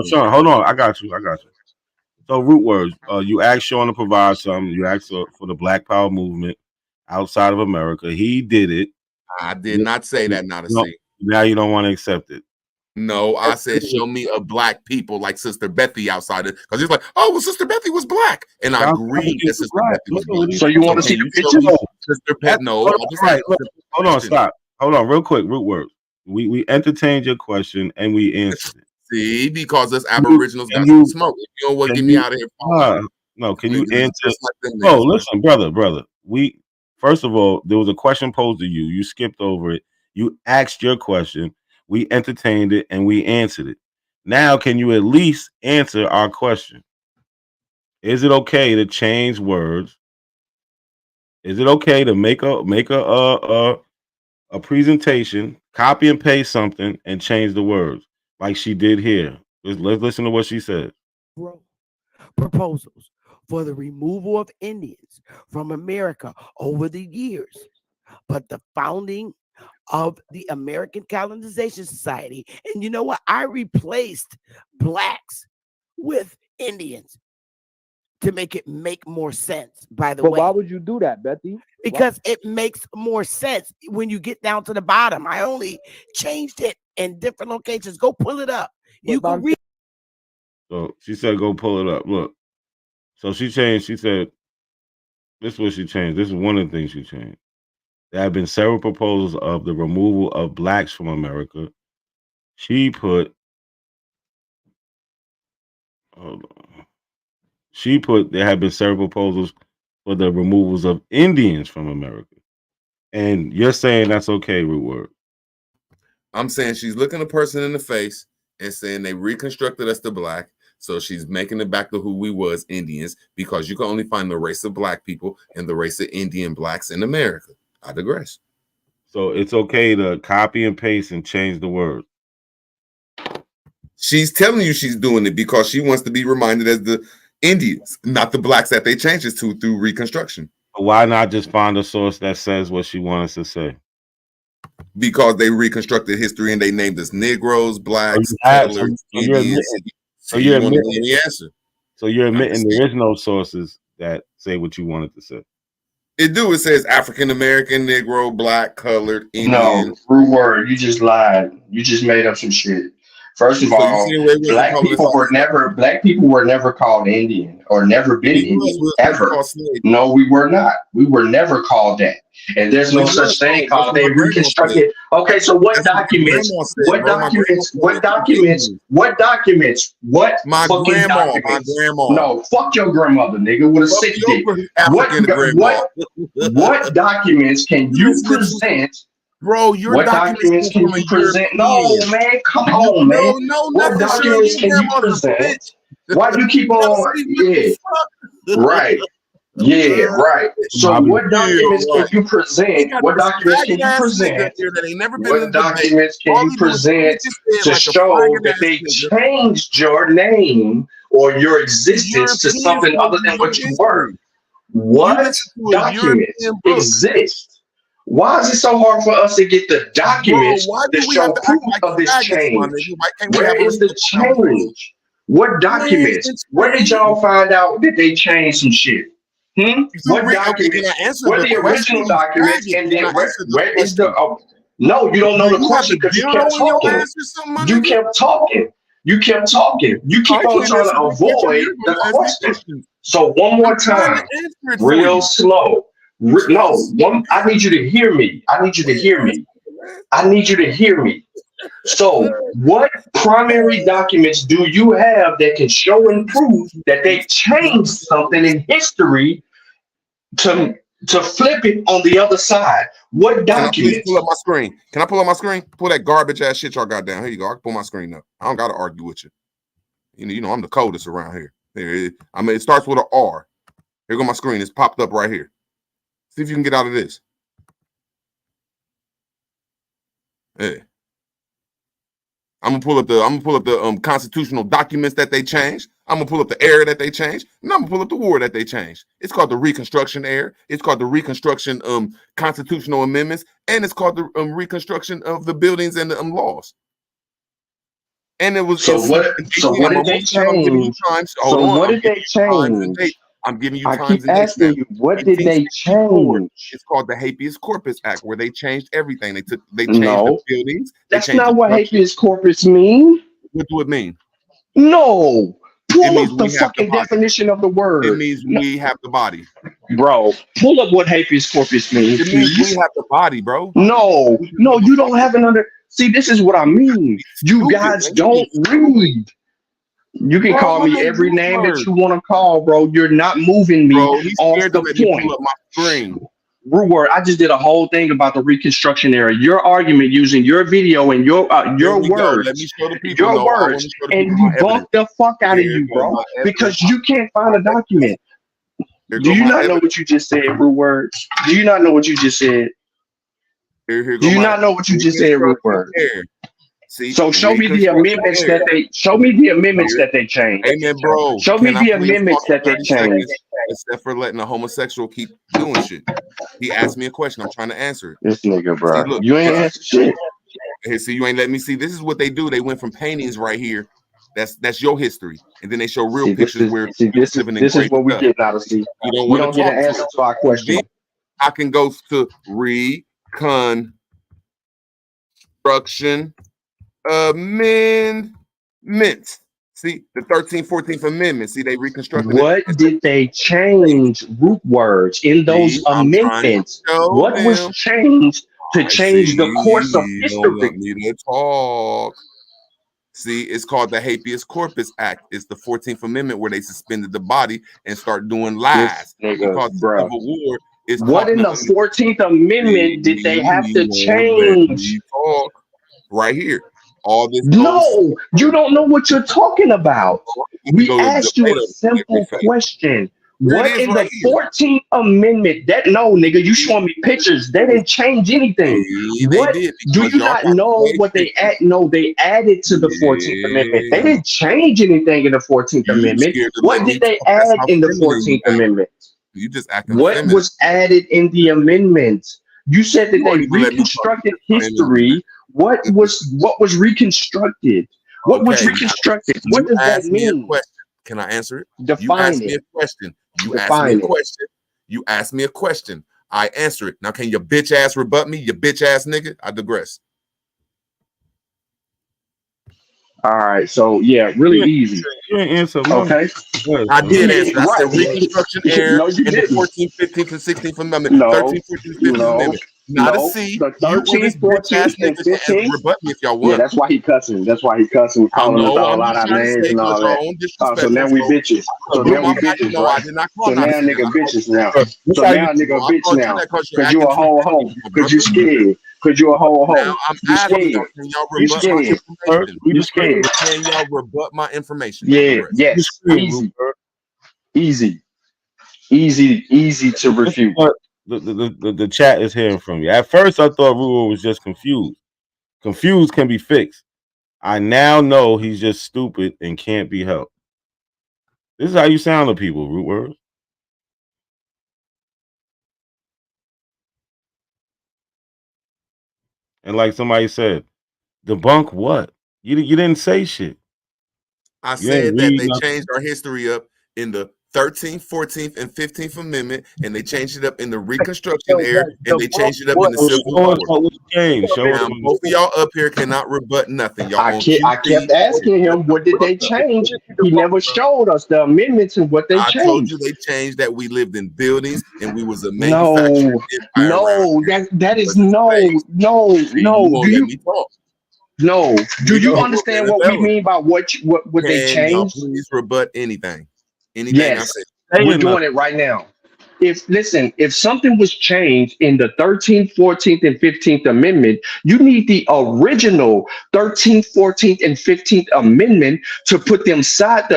Sean, hold on. I got you. So, root words. You asked Sean to provide something. You asked for the Black Power movement outside of America. He did it. I did not say that, not a No, C. now you don't want to accept it. No, I said show me a black people like Sister Bethy outside it. Because he's like, oh, well, Sister Bethy was black. And I agreed that Sister Bethy was black. So you want to see the picture? Sister Bethy? No, I just Right. asked Look, the hold on, question. stop. Hold on, real quick, root words. We entertained your question and we answered it. See, because us Aboriginals got you- some smoke. If you don't want to can get me you- out of here, No, can you niggas is answer? just like them No, niggas. listen, brother. We first of all, there was a question posed to you. You skipped over it. You asked your question. We entertained it and we answered it. Now, can you at least answer our question? Is it okay to change words? Is it okay to make a presentation, copy and paste something, and change the words like she did here? Let's listen to what she said. Proposals for the removal of Indians from America over the years, but the founding of the American Colonization Society, and you know what? I replaced blacks with Indians to make it make more sense. By the way, why would you do that, Bethy? because it makes more sense when you get down to the bottom. I only changed it in different locations. Go pull it up. You can read. So she said, go pull it up. Look. So she changed. She said, this is what she changed. This is one of the things she changed. There have been several proposals of the removal of blacks from America. She put, hold on. She put, there have been several proposals for the removals of Indians from America. And you're saying that's okay, root word. I'm saying she's looking a person in the face and saying they reconstructed us to black. So she's making it back to who we was, Indians, because you can only find the race of black people and the race of Indian blacks in America. I digress. So it's okay to copy and paste and change the word. She's telling you she's doing it because she wants to be reminded as the Indians, not the blacks that they changed it to through Reconstruction. Why not just find a source that says what she wants us to say? because they reconstructed history and they named us Negroes, blacks, colors, Indians. So you're want to admitting, know the answer. So you're admitting there is no sources that say what you wanted to say. It do. It says African American, Negro, black, colored, Indian. No, rude word. You just lied. You just made up some shit. First of So you all, see where we black calling people this were never called Indian or never been We Indian was ever. called slaves. No, we were not. We were never called that. And there's no such thing called they reconstructed. Okay, so what documents? What documents? What documents? What documents? What my fucking grandma, documents? my grandma. No, fuck your grandmother, nigga, with a Fuck sick your dick. African grandma. What documents can you present? Bro, your What documents can you present? No, man, come on, man. No, What documents can you present? Why do you keep on? Yeah, right. Yeah, right. So what documents can you present? What documents can you present? What documents can you present to show that they changed your name or your existence to something other than what you were? What documents exist? Why is it so hard for us to get the documents that show proof of this change? Where is the change? What documents? Where did y'all find out that they changed some shit? What documents? What are the original documents? And then where is the? No, you don't know the question because you kept talking. You kept talking. You kept talking. You keep on trying to avoid the question. So one more time, real slow. I need you to hear me. I need you to hear me. I need you to hear me. So, what primary documents do you have that can show and prove that they changed something in history to flip it on the other side? What documents? Pull up my screen. Can I pull up my screen? Pull that garbage ass shit y'all got down. Here you go. I can pull my screen up. I don't gotta argue with you. You know I'm the coldest around here. It starts with an R. Here go my screen. It's popped up right here. See if you can get out of this. Hey. I'm gonna pull up the constitutional documents that they changed. I'm gonna pull up the era that they changed, and I'm gonna pull up the war that they changed. It's called the Reconstruction era. It's called the Reconstruction constitutional amendments, and it's called the Reconstruction of the buildings and the laws. And it was what did they change? What did they change? I'm giving you I times keep asking you, what did they change? It's called the Habeas Corpus Act, where they changed everything. They changed the buildings. That's not what habeas corpus mean. What do it mean? No. Pull up the fucking definition of the word. It means we have the body. Bro, pull up what habeas corpus means. It means we have the body, bro. No, you don't have See, this is what I mean. You guys don't read. You can call me every name that you want to call, bro. You're not moving me off the point. Pull up my screen. Rude word. I just did a whole thing about the Reconstruction era. Your argument using your video and your words, Let me show the people. your words, and debunk the fuck out of you, bro, because you can't find a document. Do you not know what you just said, rude word? Do you not know what you just said? Do you not know what you just said, rude word? So show me the amendments that they changed. Amen, bro. Show me the amendments that they changed. Except for letting a homosexual keep doing shit. He asked me a question. I'm trying to answer it. This nigga, bro. See, look, you ain't answer shit. Hey, see, you ain't letting me see. This is what they do. They went from paintings right here. That's your history, and then they show real pictures where this is what we get out of see. You don't get an answer to our question. Then I can go to reconstruction amendments. See, the 13th, 14th Amendment. See, they reconstructed what did they change root words in those amendments? What was changed to change the course of history? Let me to talk. See, it's called the Habeas Corpus Act. It's the 14th Amendment where they suspended the body and start doing lies. Because the Civil War is what in the 14th Amendment did they have to change? Right here. All this. No, you don't know what you're talking about. We asked you a simple question. What in the 14th Amendment? Nigga, you showing me pictures. They didn't change anything. What do you not know what they add? No, they added to the 14th Amendment. They didn't change anything in the 14th Amendment. What did they add in the 14th Amendment? You just acting. What was added in the amendment? You said that You they won't even let me talk. reconstructed Go ahead and do history. What was reconstructed? What was Okay, now reconstructed? you What does that asked me a mean? question. Can I answer it? You Define asked me a it. question. You asked me Define a it. question. You asked me a question. I answer it. Now, can your bitch ass rebut me? You bitch ass nigga? I digress. All right, so yeah, really easy. You didn't answer. Okay. I did answer. I said Right. Reconstruction era No, you in the didn't. 14th, 15th, and 16th Amendment. No, 13th, 14th, 15th no, Amendment. Not a no. C. The You or this 13th, bitch ass 14th, and nigga can 15th. rebut me if y'all Yeah, want. that's why he cussing. That's why he cussing, I calling us know. all I'm out just our trying to names say and because all y'all that. own So disrespectful. now we bitches. So blew now my we mic. bitches, No, I right? did not call So not a now C. nigga bitches now. That's So how now you nigga I bitch called you now. that because you're Cause you a acting whole stupid. hoe. Cause you scared. Cause you a whole Now hoe. I'm You asking scared. y'all, can y'all You rebut my scared. information? You scared. Can y'all rebut my information? Yeah, yes. Easy. Easy. Easy to refute. The chat is hearing from you. At first, I thought Ruo was just confused. Confused can be fixed. I now know he's just stupid and can't be helped. This is how you sound to people, root words. And like somebody said, debunk what? You didn't say shit. I You ain't said that read they nothing. changed our history up in the 13th, 14th, and 15th Amendment, and they changed it up in the Reconstruction era, and they changed it up in the Civil Show us War. what changed. Show us Now, what both of y'all up here cannot rebut nothing. Y'all on I kept asking him what did they change. He never showed us the amendments and what they I told changed. you they changed that we lived in buildings and we was a No, manufacturing empire around no, here. that is no. See, you won't let me talk. No. Do you won't understand let what us we tell 'em. mean by what they Can y'all changed? please rebut anything? Anything I Yes, said. we're doing it right now. If something was changed in the 13th, 14th, and 15th Amendment, you need the original 13th, 14th, and 15th Amendment to put them side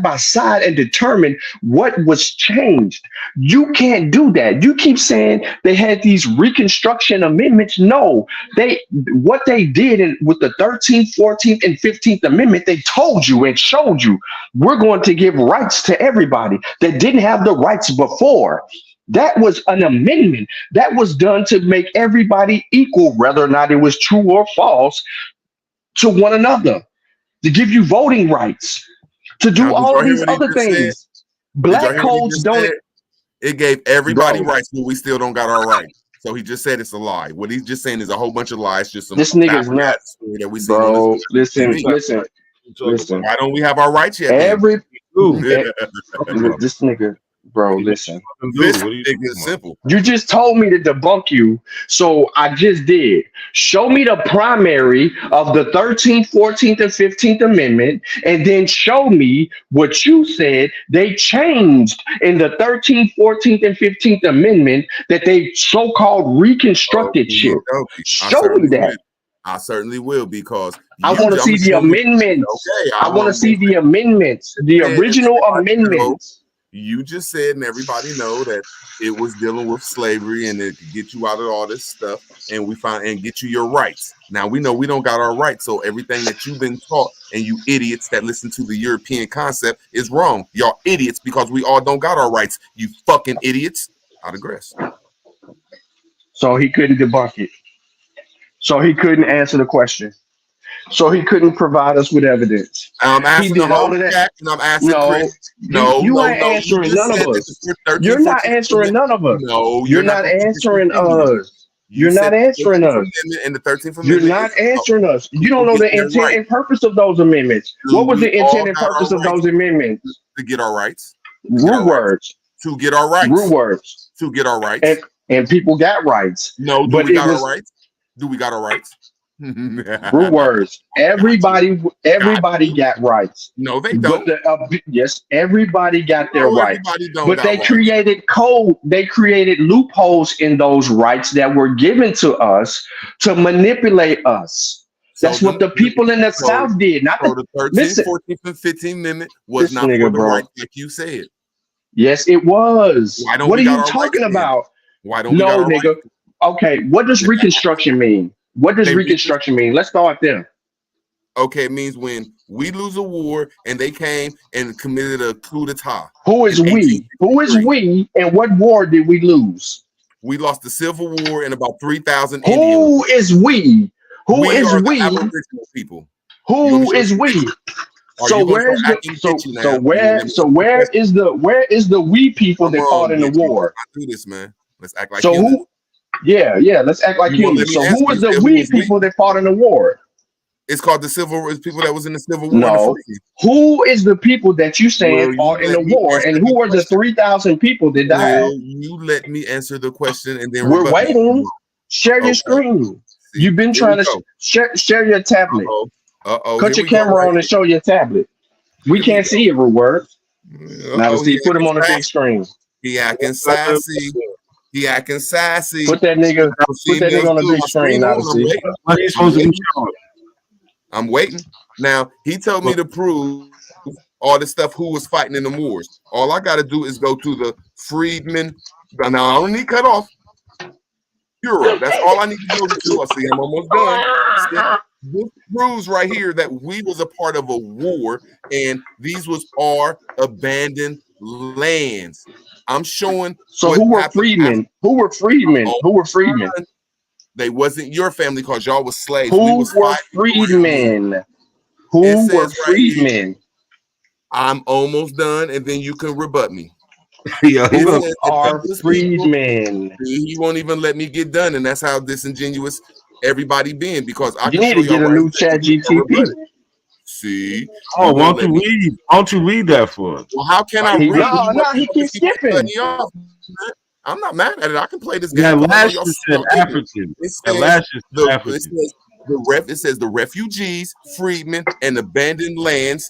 by side and determine what was changed. You can't do that. You keep saying they had these Reconstruction amendments. No, what they did with the 13th, 14th, and 15th Amendment, they told you and showed you we're going to give rights to everybody that didn't have the rights before. That was an amendment that was done to make everybody equal, whether or not it was true or false, to one another, to give you voting rights, to Now, do did all y'all of hear these what he other just said? things. Did y'all Black hear what he codes just don't, said? It gave everybody bro. rights, but we still don't got our rights. So he just said it's a lie. What he's just saying is a whole bunch of lies, just some This nigga's not, fabricated story that we seen on bro. this Listen. Why don't we have our rights yet? This nigga, bro. Listen. This nigga is simple. You just told me to debunk you, so I just did. Show me the primary of the 13th, 14th, and 15th Amendment, and then show me what you said they changed in the 13th, 14th, and 15th Amendment that they so-called reconstructed shit. Show me that. I certainly will because I want to see the amendments. I want to see the amendments, the original amendments. You just said, and everybody know that it was dealing with slavery and it could get you out of all this stuff, and we find and get you your rights. Now we know we don't got our rights, so everything that you've been taught and you idiots that listen to the European concept is wrong. Y'all idiots because we all don't got our rights. You fucking idiots. I digress. So he couldn't debunk it. So he couldn't answer the question. So he couldn't provide us with evidence. I'm asking the whole all of that. chat, and I'm asking No, Chris. No, you no, ain't no. You answering just none of said that us. the 13, You're not 14, answering none of us. No, you're not gonna answering continue. us. You're not answering us. And the 13th You're Amendment not answering us. You don't know get the their intent rights. and purpose of those amendments. What was We the all intent and got our purpose of rights those amendments? to get our rights. Root words. To get our rights. Root words. To get our rights. And people got rights. No, do but we got was, our rights? Do we got our rights? Root words. Everybody got rights. No, they don't. But yes, everybody got their rights. Don't but got they rights. created code. They created loopholes in those rights that were given to us to manipulate us. That's what the people in the South did. Not the 13th, 14th, and 15th Amendment was not for the rights like you said. Yes, it was. Why don't what we are got you our talking rights about? Why don't we got our nigga. rights? Okay, what does Reconstruction mean? What does Reconstruction mean? Let's start there. Okay, it means when we lose a war and they came and committed a coup d'etat. Who is we? Who is we? And what war did we lose? We lost the Civil War and about 3,000 Who Indians. is we? Who We is are the we? Aboriginal people. Who is we? Are So you gonna where's start the acting bitchy now? so where Let me so ask you a where question. is the we people Come that fought on, in the bitchy. Let's war? not do this, man. Let's act like So humans. who? Yeah, let's act like You won't let humans. me So answer. who is You the said who we was we? people that fought in the war? It's called the Civil. It's people that was in the Civil War and the No. freedom. Who is the people that you saying Will you fought in the let me war, answer and the who are the question? 3,000 people that died? Will you let me answer the question and then We're rebut me? waiting. Share your Okay. screen. See, You've been here we trying to go. share your tablet. Uh-oh. Cut Here your we go camera right on and here. show your tablet. We Here we can't go. see every word. Now to Uh-oh. He see, put acting him on the big sassy. screen. He acting sassy. He acting sassy. Put that nigga on the Good. big My screen screen now on. to I'm see. waiting. What he's I'm supposed to be waiting. showing? I'm waiting. Now, he told me to prove all the stuff who was fighting in the wars. All I got to do is go to the Freedmen. Now, I don't need cut off. Bureau. That's all I need to go to. I see I'm almost done. This proves right here that we was a part of a war, and these was our abandoned lands. I'm showing So what who were happened. freedmen? Who were freedmen? Who were freedmen? They wasn't your family because y'all was slaves. We Who was were fighting for real then. freedmen? It Who were says right here, freedmen? I'm almost done, and then you can rebut me. Yeah, It Who says are indigenous people, freedmen? he won't even let me get done, and that's how disingenuous everybody being, because I You can need show to y'all get a where it new says chat you can rebut GTP. it. See, Oh, you why won't don't let you me. read? Why don't you read that for us? Well, how can I Why you read? read? He keeps You keep cutting skipping. me off, man. I'm not mad at it. I can play this Yeah, game because I know last y'all year said ignorant. African. It That says last year said African. it says the refugees, freedmen, and abandoned lands,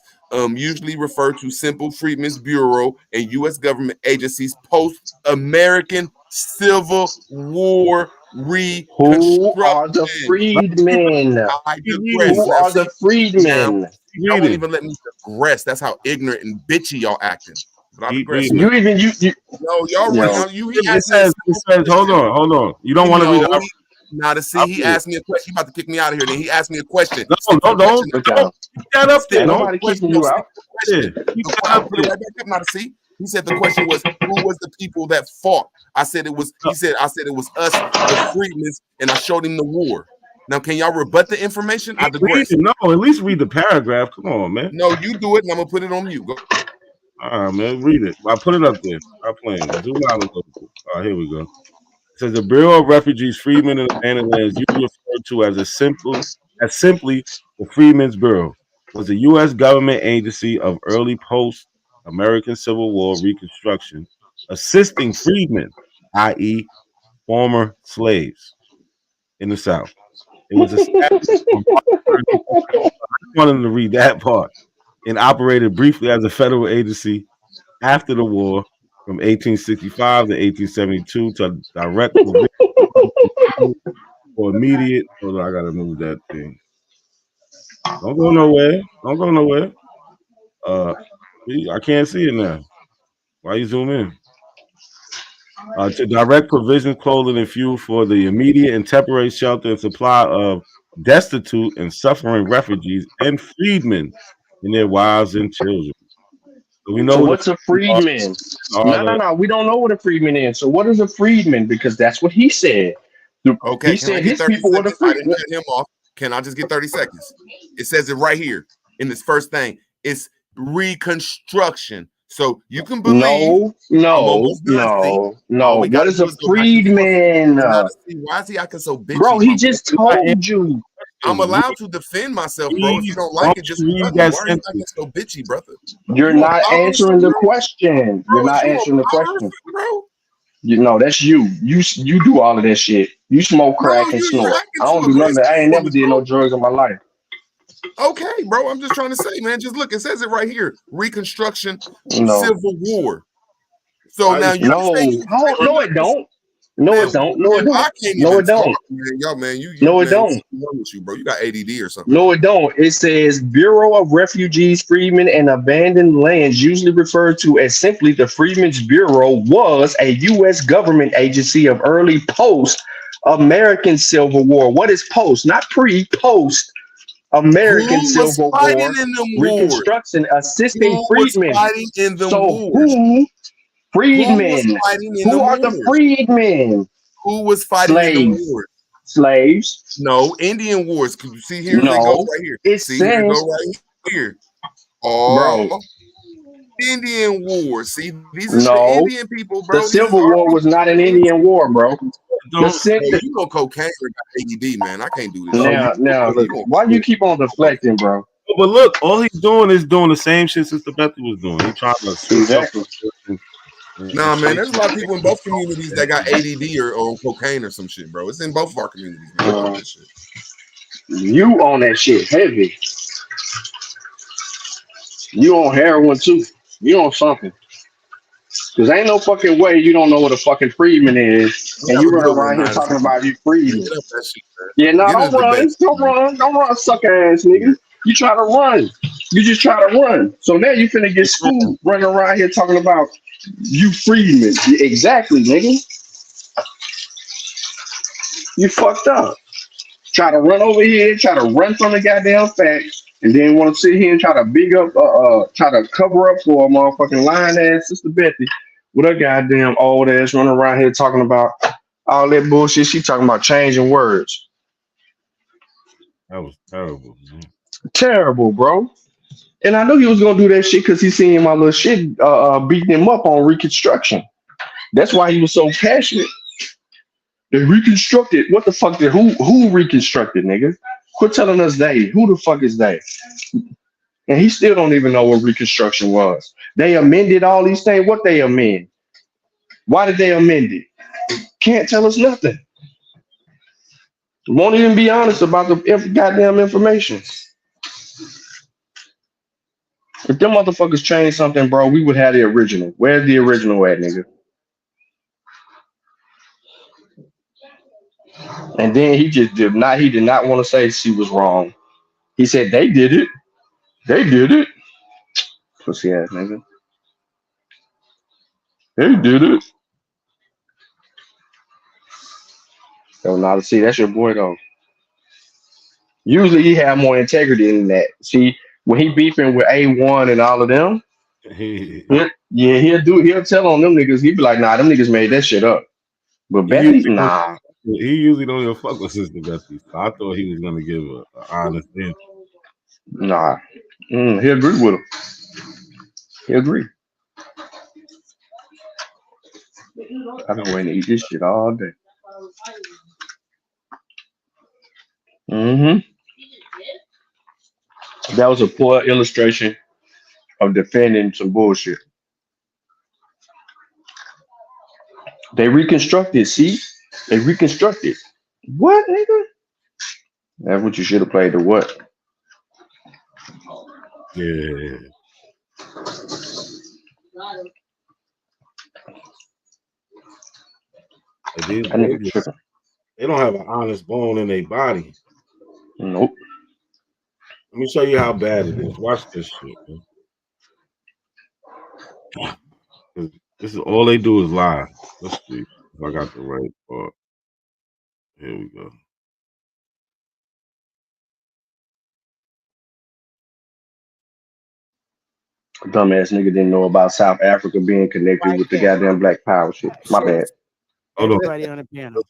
usually refer to simple Freedmen's Bureau and U.S. government agencies post American Civil War Who are the reconstruction. freedmen? I digress. Who Now, are the see, freedmen? y'all won't even let me digress. That's how ignorant and bitchy y'all acting. But I Keep digress, reading. man. You No, y'all right now. He It asked me a says, simple hold question. on. You don't want to read No, it. now to see, he asked me a question. He about to kick me out of here. Then he asked me a question. Don't keep that up there. Ain't Don't nobody kicking you out. keep The that up put it there. right back up now to see. He said the question was, who was the people that fought? I said it was, I said it was us, the freedmen, and I showed him the war. Now, can y'all rebut the information? I digress. No, at least read the paragraph. Come on, man. No, you do it, and I'm gonna put it on mute. Go. All right, man. Read it. I put it up there. I'm playing. Zoom out a little bit. All right, here we go. It says the Bureau of Refugees, Freedmen, and Abandoned Lands, usually referred to as simply the Freedmen's Bureau, was a U.S. government agency of early post-American Civil War Reconstruction, assisting freedmen, i.e., former slaves, in the South. It was established on March 31st. I wanted to read that part, and operated briefly as a federal agency after the war from 1865 to 1872 to direct provision for immediate. Hold on, I gotta move that thing. Don't go nowhere. Don't go nowhere. I can't see it now. Why you zoom in? To direct provision, clothing, and fuel for the immediate and temporary shelter and supply of destitute and suffering refugees and freedmen and their wives and children. So we know So who the what's a freedmen freedman? are. No. We don't know what a freedman is. So what is a freedman? Because that's what he said. Okay, He can I said get his 30 people were the seconds? I freedmen. didn't cut him off. Can I just get 30 seconds? It says it right here in this first thing. It's reconstruction. So you can believe I'm almost done. See, all we What got to is a do is go back to the book. freedman? Now to see, why is he acting so Bro, bitchy, he my just boy? told you. I'm allowed to defend myself, bro. If you don't like Don't it, just you read rebut me. that Why are you sentence? acting so bitchy, brother? You're You on not powder or answering something, the bro? question. You're Bro, is not you on answering the powder or question. something, bro? You know, that's you. You do all of that shit. You smoke Bro, crack and you snort. acting I too don't do none of aggressive that. I ain't for never me, did bro. no drugs in my life. Okay, bro. I'm just trying to say, man. Just look, it says it right here. Reconstruction, No. Civil War. So now you No. say you No, it don't. No, man, it don't. No, it man, don't. I can't No, even it talk, don't. man. Y'all, man, you No, it man, don't. what's wrong with you, bro? You got ADD or something. No, it don't. It says Bureau of Refugees, Freedmen, and Abandoned Lands, usually referred to as simply the Freedmen's Bureau, was a U.S. government agency of early post-American Civil War. What is post? Not pre-post. American Who was Civil fighting War, in them wars? Reconstruction, assisting Who was freedmen. fighting in them So wars? who? Who was Freedmen. fighting in Who them are the wars? freedmen? Who was fighting in the Slaves. wars? Slaves. No, Indian wars. Can you see here? They go No. right here. It See, here they says, go right here. bro. Oh, Indian wars. See, these is the No. Indian people, The bro. These is Civil our War was not an people. Indian war, bro. The Don't, hey, you know cocaine got ADD, man. I can't do this shit. now, look, why you keep on deflecting, bro? But look, all he's doing is doing the same shit Sister Betty was doing. He trying to switch Exactly. up. Nah, man, there's a lot of people in both communities that got ADD or on cocaine or some shit, bro. It's in both of our communities, man. Fuck that shit. You on that shit heavy. You on heroin too. You on something. Cause ain't no fucking way you don't know what a fucking freedman is, You and have you a run good one, around here man. talking about you freedman. Get up that shit, man. Yeah, no, Get don't in the debate. run, don't run, suck ass nigga. You try to run. You just try to run. So now you finna get schooled running around here talking about you freedman. Yeah, exactly, nigga. You fucked up. Try to run over here, try to run from the goddamn facts, and then want to sit here and try to big up, try to cover up for a motherfucking lying ass Sister Betty with her goddamn old ass running around here talking about all that bullshit. She talking about changing words. That was terrible, man. Terrible, bro. And I knew he was gonna do that shit because he seen my little shit beating him up on Reconstruction. That's why he was so passionate. They reconstructed. What the fuck did who reconstructed, nigga? Quit telling us they. Who the fuck is they? And he still don't even know what Reconstruction was. They amended all these things. What they amend? Why did they amend it? Can't tell us nothing. Won't even be honest about the goddamn information. If them motherfuckers changed something, bro, we would have the original. Where's the original at, nigga? And then he just did not. He did not want to say she was wrong. He said they did it. They did it. Pussy ass nigga. They did it. Don't know how to see. That's your boy though. Usually he have more integrity than that. See, when he beefing with A1 and all of them, he'll tell on them niggas. He be like, nah, them niggas made that shit up. But Betty, nah. He usually don't even fuck with Sister Betty. So I thought he was gonna give an honest answer. Nah. He agree with him. He agree. I've been waiting to eat this shit all day. That was a poor illustration of defending some bullshit. They reconstructed, see? They reconstructed. What, nigga? That's what you should have played the what? Yeah. They don't have an honest bone in their body. Nope. Let me show you how bad it is. Watch this shit, man. This is all they do is lie. Let's see if I got the right part. Here we go. Dumbass nigga didn't know about South Africa being connected with the goddamn Black Power shit. My bad. Everybody on the panel.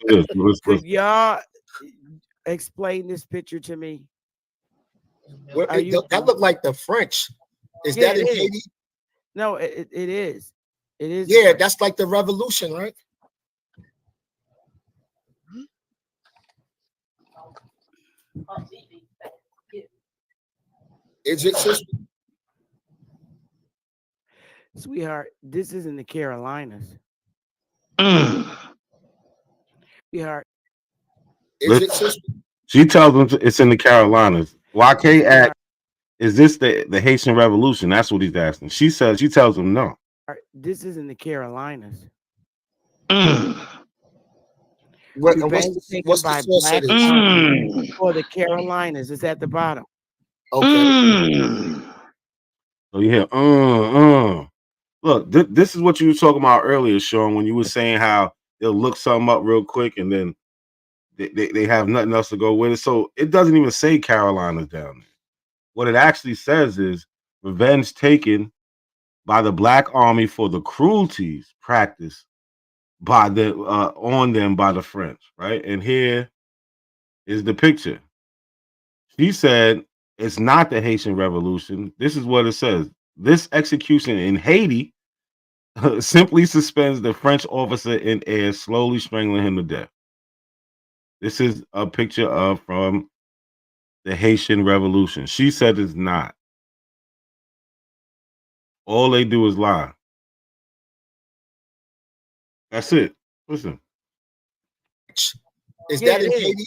Could y'all explain this picture to me? That looked like the French. Is that in Haiti? No, it is. It is. Yeah, that's like the revolution, right? Is it, sister? Sweetheart, this is in the Carolinas. Sweetheart. She tells them it's in the Carolinas. YK asked, is this the Haitian Revolution? That's what he's asking. She tells him no. This is in the Carolinas. What's the source of this? For the Carolinas, it's at the bottom. Okay. So you hear, Look, this is what you were talking about earlier, Sean, when you were saying how they'll look something up real quick and then they have nothing else to go with it. So it doesn't even say Carolinas down there. What it actually says is revenge taken by the Black Army for the cruelties practiced by the on them by the French, right? And here is the picture. She said it's not the Haitian Revolution. This is what it says. This execution in Haiti simply suspends the French officer in air, slowly strangling him to death. This is a picture of from the Haitian Revolution. She said it's not. All they do is lie. That's it. Listen. Is that in Haiti?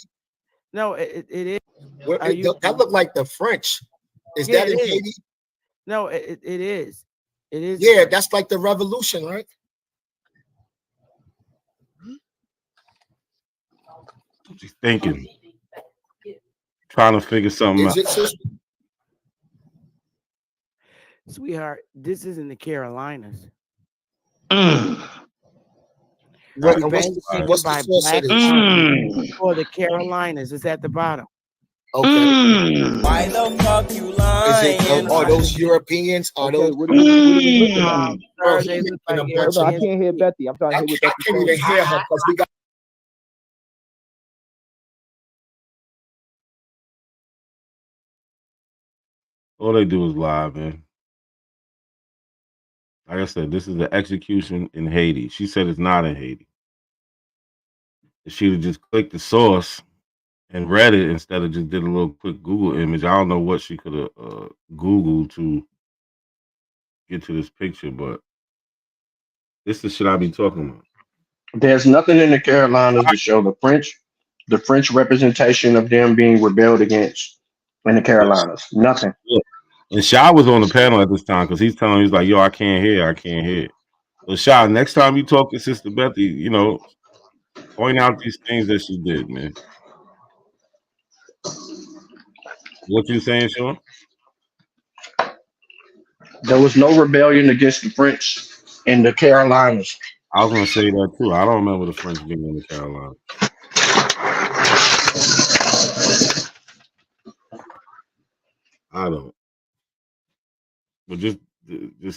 No, it is. That look like the French. Is that in Haiti? No, it is. It is. Yeah, that's like the revolution, right? She's thinking. Trying to figure something out. Sweetheart, this is in the Carolinas. What's the source of this? For the Carolinas, it's at the bottom. Okay. Why the fuck you lying? Are those Europeans? Are those? What are we looking at? I can't hear Betty. I'm trying to hear what Betty's can't even hear her because we got. All they do is lie, man. Like I said, this is the execution in Haiti. She said it's not in Haiti. If she'd have just clicked the source and read it instead of just did a little quick Google image, I don't know what she could have Googled to get to this picture, but this is the shit I be talking about. There's nothing in the Carolinas to show the French representation of them being rebelled against in the Carolinas. Nothing. Yeah. And Sha was on the panel at this time because he's telling me, he's like, yo, I can't hear. So Sha, next time you talk to Sister Betty, you know, point out these things that she did, man. What you saying, Sean? There was no rebellion against the French in the Carolinas. I was gonna say that too. I don't remember the French being in the Carolinas. I don't. But just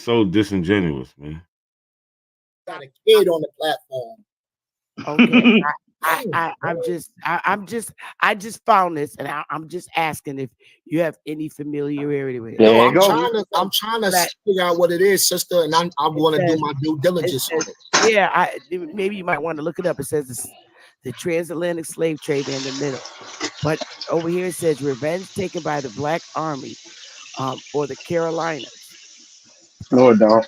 so disingenuous, man. Got a kid on the platform. Okay. I just found this, and I'm just asking if you have any familiarity with it. No, I'm trying to figure out what it is, sister, and I want to do my due diligence on it. Yeah, maybe you might want to look it up. It says the transatlantic slave trade in the middle, but over here it says revenge taken by the Black Army for the Carolinas. No, it don't.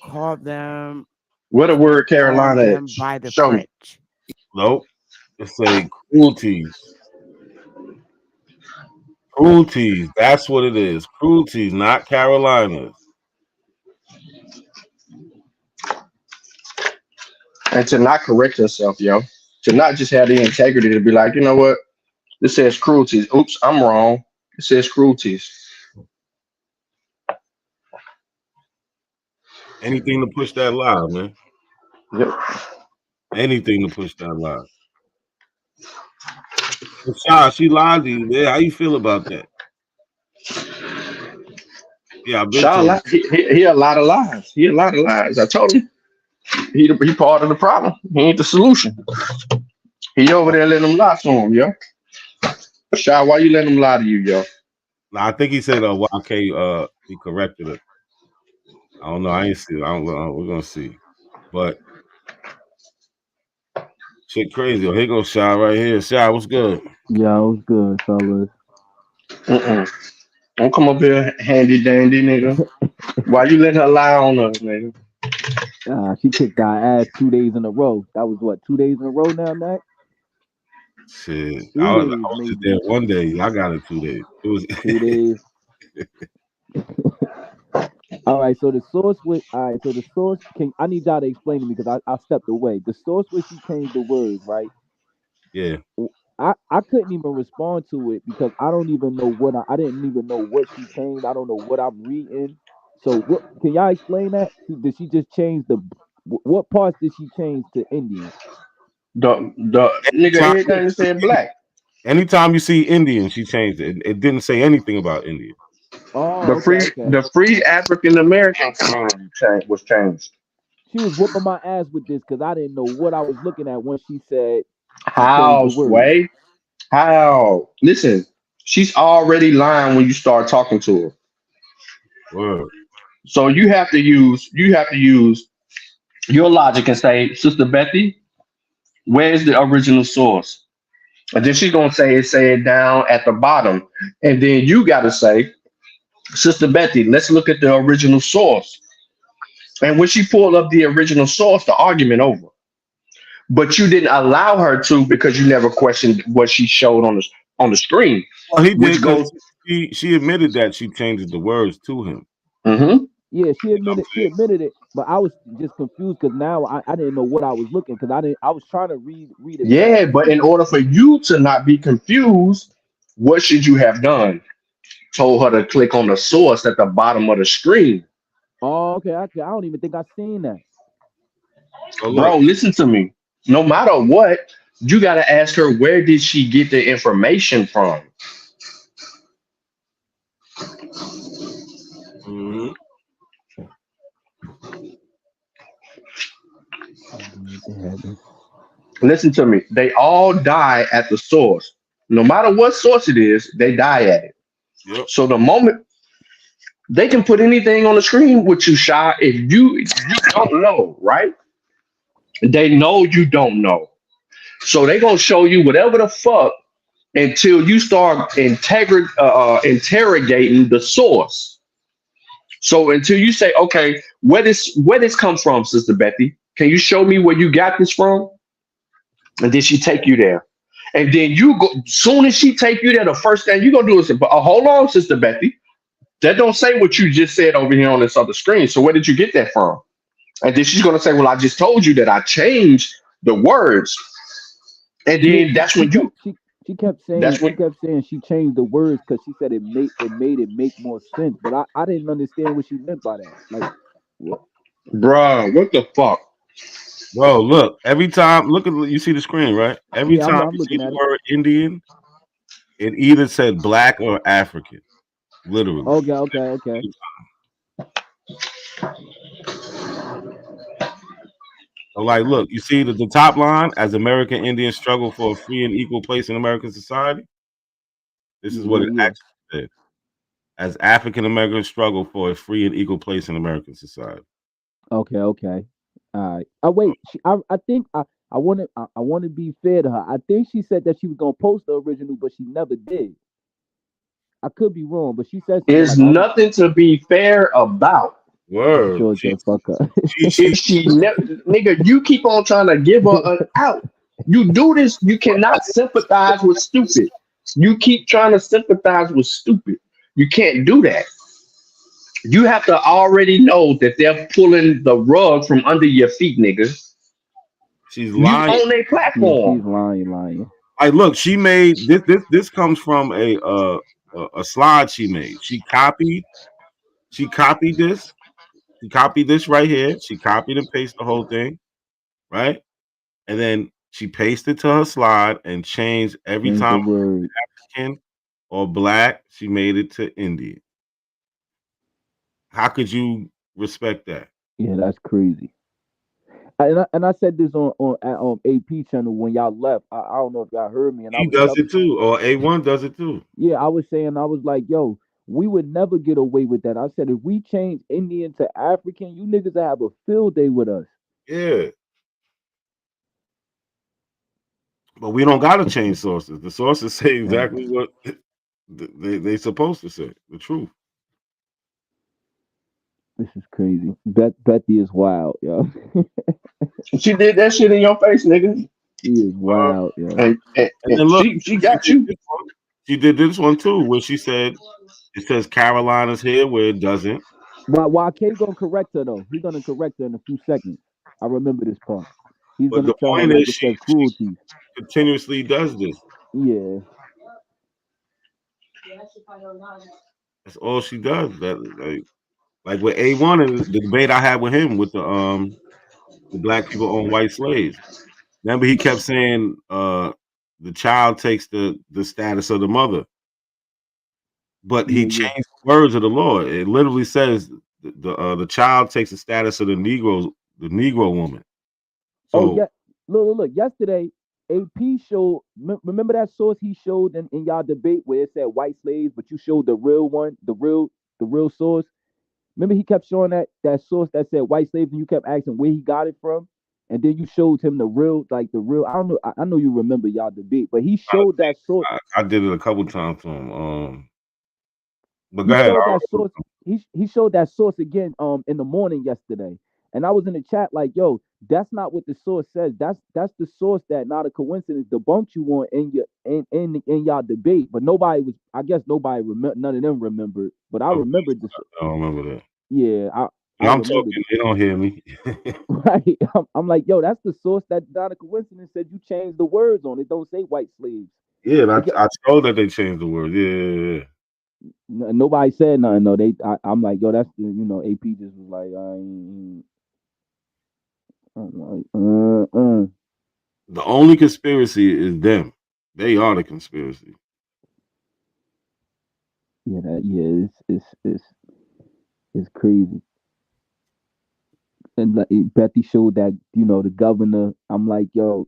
Call them. What a word Carolina is. By the Show French. me. Nope. It's a cruelties. Cruelties. That's what it is. Cruelties, not Carolinas. And to not correct herself, yo. To not just have the integrity to be like, you know what? This says cruelties. Oops, I'm wrong. It says cruelties. Anything to push that lie, man. Yep. Anything to push that lie. Sha, she lied to you, man. How you feel about that? Yeah, I've been he a lot of lies. He a lot of lies. I told him. He part of the problem. He ain't the solution. He over there letting them lie to him, yo. Sha, why you letting them lie to you, yo? I think he said YK he corrected it. I don't know. I ain't see it. I don't know. We're gonna see. But shit crazy. Oh, here goes Sha right here. Sha, what's good? Yeah, what's good, fellas? Don't come up here handy dandy, nigga. Why you let her lie on us, nigga? She kicked our ass 2 days in a row. That was what, 2 days in a row now, Matt? Shit. I was just there one day. I got it 2 days. It was 2 days. All right, so the source I need y'all to explain to me because I stepped away. The source where she changed the words, right? Yeah. I couldn't even respond to it because I don't even know I didn't even know what she changed. I don't know what I'm reading. So can y'all explain that? Did she just change what parts did she change to Indian? The nigga everything said black. Anytime you see Indian, she changed it. It didn't say anything about Indian. Oh, the free African American community was changed. She was whooping my ass with this because I didn't know what I was looking at when she said she changed How, the word. Sway? How? Listen, she's already lying when you start talking to her. Word. So you have to use your logic and say, Sister Betty, where's the original source? And then she's gonna say it down at the bottom. And then you gotta say, Sister Betty, let's look at the original source. And when she pulled up the original source, the argument over. But you didn't allow her to because you never questioned what she showed on the screen. Well, he did Which because goes, she admitted that she changed the words to him. mm-hmm. Yeah, she admitted it, but I was just confused because now I didn't know what I was looking because I was trying to read it back. Yeah, but in order for you to not be confused, what should you have done? Told her to click on the source at the bottom of the screen. Oh, okay. I don't even think I seen that. So Bro, listen to me. No matter what, you got to ask her, where did she get the information from? Mm-hmm. Listen to me. They all die at the source. No matter what source it is, they die at it. Yep. So the moment they can put anything on the screen with you, Shy, if you don't know, right? They know you don't know. So they gonna show you whatever the fuck until you start interrogating the source. So until you say, okay, where this come from, Sister Betty? Can you show me where you got this from? And then she take you there. And then you go, soon as she take you there, the first thing you gonna do is say, hold on, Sister Betty. That don't say what you just said over here on this other screen. So where did you get that from? And then she's gonna say, well, I just told you that I changed the words. And then that's when she kept saying she changed the words because she said it made it make more sense. But I didn't understand what she meant by that. Like, what? Bruh, what the fuck? Bro, look, every time, you see the screen, right? Every Yeah, time I'm you see looking the at it. word Indian, it either said black or African. Literally. Okay. So, like, look, you see the top line, as American Indians struggle for a free and equal place in American society. This is what it actually said. As African Americans struggle for a free and equal place in American society. Okay. All right. Oh wait, I think I want to be fair to her. I think she said that she was gonna post the original, but she never did. I could be wrong, but she said something There's like, nothing to be fair about. Word. Georgia, fuck her. If she nigga, you keep on trying to give her an out. You do this, you cannot sympathize with stupid. You keep trying to sympathize with stupid. You can't do that. You have to already know that they're pulling the rug from under your feet, nigga. She's lying. You on their platform. She's lying. Like, look, she made this comes from a slide she made. She copied this. She copied this right here. She copied and pasted the whole thing, right? And then she pasted to her slide and changed every time African or black, she made it to Indian. How could you respect that? Yeah, that's crazy. And I said this on AP channel when y'all left. I don't know if y'all heard me. And He does it too, or A1 does it too. Yeah, I was like, yo, we would never get away with that. I said, if we change Indian to African, you niggas have a field day with us. Yeah. But we don't gotta change sources. The sources say exactly what they supposed to say. The truth. This is crazy. Betty is wild, yo. She did that shit in your face, nigga. She is wild, yo. And then look, she got you. She did this one too, where she said it says Carolina's here where it doesn't. Why K gonna correct her though? He's gonna correct her in a few seconds. I remember this part. He's But gonna the tell her point like is it says cruelty. Continuously does this. Yeah. That's all she does. That like with A1 and the debate I had with him with the black people own white slaves. Remember he kept saying the child takes the status of the mother. But he changed the words of the law. It literally says the child takes the status of the Negroes the Negro woman. Oh So yeah, look. Yesterday, AP showed. Remember that source he showed in y'all debate where it said white slaves, but you showed the real one, the real source. Remember he kept showing that source that said white slaves, and you kept asking where he got it from, and then you showed him the real, like the real. I don't know. I know you remember y'all debate, but he showed that source. I did it a couple times to him. But go He ahead. showed that source. He showed that source again in the morning yesterday, and I was in the chat like, yo, that's not what the source says. That's the source that not a coincidence debunked you on in your in y'all debate. But nobody was. I guess nobody remember. None of them remembered. But I remembered this. I don't remember that. Yeah, I I'm remember talking. They don't hear me. right. I'm like, yo, that's the source that not a coincidence said you changed the words on it. Don't say white slaves. Yeah, I told that they changed the word. Yeah. Nobody said nothing. No, I'm like, yo, that's the, AP just was like, I'm like, The only conspiracy is them. They are the conspiracy. Yeah, it's crazy. And like, Betty showed that, the governor. I'm like, yo,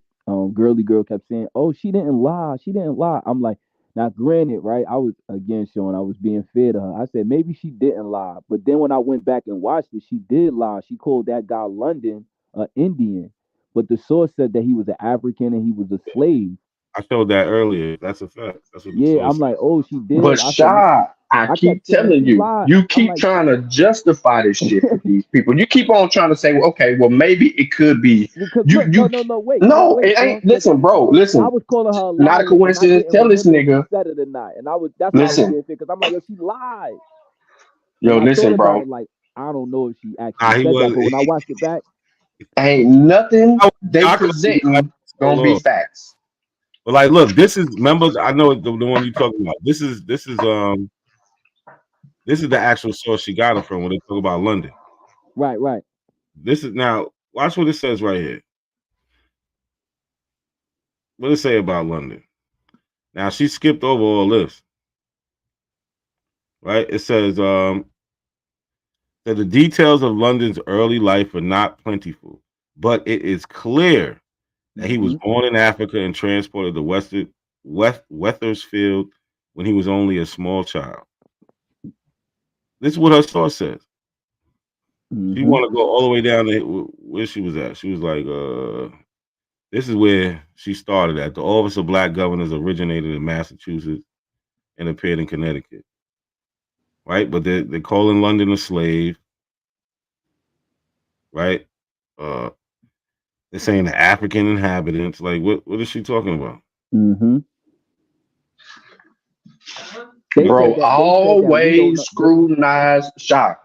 girly girl kept saying, oh, she didn't lie. She didn't lie. I'm like, now granted, right? I was again showing I was being fair to her. I said maybe she didn't lie, but then when I went back and watched it, she did lie. She called that guy London an Indian, but the source said that he was an African and he was a slave. I showed that earlier. That's a fact. That's what the Yeah, source I'm said. like, oh, she did. But I said, Shy, I I keep kept saying telling she you, lied. you I'm keep like, trying to justify this shit for these people. You keep on trying to say, well, okay, well, maybe it could be. because You, look, no, you, no, no, wait, no, wait, it Sean, ain't. 'cause Listen, bro, I listen. was calling her a Not a liar, and I coincidence. didn't Tell this remember if she nigga. said it or not. And that's why I was Listen, being fair because I'm like, yo, she lied. yo, And I thought listen, about bro. it like, I don't know if she actually Nah, he said that, was. but when I watched it back, Ain't nothing they I could presenting so gonna be long. facts. But like, look, this is. Remember, I know the one you talking about. This is the actual source she got it from when they talk about London. right. This is now. Watch what it says right here. What does it say about London? Now she skipped over all this. Right? It says that the details of London's early life are not plentiful, but it is clear that he was born in Africa and transported to Wethersfield when he was only a small child. This is what her source says. She want to go all the way down to where she was at. She was like, this is where she started at. The Office of Black Governors originated in Massachusetts and appeared in Connecticut. Right? But they're calling London a slave. Right? Uh, they're saying the African inhabitants. Like, what is she talking about? Bro, we don't always know. scrutinize shop.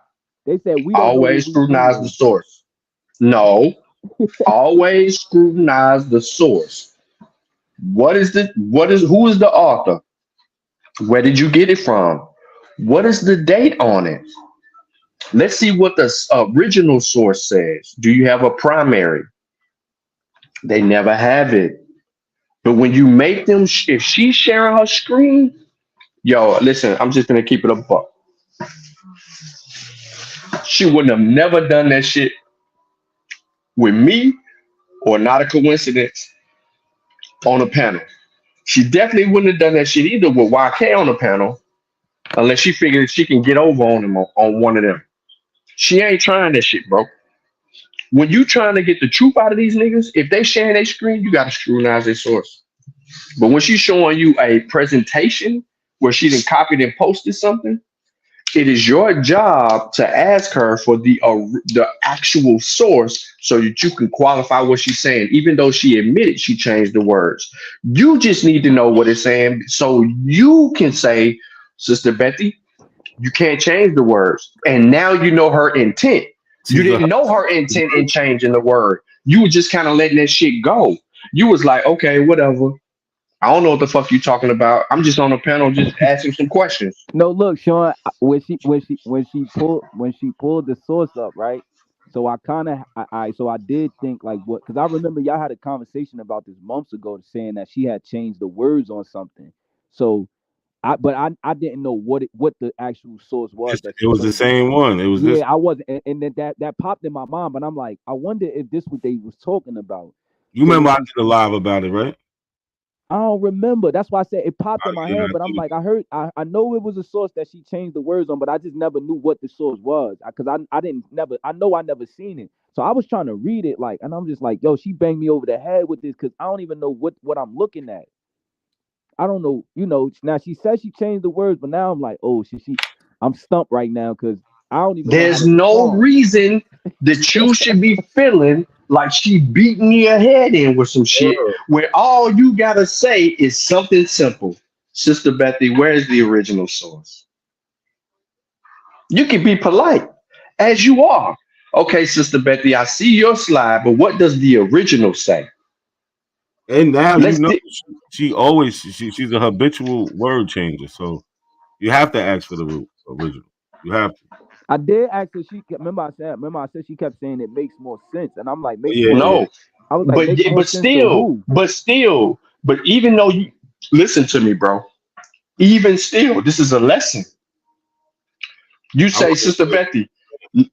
They said we don't know Always what we scrutinize the reading. source. No, always scrutinize the source. Who is the author? Where did you get it from? What is the date on it? Let's see what the original source says. Do you have a primary? They never have it. But when you make them, if she's sharing her screen, yo, listen, I'm just gonna keep it a buck. She wouldn't have never done that shit with me or not a coincidence on a panel. She definitely wouldn't have done that shit either with YK on the panel unless she figured she can get over on him on one of them. She ain't trying that shit, bro. When you trying to get the truth out of these niggas, if they sharing their screen, you gotta scrutinize their source. But when she's showing you a presentation where she done copied and posted something, it is your job to ask her for the actual source so that you can qualify what she's saying. Even though she admitted she changed the words, you just need to know what it's saying so you can say, Sister Betty, you can't change the words. And now you know her intent. You didn't know her intent in changing the word. You were just kind of letting that shit go. You was like, okay, whatever. I don't know what the fuck you talking about. I'm just on the panel just asking some questions. No, look, Sean, when she pulled the source up, right? So I kind of so I did think like what, because I remember y'all had a conversation about this months ago saying that she had changed the words on something. So But I didn't know what the actual source was. It was the same one. It was this. I wasn't, and then that popped in my mind. But I'm like, I wonder if this what they was talking about. You remember I did a live about it, right? I don't remember. That's why I said it popped in my head. But I'm like, I know it was a source that she changed the words on, but I just never knew what the source was because I know I never seen it. So I was trying to read it and I'm just like, yo, she banged me over the head with this because I don't even know what I'm looking at. I don't know, now she says she changed the words, but now I'm like, oh, I'm stumped right now because I don't even There's know how to no respond. reason that you should be feeling like she beating your head in with some shit where all you gotta say is something simple. Sister Bethy, where's the original source? You can be polite as you are. Okay, Sister Bethy, I see your slide, but what does the original say? And now she's a habitual word changer, so you have to ask for the original. You have to. I did ask her. Remember I said she kept saying it makes more sense, and I'm like, No, I was like, makes more sense to who? But even though you listen to me, bro, even still, this is a lesson. You say, Sister Bethy,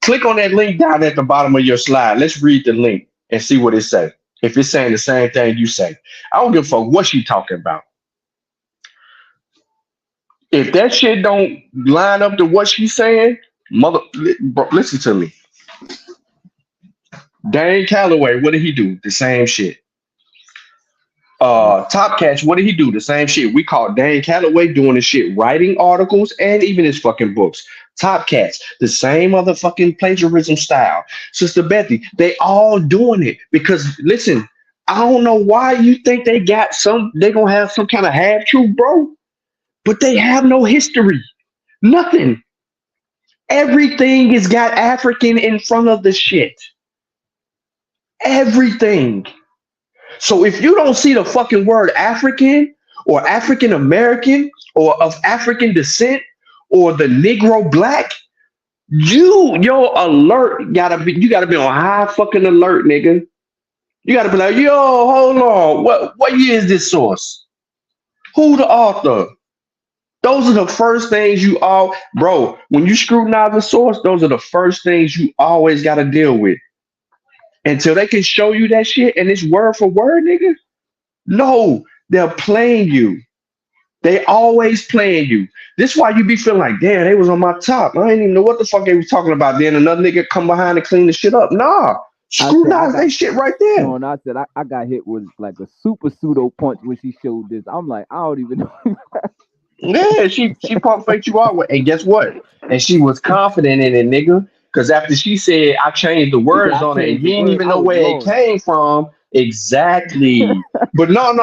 click on that link down at the bottom of your slide. Let's read the link and see what it says. If it's saying the same thing you say, I don't give a fuck what she talking about. If that shit don't line up to what she's saying, bro, listen to me. Dane Calloway, what did he do? The same shit. Top Catch, what did he do? The same shit. We caught Dane Calloway doing the shit, writing articles and even his fucking books. Top Cats, the same motherfucking plagiarism style. Sister Bethy, they all doing it because listen, I don't know why you think they gonna have some kind of half truth, bro, but they have no history, nothing. Everything has got African in front of the shit. Everything. So if you don't see the fucking word African or African American or of African descent or the Negro black, your alert you gotta be on high fucking alert, nigga. You gotta be like, yo, hold on. What year is this source? Who the author? Those are the first things bro, when you scrutinize the source, those are the first things you always gotta deal with. Until they can show you that shit and it's word for word, nigga. No, they're playing you. They always playing you. This is why you be feeling like, damn, they was on my top. I didn't even know what the fuck they was talking about. Then another nigga come behind and clean the shit up. Nah, scrutinize that shit right there. No, and I said I got hit with like a super pseudo punch when she showed this. I'm like, I don't even know. Yeah, she pump faked you out with, and guess what? And she was confident in it, nigga. Because after she said I changed the words on it, and he didn't even know where it came from. Exactly. But no.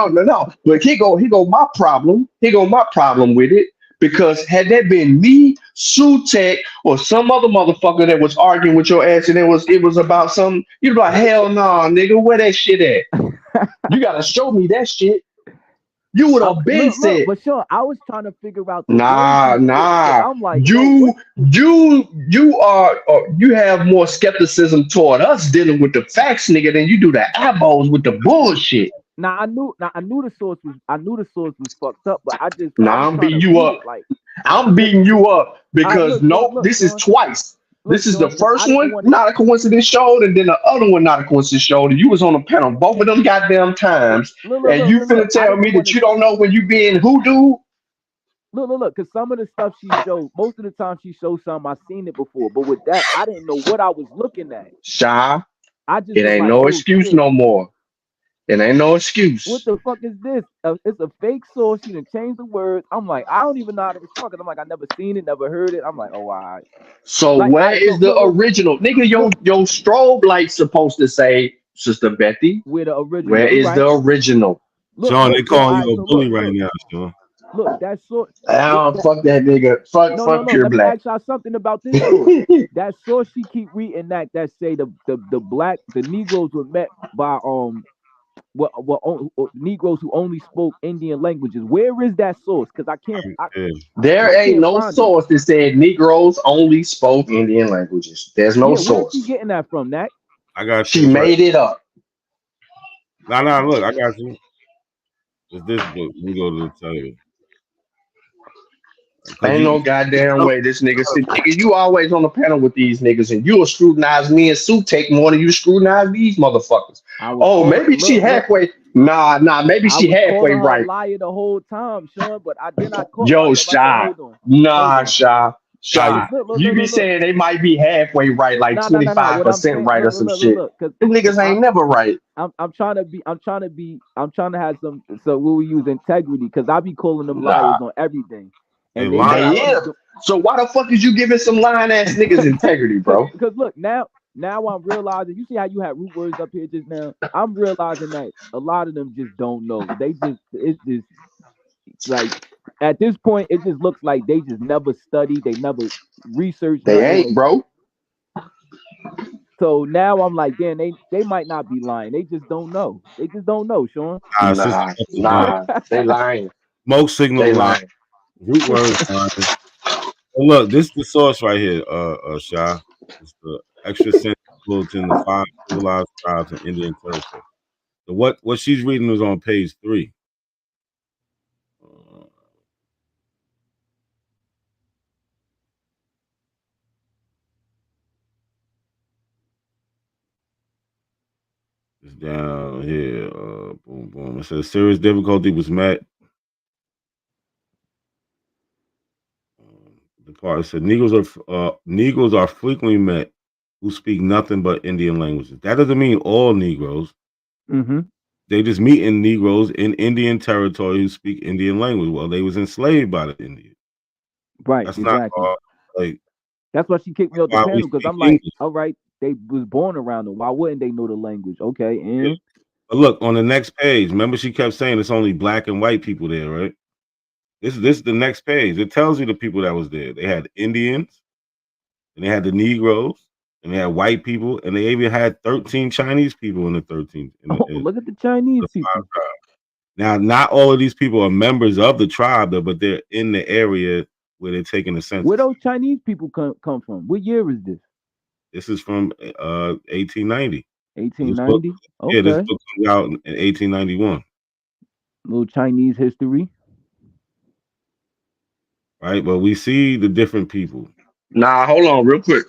But here go my problem. Here go my problem with it. Because had that been me, Sutek, or some other motherfucker that was arguing with your ass, and it was about something, you'd be like, hell no, nigga, where that shit at? You gotta show me that shit. You would have been said. But Sean, I was trying to figure out. Nah. I'm like, you have more skepticism toward us dealing with the facts, nigga, than you do the abos with the bullshit. I knew the source was fucked up, but I'm beating you up. I'm beating you up because this is twice. This is the first one, not a coincidence showed, and then the other one, not a coincidence showed. And you was on the panel both of them goddamn times. And you finna tell me that you don't know when you being hoodoo? Look, because some of the stuff she showed, most of the time she showed something, I've seen it before. But with that, I didn't know what I was looking at. Shy, it ain't no excuse no more. It ain't no excuse. What the fuck is this? It's a fake source. She done changed the words. I'm like, I don't even know how to respond. I'm like, I never seen it, never heard it. I'm like, oh, all right. So where is the original? Nigga, your strobe light's supposed to say, Sister Bethy. Where the original? Where is the original? Sean, they calling you a bully right now, Sean. Look, that source. Fuck that nigga. Fuck pure black. Let me ask y'all something about this source. That source she keep reading that say the Negroes were met by Negroes who only spoke Indian languages. Where is that source? Because I can't. There ain't no source that said Negroes only spoke Indian languages. There's no source. Where's she getting that from, Nat? I got you. She made it up. Nah, look, I got you. It's this book. We go to the title. Cause Ain't no goddamn way this nigga sit. Nigga, you always on the panel with these niggas, and you'll scrutinize me and Sue take more than you scrutinize these motherfuckers. Oh, maybe she halfway. Nah, maybe I she was halfway calling her a right. liar the whole time, Sean, but I caught Yo, myself. I said, Shy. hold on. Nah, Shy. Cause Shy. You be look. saying they might be halfway right, like Nah. What I'm 25% saying, right or some shit. Cause Them niggas ain't never right. I'm trying to have some. So we use integrity, cause I be calling them liars Nah. on everything, They and they say They I keep is. So why the fuck is you giving some lying ass niggas integrity, bro? Cause look now I'm realizing. You see how you had root words up here just now? I'm realizing that a lot of them just don't know. It's just like at this point, it just looks like they just never studied. They never researched They nothing. ain't, bro. So now I'm like, damn, they might not be lying. They just don't know. They just don't know, Sean. Nah, they lying. Smoke signal They line. lying. Root words line. Well, look, this is the source right here, Shy. It's the extra sentence bulletin, the 5 civilized tribes in Indian territory. So what she's reading was on page 3. It's down here. Boom, boom. It says serious difficulty was met. The part said Negroes are frequently met who speak nothing but Indian languages. That doesn't mean all Negroes. Mm-hmm. They just meet in Negroes in Indian territory who speak Indian language. Well, they was enslaved by the Indians. Right, That's exactly. not all. Like that's why she kicked me off the why we panel because speak I'm like, English. all right, they was born around them. Why wouldn't they know the language? Okay, and But look on the next page. Remember, she kept saying it's only black and white people there, right? This is the next page. It tells you the people that was there. They had Indians, and they had the Negroes, and they had white people, and they even had 13 Chinese people in the 13th. Look at the Chinese people. Now, not all of these people are members of the tribe, though, but they're in the area where they're taking the census. Where those Chinese people come from? What year is this? This is from 1890. 1890. Okay. Yeah, this book comes out in 1891. Little Chinese history. Right, but we see the different people. Nah, hold on, real quick.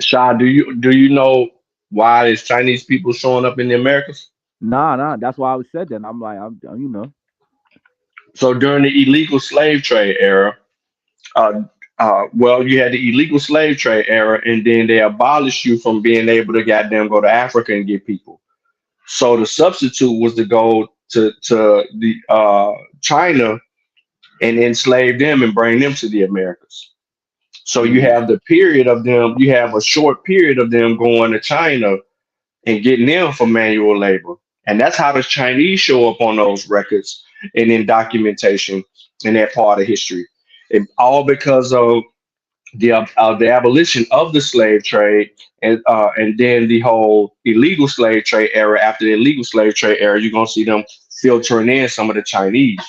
Sha, do you know why there's Chinese people showing up in the Americas? Nah. That's why I said that. I'm like, you know. So during the illegal slave trade era, well, you had the illegal slave trade era, and then they abolished you from being able to goddamn go to Africa and get people. So the substitute was to go to the China and enslave them and bring them to the Americas. So you have the period of them, you have a short period of them going to China and getting them for manual labor. And that's how the Chinese show up on those records and in documentation in that part of history. And all because of the abolition of the slave trade and then the whole illegal slave trade era. After the illegal slave trade era, you're gonna see them filtering in some of the Chinese.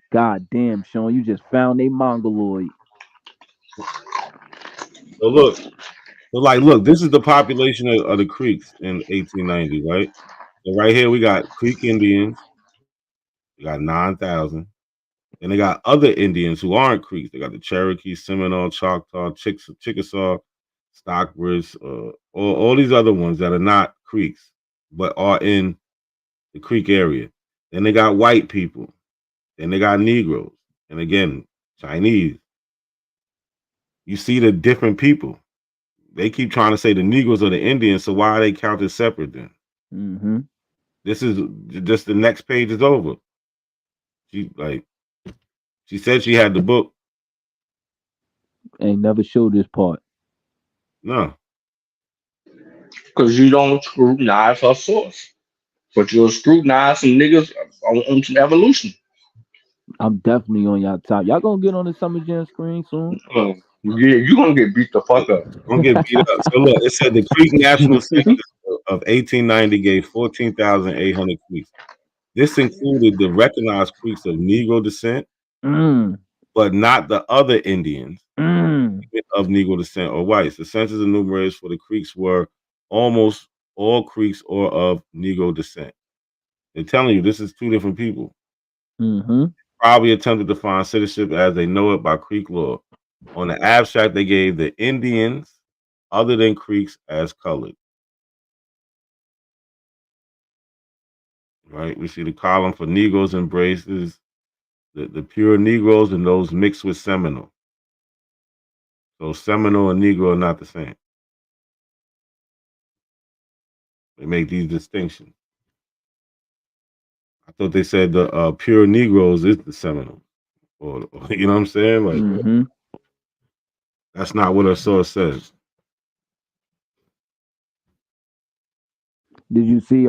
God damn, Sean, you just found a mongoloid. So look, this is the population of the Creeks in 1890, right? So right here we got Creek Indians. We got 9,000. And they got other Indians who aren't Creeks. They got the Cherokee, Seminole, Choctaw, Chickasaw, Stockbridge, all these other ones that are not Creeks, but are in the Creek area. Then they got white people. Then they got Negroes. And again, Chinese. You see the different people. They keep trying to say the Negroes are the Indians, so why are they counted separate then? Mm-hmm. This is just the next page is over. She said she had the book. Ain't never showed this part. No. Because you don't scrutinize her source. But you'll scrutinize some niggas on some evolution. I'm definitely on y'all top. Y'all gonna get on the Summer Jam screen soon? Yeah, you're gonna get beat the fuck up. Don't get beat up. So look, it said the Creek National Census of 1890 gave 14,800 Creeks. This included the recognized Creeks of Negro descent, but not the other Indians of Negro descent or whites. The census enumerators for the Creeks were almost all Creeks or of Negro descent. They're telling you this is two different people. Mm-hmm. probably attempted to find citizenship as they know it by Creek law. On the abstract, they gave the Indians, other than Creeks, as colored. Right? We see the column for Negroes embraces the pure Negroes and those mixed with Seminole. So Seminole and Negro are not the same. They make these distinctions. I thought they said the pure Negroes is the Seminole. Or you know what I'm saying? Like that's not what our source says. Did you see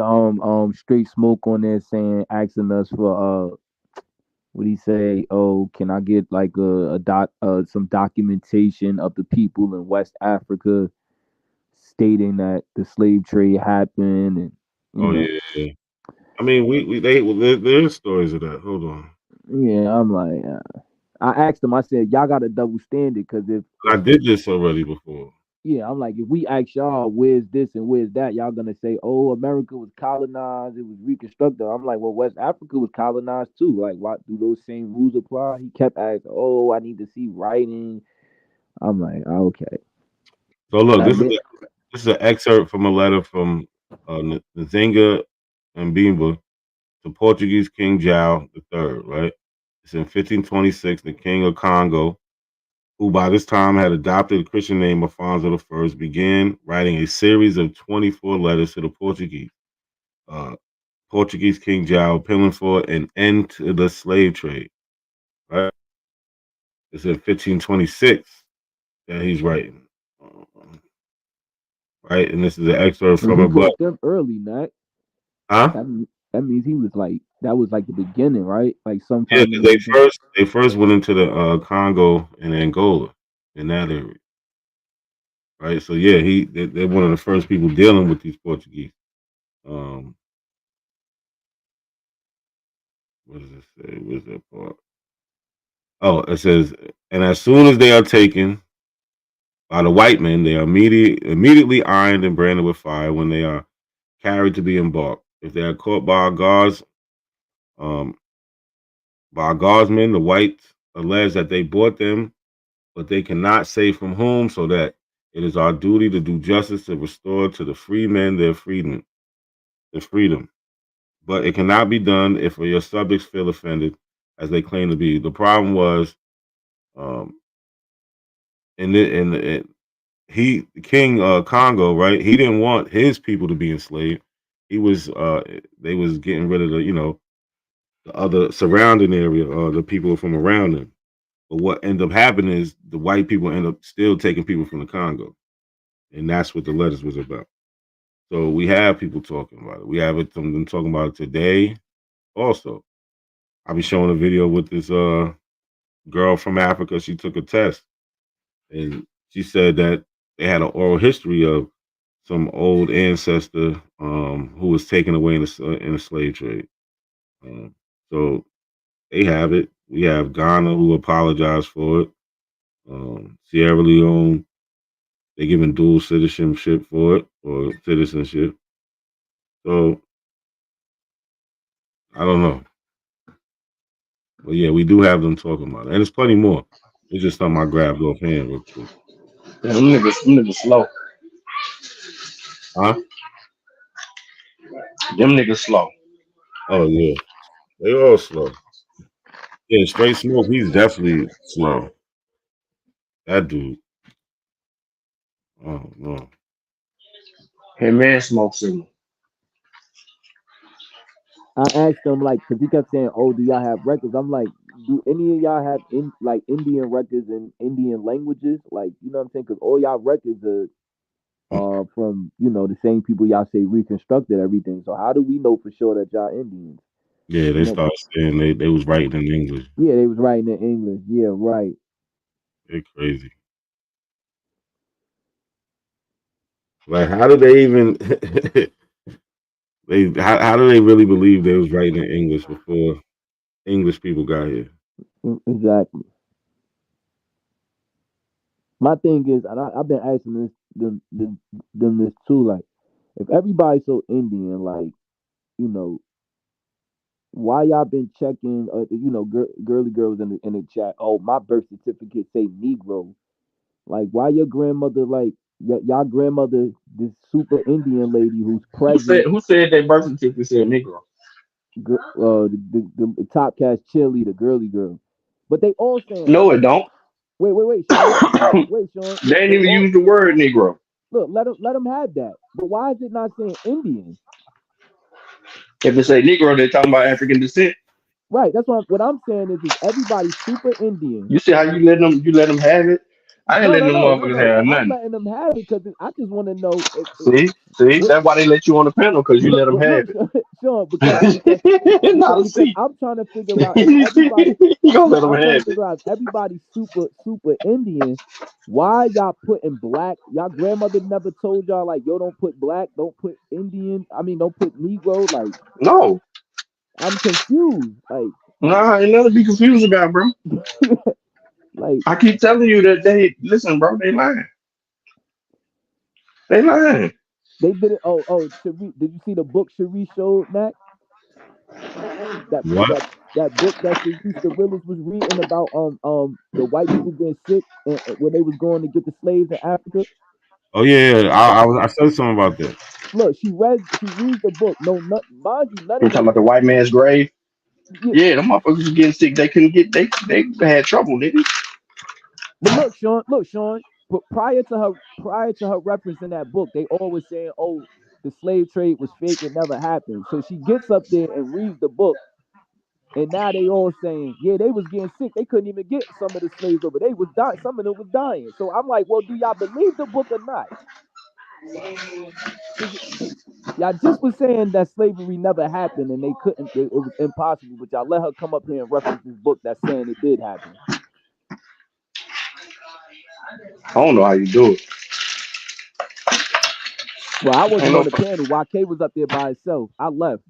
Straight Smoke on there saying asking us for what he say? Oh, can I get like some documentation of the people in West Africa stating that the slave trade happened and Oh yeah. I mean, there's stories of that. Hold on. yeah, I'm like, I asked him. I said, y'all got a double standard because I did this already before. yeah, I'm like, if we ask y'all where's this and where's that, y'all gonna say, oh, America was colonized, it was reconstructed. I'm like, well, West Africa was colonized too. Like, why do those same rules apply? He kept asking, oh, I need to see writing. I'm like, okay. So look, And this is an excerpt from a letter from Nzinga and Bimba to Portuguese King João III, right? It's in 1526, the King of Congo, who by this time had adopted the Christian name Afonso I, began writing a series of 24 letters to the Portuguese. Portuguese King João appealing for an end to the slave trade, right? It's in 1526 that he's writing, right? And this is an excerpt from he it, but wrote them early, Mac. huh? That means he was like that was like the beginning, right? Like Yeah, sometime in 'cause the beginning. they first went into the Congo and Angola in that area, right? So yeah, they're one of the first people dealing with these Portuguese. What does it say? Where's that part? Oh, it says, and as soon as they are taken by the white men, they are immediately ironed and branded with fire when they are carried to be embarked. If they are caught by our guards, um, by our guardsmen, the whites allege that they bought them, but they cannot say from whom, so that it is our duty to do justice to restore to the free men their freedom. But it cannot be done if your subjects feel offended, as they claim to be. The problem was, um, he King Congo, right? He didn't want his people to be enslaved. He was they was getting rid of the other surrounding area, the people from around them. But what ended up happening is the white people end up still taking people from the Congo, and that's what the letters was about. So we have people talking about it. We have it from them talking about it today. Also, I'll be showing a video with this girl from Africa. She took a test, and she said that they had an oral history of some old ancestor who was taken away in the slave trade. So they have it. We have Ghana who apologized for it. Sierra Leone, they're giving dual citizenship for it or citizenship. So I don't know. But yeah, we do have them talking about it. And there's plenty more. It's just something I grabbed offhand real quick. Yeah, them niggas slow. Huh? Them niggas slow. Oh yeah. They all slow. Yeah, Straight Smoke, he's definitely slow. That dude. Oh no. Hey man, smoke signal. I asked him like, cause he kept saying, "Oh, do y'all have records?" I'm like, "Do any of y'all have Indian records in Indian languages?" Like, you know what I'm saying? Cause all y'all records are from the same people y'all say reconstructed everything. So how do we know for sure that y'all Indians? Yeah, they You know? started saying they was writing in English. Yeah, they was writing in English. Yeah, right. They're crazy. Like, how do they even how do they really believe they was writing in English before English people got here? Exactly. My thing is, and I've been asking them this too. Like, if everybody's so Indian, like, you know, why y'all been checking? Girly girls in the chat. Oh, my birth certificate say Negro. Like, why your grandmother like y'all grandmother, this super Indian lady who's pregnant? Who said that birth certificate said Negro? The top cast cheerleader, girly girl. But they all saying No, that. it don't. Wait, Sean. Wait, Sean. They ain't They even all use the word Negro. look. Let them have that. But why is it not saying Indian? If they say Negro, they're talking about African descent. Right. That's what I'm saying is everybody super Indian. You see how you let them have it? I ain't letting them motherfuckers have I'm nothing. letting them have it because I just want to know. See, that's why they let you on the panel because you let them have Look, Sean, because Not a seat. I'm trying to figure out if everybody. You gonna let them I'm trying to have it. figure out if everybody's super Indian. Why y'all putting black? Y'all grandmother never told y'all like, yo, don't put black, don't put Indian. I mean, don't put Negro. Like, No, I'm confused. Like, nah, ain't nothing to be confused about, bro. like I keep telling you that they listen, bro. They lying. They lying. they did it. Oh, Cherie, did you see the book Cherie showed, Mac? That What? that book that Sharice the Realist was reading about the white people getting sick and when they was going to get the slaves in Africa. Oh yeah. I said something about that. Look, she reads the book. No, mind you, none You of talking them. about the white man's grave? Yeah, Yeah, them motherfuckers was getting sick. They couldn't get. They had trouble, nigga. but look, Sean. But prior to her referencing that book, they always saying, "Oh, the slave trade was fake. It never happened." So she gets up there and reads the book. And now they all saying, yeah, they was getting sick. They couldn't even get some of the slaves over. They was dying. Some of them was dying. So I'm like, well, do y'all believe the book or not? Y'all just was saying that slavery never happened and they couldn't. It was impossible. But y'all let her come up here and reference this book that's saying it did happen. I don't know how you do it. Well, I Ain't wasn't no. on the panel. YK was up there by himself. I left.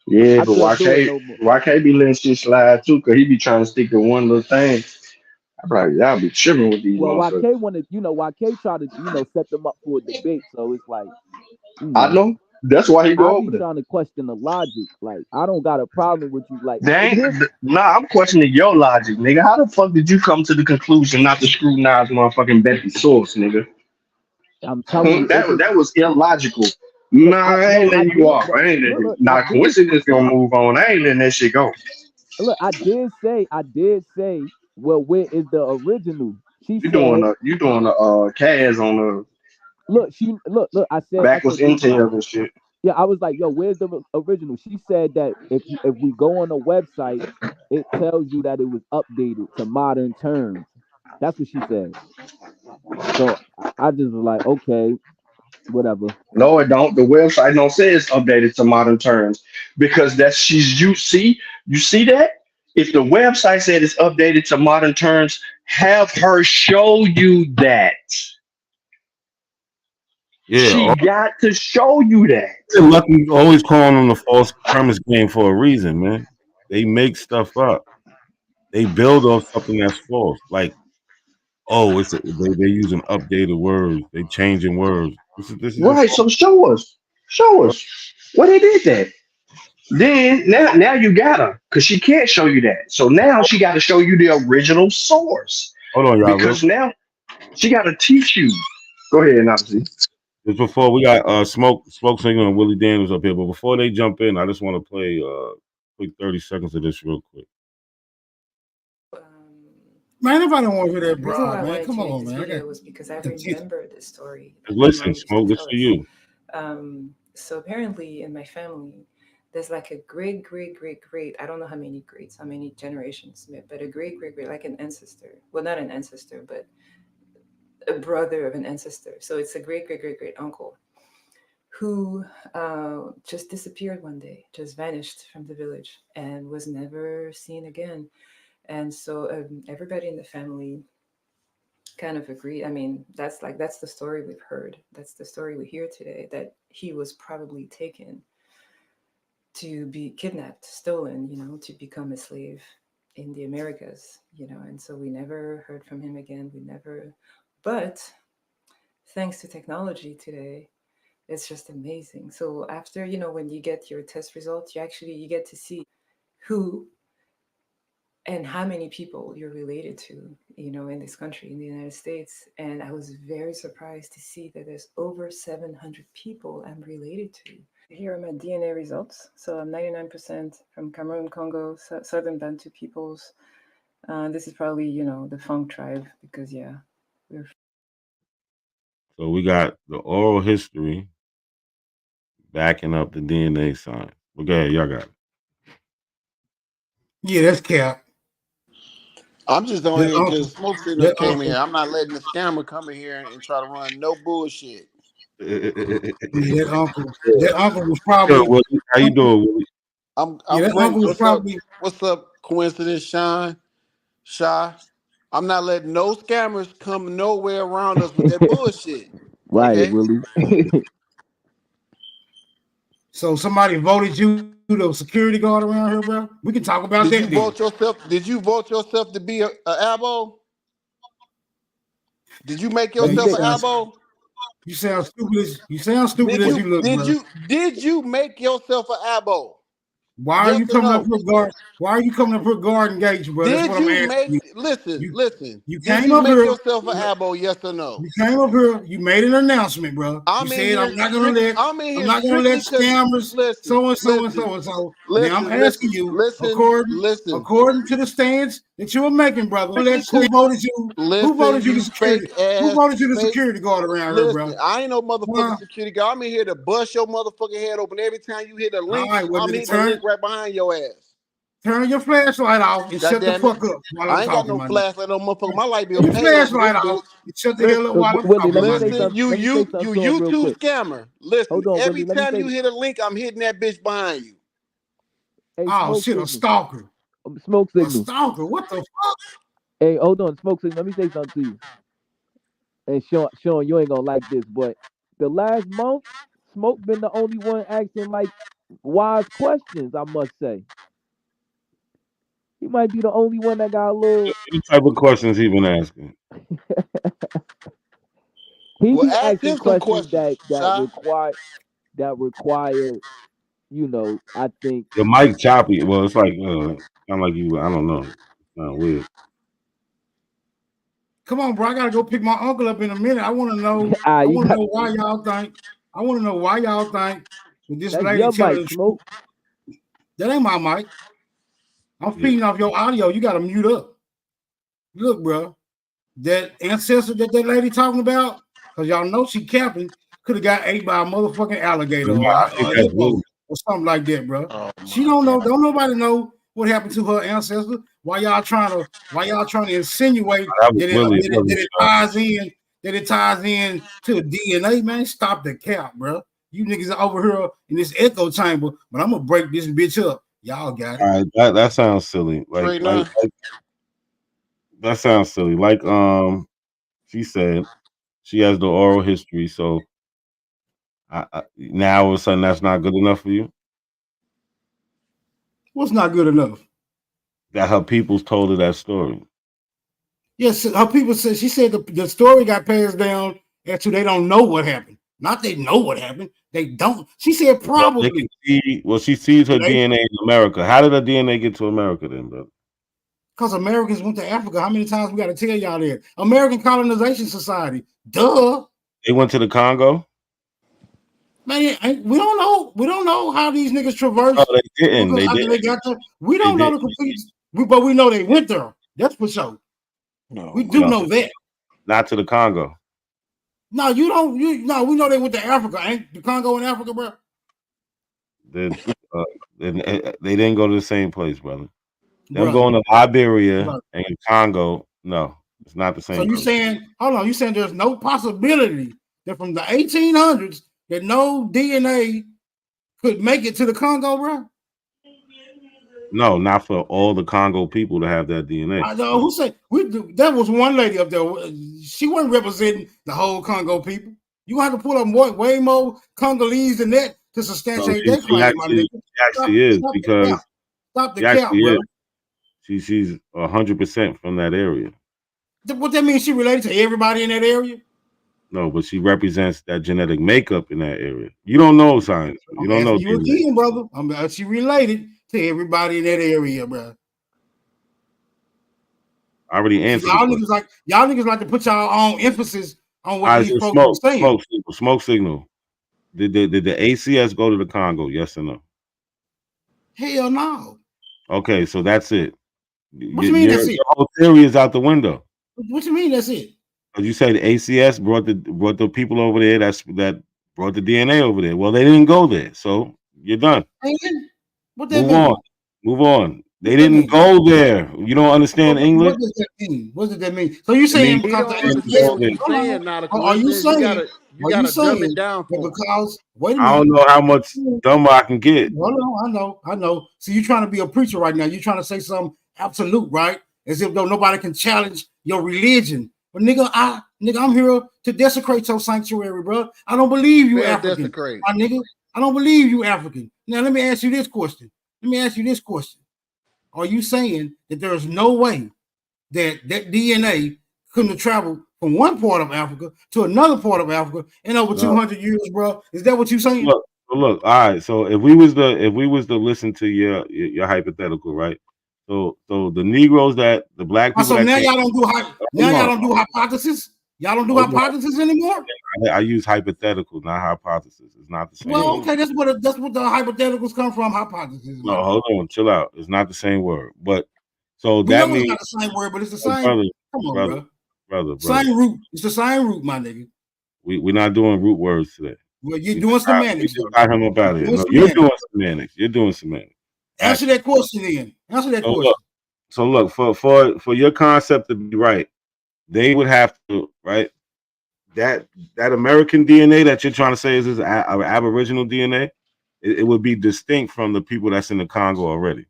Yeah, I but couldn't do it no more. YK be letting shit slide too, cause he be trying to stick to one little thing. I'm like, y'all be tripping with these Well, motherfuckers. YK wanted, YK tried to, set them up for a debate. So it's like, I know. That's why he I go be over there. trying to question the logic. Like, I don't got a problem with you. Like, They and ain't, here's nah, I'm questioning your logic, nigga. How the fuck did you come to the conclusion not to scrutinize motherfucking Betty's source, nigga? I'm telling you, That was illogical. because Nah, I ain't letting you did. off. I ain't letting. Look, Nah, coincidence gonna move on. I ain't letting that shit go. look, I did say, well, where is the original? She You said, doing a Kaz on look, I the said, backwards intel and shit. yeah, I was like, yo, where's the original? She said that if we go on a website, it tells you that it was updated to modern terms. That's what she said. So I just was like, okay, whatever. No, it don't. The website don't say it's updated to modern terms because you see that? If the website said it's updated to modern terms, have her show you that. Yeah. She got to show you that. Lucky always calling them the false premise game for a reason, man. They make stuff up. They build off something that's false. Like, oh, they're using updated words. They changing words. This is just Right. So show us. Show us. What they did that. Then now you got her because she can't show you that. So now she got to show you the original source hold on, y'all. Real because now she got to teach you. Go ahead, Nazi. just before we got smoke signal and Willie Daniels up here, but before they jump in, I just want to play quick 30 seconds of this real quick. Man, if I don't want to hear that The reason why I broad, man, wanted come to make on, this man. video was because I remember this story that my Listen, mom used to Smoke, this tell for us. you. So apparently in my family, there's like a great, I don't know how many greats, how many generations, but a great, like an ancestor. Well, not an ancestor, but a brother of an ancestor. So it's a great, great uncle who just disappeared one day, just vanished from the village and was never seen again. And so everybody in the family kind of agreed. I mean, that's the story we've heard. That's the story we hear today, that he was probably taken to be kidnapped, stolen, to become a slave in the Americas, and so we never heard from him again. But thanks to technology today, It's just amazing. So after, when you get your test results, you get to see who and how many people you're related to, in this country, in the United States. And I was very surprised to see that there's over 700 people I'm related to. Here are my DNA results. So I'm 99% from Cameroon, Congo, Southern Bantu peoples. This is probably, the Funk tribe because, yeah, we're. So we got the oral history backing up the DNA sign. Okay, y'all got it. Yeah, that's cap. I'm just on That here uncle, because Smoke Signal that came in uncle, here. I'm not letting the scammer come in here and try to run no bullshit. yeah, that uncle was Yo, probably. Willie, how you doing, Willie? Yeah, I'm that great. uncle was probably. What's up, coincidence, Sean? Shy? I'm not letting no scammers come nowhere around us with that bullshit. Right, Okay? Willie. So somebody voted you the security guard around here, bro. We can talk about Did that you then. vote yourself? Did you vote yourself to be a abo? Did you make Man, yourself an abo? you sound stupid as you look, bro. Did you make yourself an abo? Why are Yes you or coming up no? here guard? Why are you coming up here guard engaged, bro? That's Did what I'm you asking make you. listen? You Did came you up make here. yourself an abo? Yes or no? You came up here. You made an announcement, bro. You said I'm not gonna let scammers so and so and so and so. Now I'm asking you, according to the stance that you were making, brother. Who voted you? Who voted you to security? Who voted you the security guard around here, bro? I ain't no motherfucking security guard. I'm in here to bust your motherfucking head open every time you hit a link. All right, well, I'm hitting the link right behind your ass. Turn your flashlight off and shut the fuck up while I'm I ain't got talking, no my nigga. flashlight, no motherfucker. My light bill Your paid over flashlight this off bitch. and shut the hell up while I'm Willie, talking, my let me say nigga. something. Let me say something to him real YouTube quick. scammer. Listen, Hold on, every Willie. Let me time say you hit a link, I'm hitting that bitch behind you. Hey, Oh Smoke shit, Signal. a stalker. Smoke A Signal. stalker. What the fuck? Hey, hold on, Smoke Signal. Let me say something to you. And Sean, you ain't gonna like this, but the last month, Smoke been the only one asking like wise questions. I must say, he might be the only one that got a little. What type of questions he been asking? He Well, be ask asking him some questions questions, Shy. require, I think. Your mic choppy. Well, it's like kind of like you. I don't know. Weird. Come on, bro. I gotta go pick my uncle up in a minute. I want to know. Ah, I you want to got know why y'all think. I want to know why y'all think that this that's lady your telling mic, the Smoke. truth. That ain't my mic. I'm feeding off your audio. You gotta mute up. Look, bro. That ancestor that lady talking about, because y'all know she capping, could have got ate by a motherfucking alligator or I a think that's hippo Willie. or something like that, bro. She don't know. Don't nobody know what happened to her ancestor. Why y'all trying to insinuate That was that Willie. it ties in to the DNA, man? Stop the cap, bro. You niggas are over here in this echo chamber, but I'm gonna break this bitch up. Y'all got it. All right, that sounds silly. Like that sounds silly. Like she said she has the oral history, so now all of a sudden that's not good enough for you. What's not good enough? That her people's told her that story. Yes, her people said she said the story got passed down to they don't know what happened. Not they know what happened. They don't. She said probably. They can see. Well, she sees her DNA in America. How did her DNA get to America then, bro? Because Americans went to Africa. How many times we got to tell y'all that? American Colonization Society. Duh. They went to the Congo. Man, we don't know. We don't know how these niggas traversed. No, they didn't. They After didn't. they got there. We don't know the complete. But we know they went there. That's for sure. We do know that. Not to the Congo. No, you don't. No, we know they went to Africa. Ain't the Congo in Africa, bro? They didn't go to the same place, brother. Them going to Liberia and Congo. No, it's not the same. So you saying, hold on, you saying there's no possibility that from the 1800s that no DNA could make it to the Congo, bro? No, not for all the Congo people to have that DNA. I know who said that was one lady up there. She wasn't representing the whole Congo people. You have to pull up way more Congolese than that to substantiate that claim, my nigga. Stop the cap, bro. She's 100% from that area. What that means? She related to everybody in that area? No, but she represents that genetic makeup in that area. You don't know science. You don't know. You again, brother. She related to everybody in that area, bro. I already answered. Y'all niggas like to put y'all own emphasis on what these folks are saying. Smoke signal. Did the ACS go to the Congo? Yes or no? Hell no. Okay, so that's it. What you mean that's it? Your whole theory is out the window. What you mean that's it? You say the ACS brought the people over there that brought the DNA over there. Well, they didn't go there, so you're done. What that mean? Move on. They didn't go there. You don't understand English? What does that mean? What does that mean? So you saying because the ACS, are you saying? You gotta dumb it down for because wait a minute. I don't know how much dumber I can get. I know. So you're trying to be a preacher right now. You're trying to say something absolute, right? As if though nobody can challenge your religion. But nigga, I'm here to desecrate your sanctuary, bro. I don't believe you African. My nigga, I don't believe you African. Now let me ask you this question. Are you saying that there is no way that DNA couldn't have traveled from one part of Africa to another part of Africa in over 200 years, bro? Is that what you're saying? Look. All right. So if we was to listen to your hypothetical, right? So the Negroes that the black people. So now y'all don't do hypothesis. Y'all don't do hypothesis anymore. I use hypothetical, not hypothesis. It's not the same. Well, okay, that's what the hypotheticals come from. Hypothesis. No, hold on, chill out. It's not the same word, but so that means it's not the same word, but it's the same. Come on, brother. Same root. It's the same root, my nigga. We're not doing root words today. Well, you're doing semantics. Got him about it. No, you're doing semantics. You're doing semantics. Answer that question then. Answer that question. So look, for your concept to be right, they would have to, right? That American DNA that you're trying to say is Aboriginal DNA, it would be distinct from the people that's in the Congo already.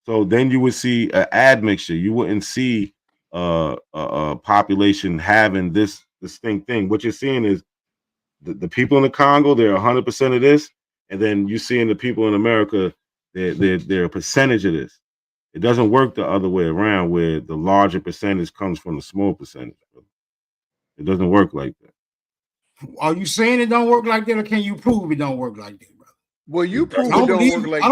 So then you would see an admixture. You wouldn't see a population having this distinct thing. What you're seeing is the people in the Congo, they're 100% of this, and then you're seeing the people in America, they're a percentage of this. It doesn't work the other way around, where the larger percentage comes from the small percentage. It doesn't work like that. Are you saying it don't work like that, or can you prove it don't work like that, bro? Well, you prove it don't work like that.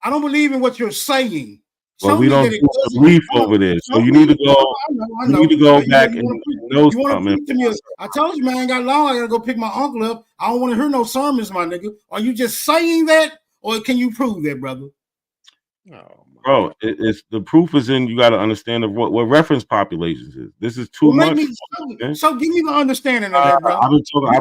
I don't believe in what you're saying. Well, we don't do belief over there, so you need to go. You need to go back and know something. I told you, man, I ain't got long. I gotta go pick my uncle up. I don't want to hear no sermons, my nigga. Are you just saying that, or can you prove that, brother? Bro, it's the proof is in. You got to understand what reference populations is. This is too much. So give me the understanding of that, bro. I've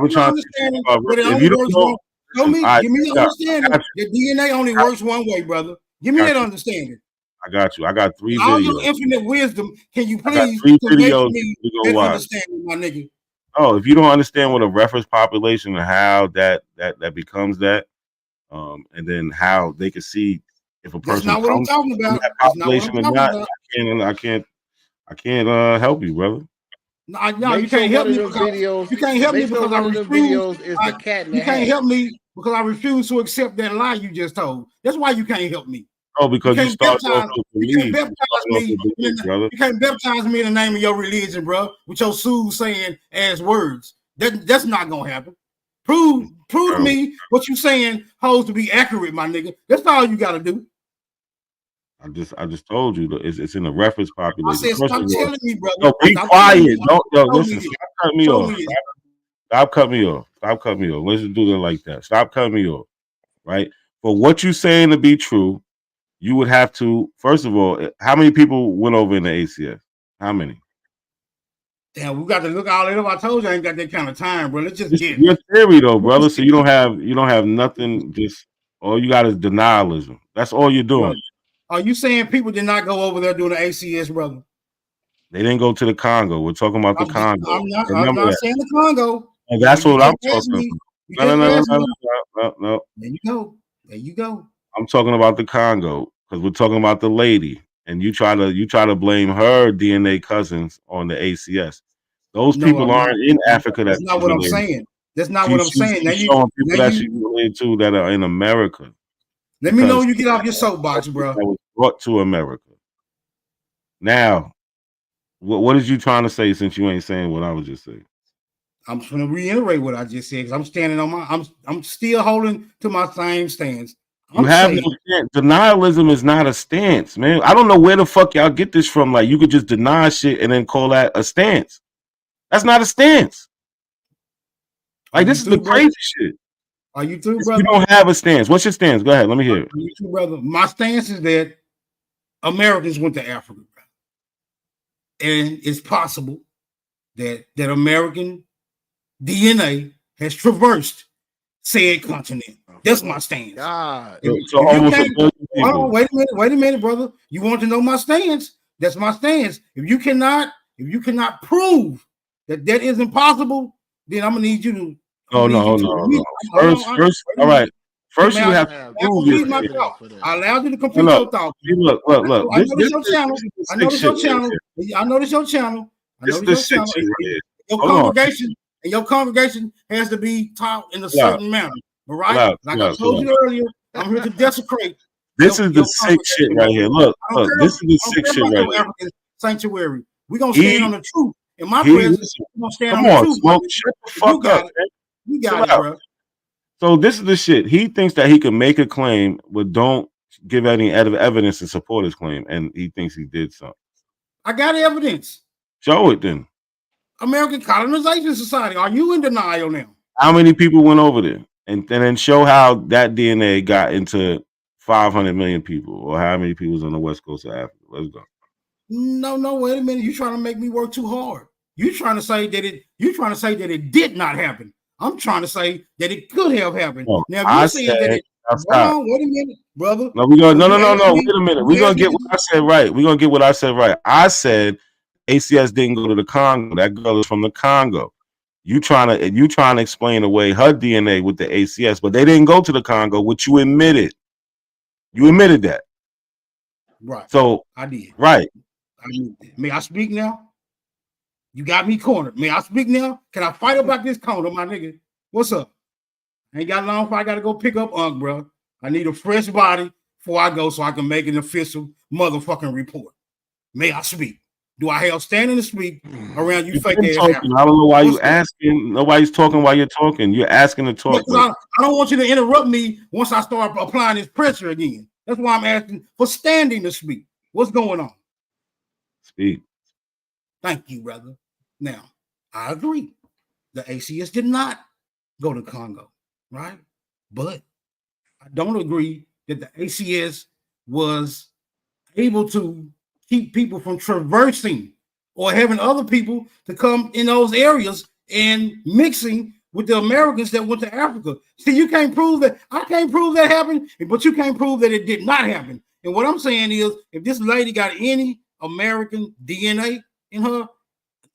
been trying to. If you don't know, give me the understanding that DNA only works one way, brother. Give me that understanding. I got you. I got 3 videos. All your infinite wisdom, can you please 3 videos me that understanding, my nigga? Oh, if you don't understand what a reference population and how that becomes that, and then how they can see if a person That's not what I'm talking about. Population or not, I can't help you, brother. No, you can't help me because you can't help me because I refuse. You can't help me because I refuse to accept that lie you just told. That's why you can't help me. Oh, because you start off to believe. You can't baptize me in the name of your religion, bro, with your soothsaying ass words. That's not gonna happen. Prove to me what you saying holds to be accurate, my nigga. That's all you gotta do. I just told you that it's in the reference population. I said, stop telling me, brother. No, be quiet. Listen, stop cutting me off. Stop cutting me off. Stop cutting me off. Let's just do it like that. Stop cutting me off. Right? For what you're saying to be true, you would have to, first of all, how many people went over in the ACS? How many? Damn, we got to look all it up. I told you I ain't got that kind of time, bro. Let's just get your theory though, brother. So you don't have nothing, just all you got is denialism. That's all you're doing. Are you saying people did not go over there doing the ACS, brother? They didn't go to the Congo. We're talking about the Congo. I'm not saying the Congo. And that's what I'm talking about. No. There you go. I'm talking about the Congo because we're talking about the lady, and you try to blame her DNA cousins on the ACS. Those people aren't in Africa. That's not what I'm saying. That's not what I'm saying. Now showing people that she's related to that are in America. Let me know when you get off your soapbox, bro. That was brought to America. Now, What is you trying to say since you ain't saying what I was just saying? I'm just going to reiterate what I just said because I'm standing on I'm still holding to my same stance. You have no stance. Denialism is not a stance, man. I don't know where the fuck y'all get this from. Like, you could just deny shit and then call that a stance. That's not a stance. Like, this is the crazy shit. Are you through, brother? You don't have a stance. What's your stance? Go ahead. Let me hear it. Are you through, brother? My stance is that Americans went to Africa, brother. And it's possible that American DNA has traversed said continent. That's my stance. God. So almost a billion people. Hold on, wait a minute, brother. You want to know my stance? That's my stance. If you cannot prove that isn't possible, then I'm gonna need you to. No. First, all right. First, you have to prove it. I allowed you to complete your thought. Look. I know this your channel. I know this your channel. I know this your channel. Your congregation has to be taught in a certain manner. All right? Like I told you earlier, I'm here to desecrate. This is the sick shit right here. Look, this is the sick shit right here. African sanctuary. We're gonna stand on the truth. In my presence, we're gonna stand on the truth. Smoke, shut the fuck up. You got it, bro. So this is the shit. He thinks that he can make a claim, but don't give any evidence to support his claim, and he thinks he did something. I got evidence. Show it then. American Colonization Society. Are you in denial now? How many people went over there? And then show how that DNA got into 500 million people, or how many people's on the west coast of Africa. Let's go. No, wait a minute. You're trying to make me work too hard. You're trying to say that it did not happen. I'm trying to say that it could have happened. No, now, if you're saying that wait a minute, brother. No, wait a minute. We're gonna get what I said right. We're gonna get what I said right. I said ACS didn't go to the Congo. That girl is from the Congo. You trying to explain away her DNA with the ACS, but they didn't go to the Congo, which you admitted. You admitted that. Right. So I did. Right. May I speak now? You got me cornered. May I speak now? Can I fight about this corner, my nigga? What's up? I ain't got long before I gotta go pick up Unc, bro. I need a fresh body before I go so I can make an official motherfucking report. May I speak? Do I have standing to speak around you fake ass? I don't know why you asking. Nobody's talking while you're talking. You're asking to talk. I don't want you to interrupt me once I start applying this pressure again. That's why I'm asking for standing to speak. What's going on? Speak. Thank you, brother. Now, I agree. The ACS did not go to Congo, right? But I don't agree that the ACS was able to keep people from traversing or having other people to come in those areas and mixing with the Americans that went to Africa. See, you can't prove that. I can't prove that happened, but you can't prove that it did not happen. And what I'm saying is, if this lady got any American DNA in her,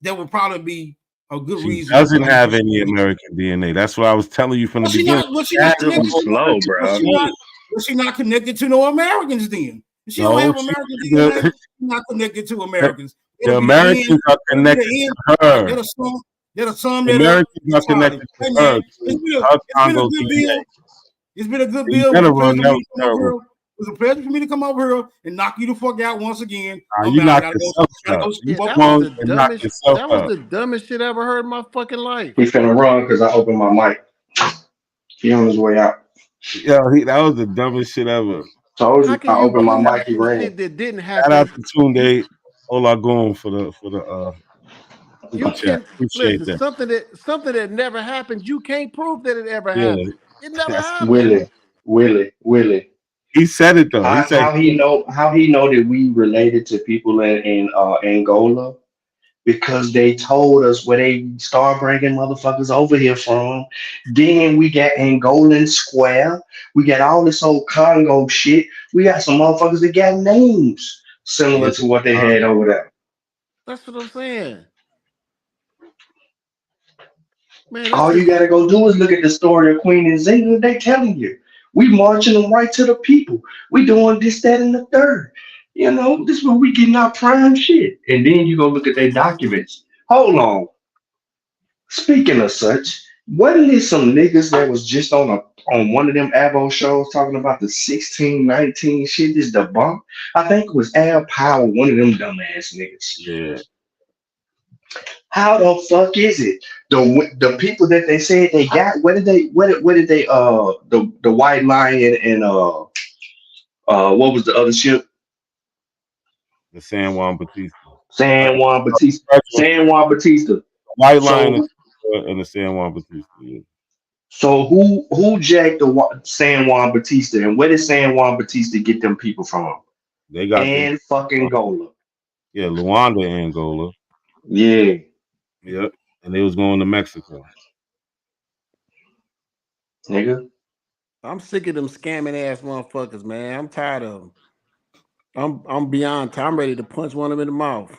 that would probably be a good reason. She doesn't have any American DNA. That's what I was telling you from the beginning. Was she not connected to no Americans then? She don't have American DNA. She's not connected to Americans. The Americans are connected to her. There are some that Americans are connected to her. It's been a good bill. It was a pleasure for me to come over here and knock you the fuck out once again. You knocked yourself out. That was the dumbest shit I ever heard in my fucking life. He's finna run because I opened my mic. He on his way out. Yeah, that was the dumbest shit ever. Told you, I opened my mic. He ran. That didn't happen. Shout out to Tunde Olagun for the you can listen, something that never happened. You can't prove that it ever happened. It never happened. Willie. He said it though. How he know that we related to people in Angola? Because they told us where they start bringing motherfuckers over here from. Then we got Angolan Square. We got all this old Congo shit. We got some motherfuckers that got names similar to what they had over there. That's what I'm saying. Man, all you gotta go do is look at the story of Queen and Zinga. They telling you. We marching them right to the people. We doing this, that, and the third. You know, this is where we getting our prime shit. And then you go look at their documents. Hold on. Speaking of such, wasn't there some niggas that was just on one of them Avo shows talking about the 1619 shit? This Debunk? I think it was Al Powell, one of them dumbass niggas. Yeah. How the fuck is it? The people that they said they got, what did they the White Lion and what was the other ship? The San Juan Batista. San Juan Batista. San Juan Batista. White Lion and the San Juan Batista. Yeah. So who jacked the San Juan Batista, and where did San Juan Batista get them people from? They got and fucking Angola. Yeah, Luanda, Angola. Yeah. Yep. And they was going to Mexico. Nigga. I'm sick of them scamming ass motherfuckers, man. I'm tired of them. I'm beyond time. I'm ready to punch one of them in the mouth.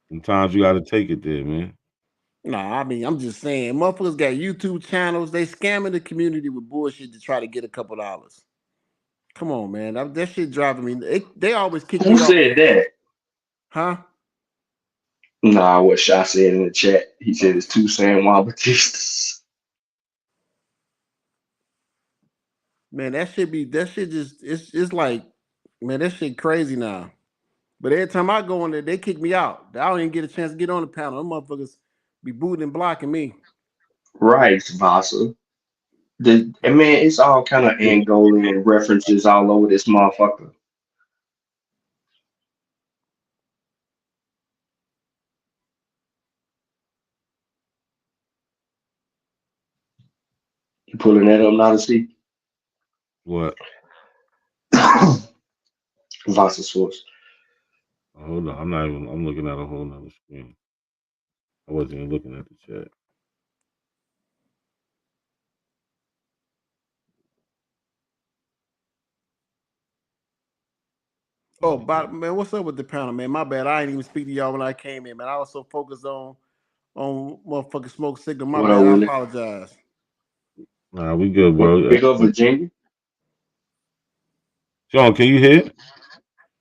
Sometimes you got to take it there, man. Nah, I mean, I'm just saying, motherfuckers got YouTube channels. They scamming the community with bullshit to try to get a couple dollars. Come on, man. That shit driving me. They always kick me Who off. said that? Huh? Nah, what Sha said in the chat. He said it's two San Juan Batistas. Man, that shit just it's like, man, that shit crazy now. But every time I go in there, they kick me out. I don't even get a chance to get on the panel. Them motherfuckers be booting and blocking me. Right, Vasa. And man, it's all kind of Angolian references all over this motherfucker. You pulling that up now to see? What? Vasa source. Hold on. I'm looking at a whole nother screen. I wasn't even looking at the chat. Oh, but man, what's up with the panel, man? My bad. I ain't even speak to y'all when I came in, man. I was so focused on motherfucking smoke cigarette. My What bad. up, I Willie? apologize. Nah, we good, bro. Big up Virginia. Sean, can you hear?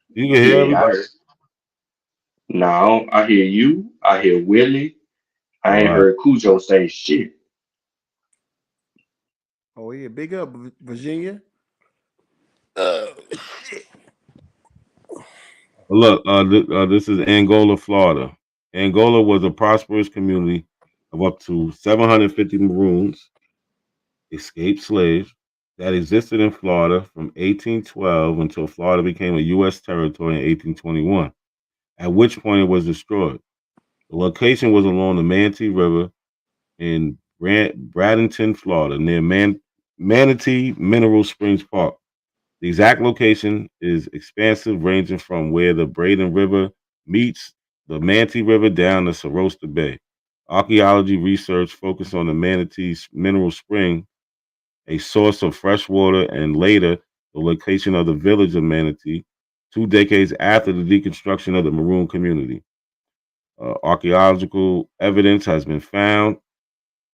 You can hear Yeah, I everybody? heard. No, I hear you. I hear Willie. I ain't heard Cujo say shit. Oh yeah, big up Virginia. Shit. Look, this is Angola, Florida. Angola was a prosperous community of up to 750 Maroons, escaped slaves, that existed in Florida from 1812 until Florida became a U.S. territory in 1821, at which point it was destroyed. The location was along the Manatee River in Bradenton, Florida, near Manatee Mineral Springs Park. The exact location is expansive, ranging from where the Braden River meets the Manatee River down to Saratoga Bay. Archaeology research focused on the Manatee Mineral Spring, a source of fresh water, and later the location of the village of Manatee, 2 decades after the deconstruction of the Maroon community. Archaeological evidence has been found,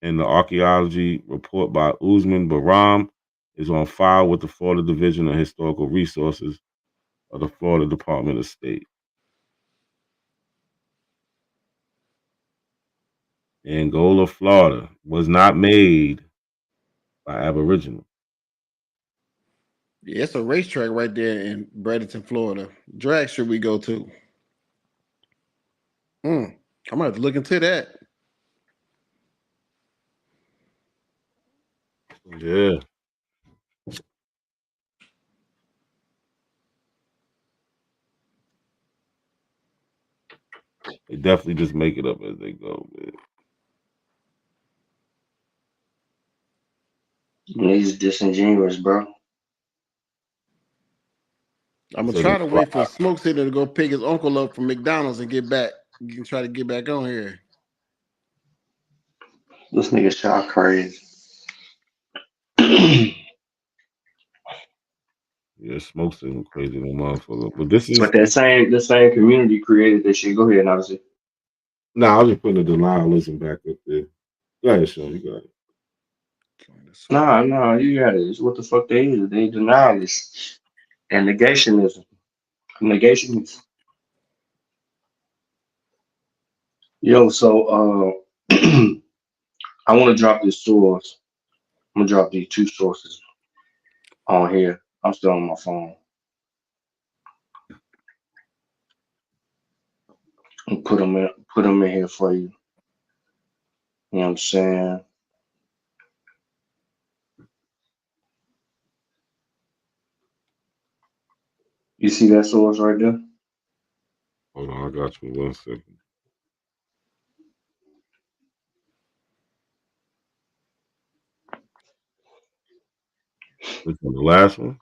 and the archaeology report by Usman Baram is on file with the Florida Division of Historical Resources of the Florida Department of State. Angola, Florida was not made by Aboriginal. Yeah, it's a racetrack right there in Bradenton, Florida. Drag should we go to? I'm gonna have to look into that. Yeah. They definitely just make it up as they go, man. Niggas disingenuous, bro. I'm gonna try to wait for Smoke City to go pick his uncle up from McDonald's and get back. You can try to get back on here. This nigga shot crazy. Yeah, Smoke's still crazy, no motherfucker. But this is But the same community created this shit. Go ahead, obviously. I was just putting the denialism back up there. Go ahead, Sean, you got it. Nah, you got it. It's what the fuck they is. They denialists and negationism. Negationists. Yo, so I want to drop this source. I'm gonna drop these two sources on here. I'm still on my phone. and put them in here for you. You know what I'm saying? You see that source right there? Hold on, I got you. 1 second. Which one? The last one?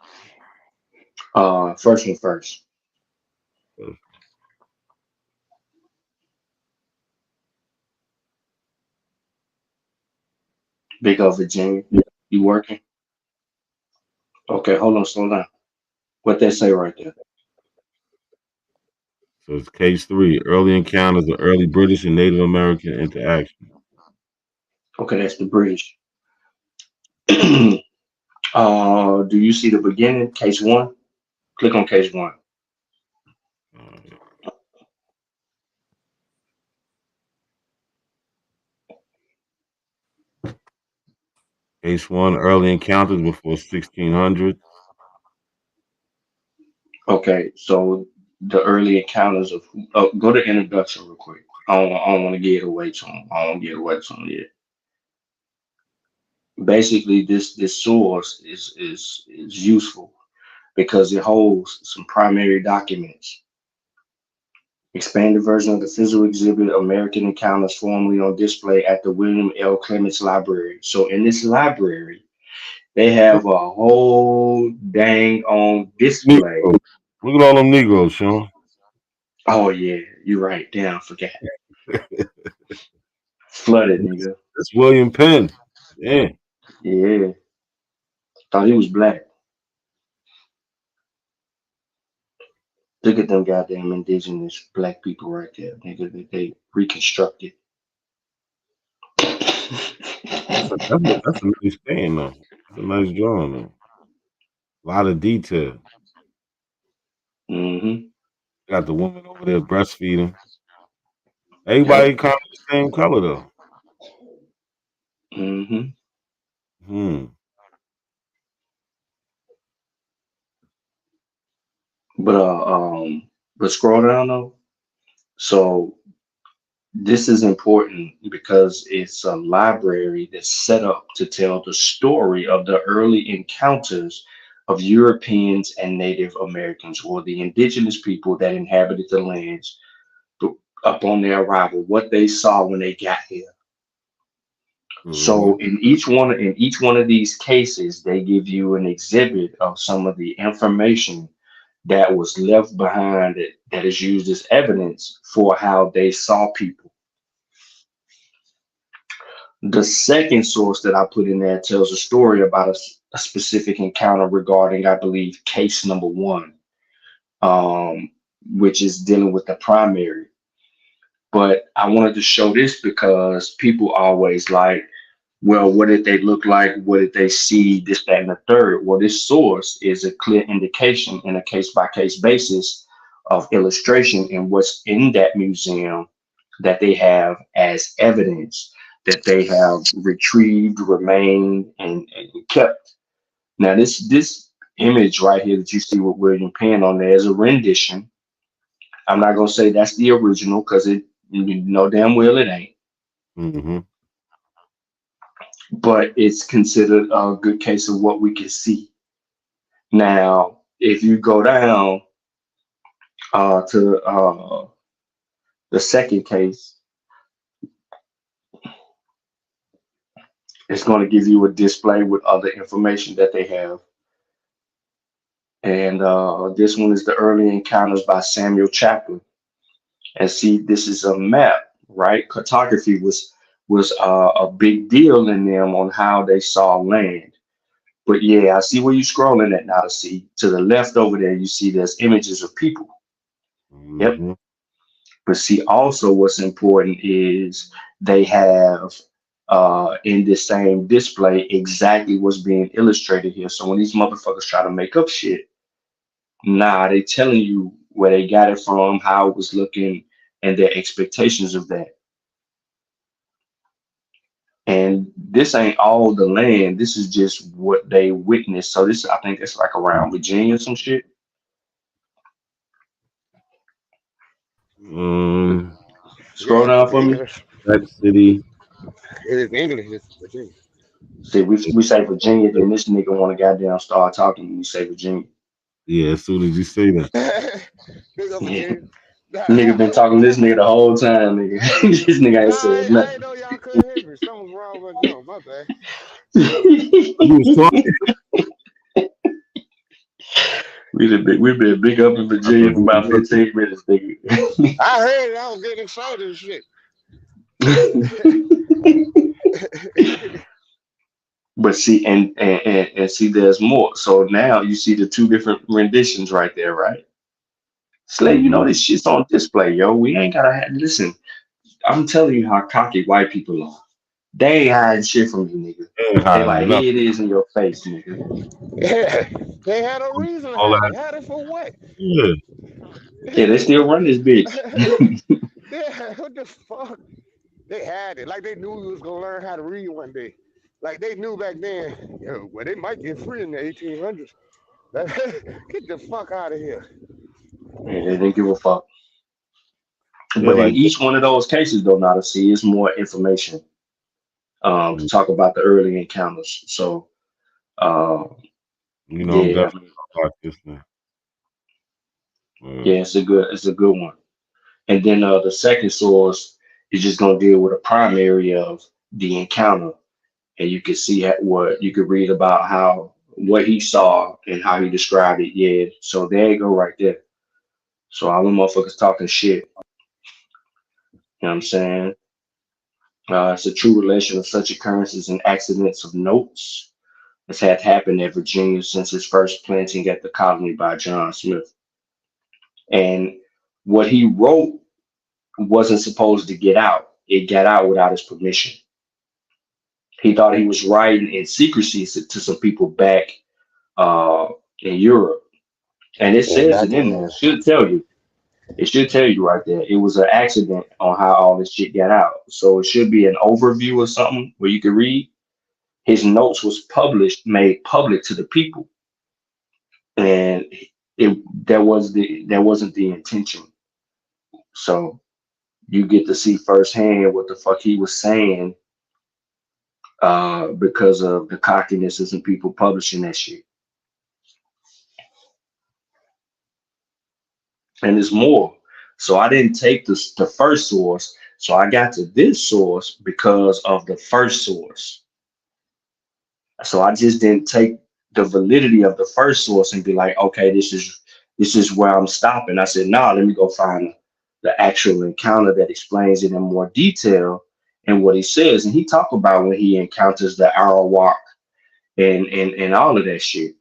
First one first. Big O, Virginia. You working? Okay, hold on, slow down. What they say right there? So it's case 3, early encounters of early British and Native American interaction. Okay, that's the British. Do you see the beginning? Case 1? Click on case 1. Case 1, early encounters before 1600. Okay, so the early encounters of go to introduction real quick. I don't want to get away from them. I don't want to get away from them yet. Basically, this source is useful because it holds some primary documents. Expanded version of the physical exhibit American Encounters formerly on display at the William L. Clements Library. So in this library, they have a whole dang on display. Look at all them Negroes, Sean. Oh yeah, you're right. Damn, I forgot. Flooded, nigga. That's William Penn. Yeah. Yeah. Thought he was black. Look at them goddamn indigenous black people right there, nigga, that they reconstructed. That's a nice thing, though. That's a nice drawing, though. A lot of detail. Mm-hmm. Got the woman over there breastfeeding. Everybody kind of the same color, though. Mm-hmm. But scroll down though. So this is important because it's a library that's set up to tell the story of the early encounters of Europeans and Native Americans, or the indigenous people that inhabited the lands upon their arrival, what they saw when they got here. So in each one of these cases, they give you an exhibit of some of the information that was left behind that is used as evidence for how they saw people. The second source that I put in there tells a story about a specific encounter regarding, I believe, case number 1, which is dealing with the primary. But I wanted to show this because people always like, well, what did they look like? What did they see? This, that, and the third. Well, this source is a clear indication in a case-by-case basis of illustration in what's in that museum that they have as evidence that they have retrieved, remained, and kept. Now, this image right here that you see with William Penn on there is a rendition. I'm not gonna say that's the original because you know damn well it ain't. But it's considered a good case of what we can see. Now, if you go down to the second case, it's going to give you a display with other information that they have. And this one is the early encounters by Samuel Chaplin. And see, this is a map, right? Cartography was a big deal in them on how they saw land. But yeah, I see where you're scrolling at now to see. To the left over there, you see there's images of people. Yep. But see, also what's important is they have in this same display exactly what's being illustrated here. So when these motherfuckers try to make up shit, nah, they telling you where they got it from, how it was looking, and their expectations of that. And this ain't all the land. This is just what they witnessed. So this, I think it's like around Virginia or some shit. Scroll down for me. That city. It is English. It's Virginia. See, we say Virginia, then this nigga want to goddamn start talking when you say Virginia. Yeah, as soon as you say that. Big up Virginia. Nigga been talking to this nigga the whole time, nigga. This nigga ain't said I nothing. ain't know y'all couldn't hear me. Something's wrong with Joe. My bad. You was talking. We been big up in Virginia for about 15 minutes, nigga. I heard it. I was getting excited and shit. But see, and see, there's more. So now you see the two different renditions right there, right? Slay, you know this shit's on display, yo. We ain't gotta have listen. I'm telling you how cocky white people are. They ain't hiding shit from you, nigga. They like, here it is in your face, nigga. Yeah, they had a reason to have it. Had it for what? Yeah. Yeah, they still run this bitch. Yeah, what the fuck? They had it. Like they knew we was gonna learn how to read one day. Like they knew back then, well, they might get free in the 1800s. Get the fuck out of here. Yeah, they didn't give a fuck. Yeah, But like, in each one of those cases, though, now to see is more information to talk about the early encounters. So, you know, yeah, definitely about this thing. Yeah, it's a good one. And then the second source is just gonna deal with a primary of the encounter, and you can see what you could read about how what he saw and how he described it. Yeah, so there you go, right there. So all the motherfuckers talking shit. You know what I'm saying? It's a true relation of such occurrences and accidents of notes as had happened at Virginia since its first planting at the colony by John Smith. And what he wrote wasn't supposed to get out. It got out without his permission. He thought he was writing in secrecy to some people back in Europe. And it says it in there. It should tell you. It should tell you right there. It was an accident on how all this shit got out. So it should be an overview or something where you can read. His notes was made public to the people. And that wasn't the intention. So you get to see firsthand what the fuck he was saying because of the cockiness of some people publishing that shit. And there's more. So I didn't take the first source. So I got to this source because of the first source. So I just didn't take the validity of the first source and be like, okay, this is where I'm stopping. I said, nah, let me go find the actual encounter that explains it in more detail and what he says. And he talked about when he encounters the Arawak and all of that shit.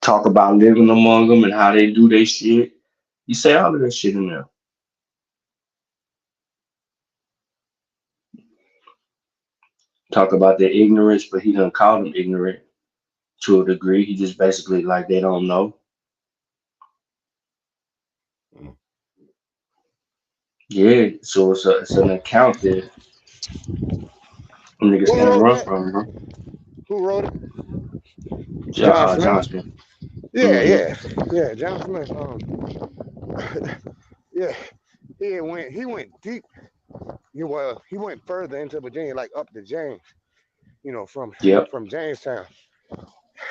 Talk about living among them and how they do their shit. You say all of that shit in there. Talk about their ignorance, but he doesn't call them ignorant to a degree. He just basically like they don't know. Yeah, so it's an account that niggas can't run from, bro. Who wrote it? John Smith. Yeah, John Smith. Yeah, he went deep. He went further into Virginia, like up to James. You know, from Jamestown.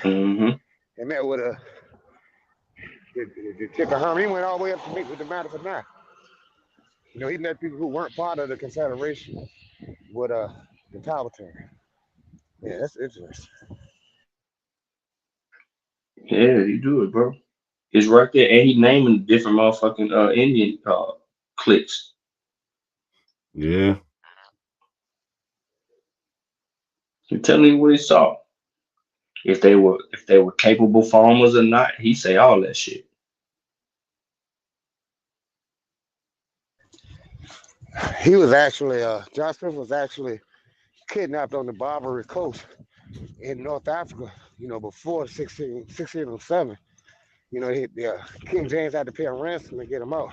And met with the Chickahammer. He went all the way up to meet with the Mattapan. You know, he met people who weren't part of the Confederation with the Powhatan. Yeah, that's interesting. Yeah, he do it, bro. It's right there, and he naming different motherfucking Indian cliques. Yeah. He telling you what he saw. If they were capable farmers or not, he say all that shit. He was actually John Smith was actually kidnapped on the Barbary Coast in North Africa. You know, before 1607. You know, King James had to pay a ransom to get him out.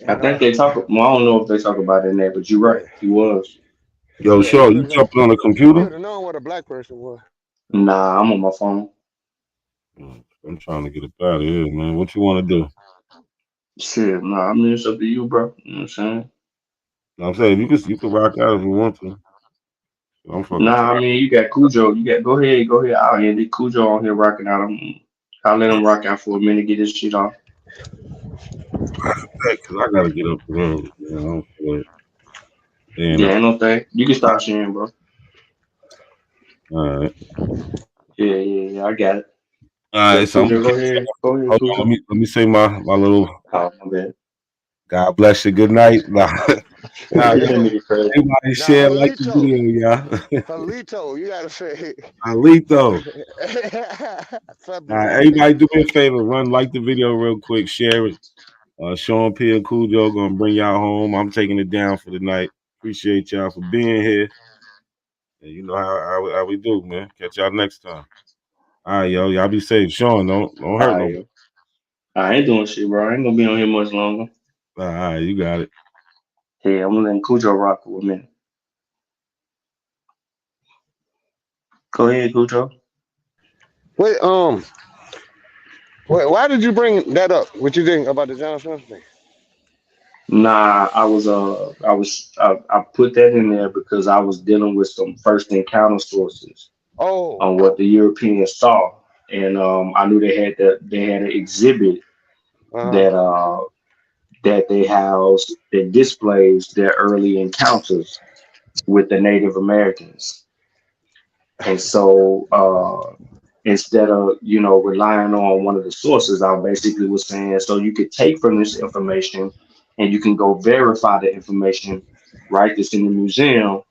And, I think they talk. Well, I don't know if they talk about it in there, but you're right. He was. Yo, Shaw, you jumping on the computer? You would have known what a black person was. Nah, I'm on my phone. I'm trying to get up out of here, man. What you want to do? Shit, nah, I mean it's up to you, bro. You know what I'm saying? I'm saying you can rock out if you want to. I'm fucking Nah, I tired. mean you got Cujo. You got go ahead. I'll end it. Cujo on here rocking out. I'll let him rock out for a minute, get his shit off. Cause I gotta get up early. You know, I'm feeling Yeah, ain't no thing. You can start sharing, bro. all right. Yeah. I got it. All right, so I'm Cujo, gonna go catch ahead. y'all. Go ahead, Hold on, Cujo. let me say my little Oh, my bad. God bless you. Good night. Nah, nah, That yo, nigga crazy. everybody Now, share like the Halito, video, y'all. Halito, you gotta say. Alito. February. Everybody do me a favor, run like the video real quick, share it. Sean P and Cujo gonna bring y'all home. I'm taking it down for the night. Appreciate y'all for being here. And you know how we do, man. Catch y'all next time. All right, yo, y'all be safe. Sean, don't hurt All right, nobody. yo. I ain't doing shit, bro. I ain't gonna be on here much longer. All right, you got it. Hey, I'm gonna let Cujo rock for a minute. Go ahead, Cujo. Wait, why did you bring that up? What you think about the John Smith thing? Nah, I put that in there because I was dealing with some first encounter sources Oh, on what the Europeans saw, and I knew they had an exhibit uh-huh. that that they housed that displays their early encounters with the Native Americans, and so instead of relying on one of the sources, I basically was saying so you could take from this information and you can go verify the information right that's in the museum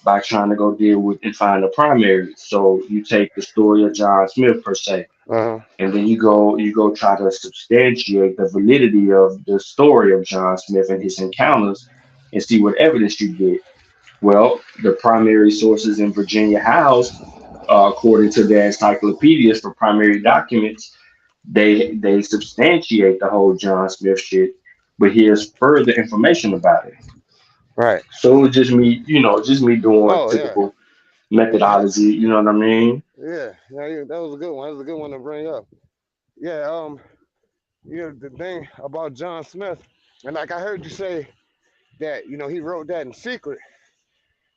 by trying to go deal with and find the primary. So you take the story of John Smith per se, Uh-huh. and then you go try to substantiate the validity of the story of John Smith and his encounters and see what evidence you get. Well, the primary sources in Virginia housed, according to their encyclopedias for primary documents, they substantiate the whole John Smith shit. But here's further information about it. Right. So it was just me doing Oh, yeah. typical methodology. You know what I mean? Yeah, that was a good one. That was a good one to bring up. Yeah, the thing about John Smith, and like I heard you say that, he wrote that in secret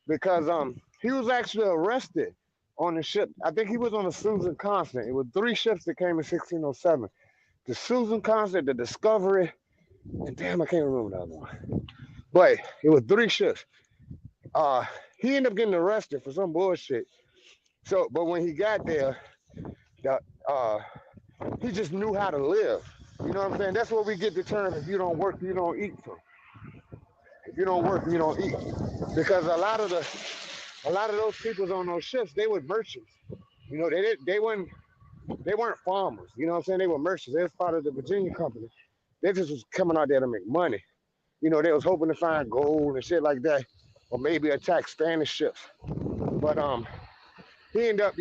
because he was actually arrested on the ship. I think he was on the Susan Constant. It was 3 ships that came in 1607. The Susan Constant, the Discovery, and damn, I can't remember the other one. But it was 3 ships. He ended up getting arrested for some bullshit. So, but when he got there, the he just knew how to live. You know what I'm saying? That's where we get the term, if you don't work, you don't eat from. If you don't work, you don't eat. Because a lot of those people on those ships, they were merchants. They weren't farmers. You know what I'm saying? They were merchants. They was part of the Virginia company. They just was coming out there to make money. They was hoping to find gold and shit like that, or maybe attack Spanish ships. But he ended up,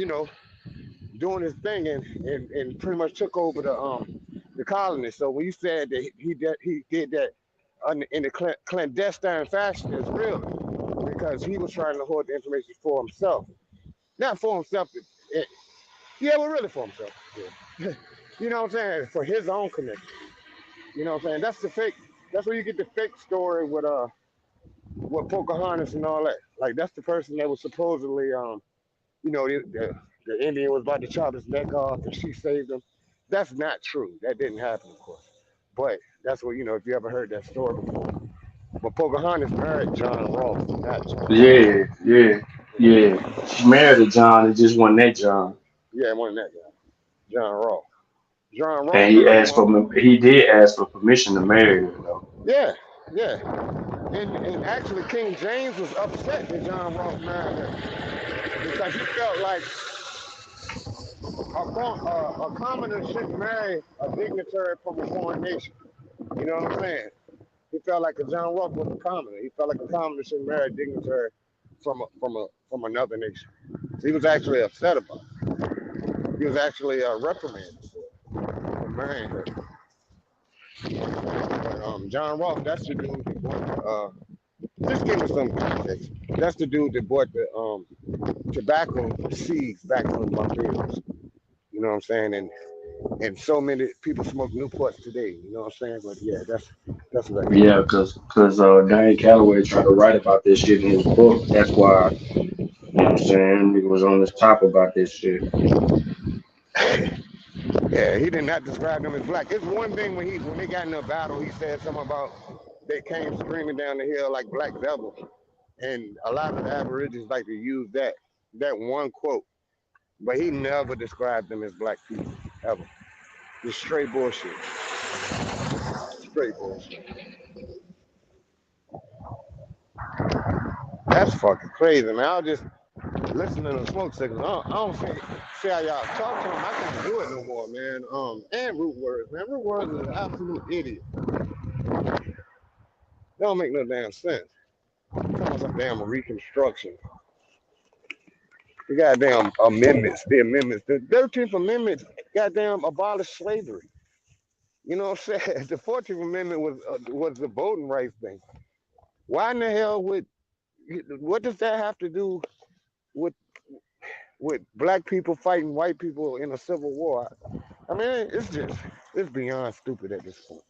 doing his thing and pretty much took over the colony. So when you said that he did that in the clandestine fashion, it's real because he was trying to hoard the information for himself, not for himself. Well, really for himself. Yeah. You know what I'm saying? For his own connection. You know what I'm saying? That's the fake. That's where you get the fake story with Pocahontas and all that. Like that's the person that was supposedly the Indian was about to chop his neck off and she saved him. That's not true. That didn't happen, of course. But that's what, if you ever heard that story before. But Pocahontas married John Ross, not John. Yeah. She married a John. It just wasn't that John. Yeah, it wasn't that guy. John Ross. John Ross And was the one. he did ask for permission to marry her though. Yeah. And actually King James was upset that John Ross married her because he felt like a commoner shouldn't marry a dignitary from a foreign nation. You know what I'm saying? He felt like a John Ross was a commoner. He felt like a commoner shouldn't marry a dignitary from another nation. So he was actually upset about it. He was actually reprimanded for marrying her. But, John Ross, that's the dude that bought just give me some context. That's the dude that bought the tobacco seeds back from Barbados. You know what I'm saying? And And so many people smoke Newports today. You know what I'm saying? But yeah, that's what I think. Yeah, because Diane Calloway tried to write about this shit in his book. That's why, you know what I'm saying, he was on his top about this shit. Yeah, he did not describe them as black. It's one thing when they got in a battle, he said something about they came screaming down the hill like black devils. And a lot of the Aborigines like to use that one quote. But he never described them as black people, ever. Just straight bullshit. Straight bullshit. That's fucking crazy, man. I was just listening to Smoke Signals. I don't see how y'all talk to him. I can't do it no more, man. And Root Words, man. Root Words is an absolute idiot. They don't make no damn sense. Talking about some damn reconstruction. The goddamn amendments, the 13th Amendment, goddamn abolished slavery. You know what I'm saying? The 14th Amendment was the voting rights thing. Why in the hell what does that have to do with black people fighting white people in a civil war? I mean, it's beyond stupid at this point.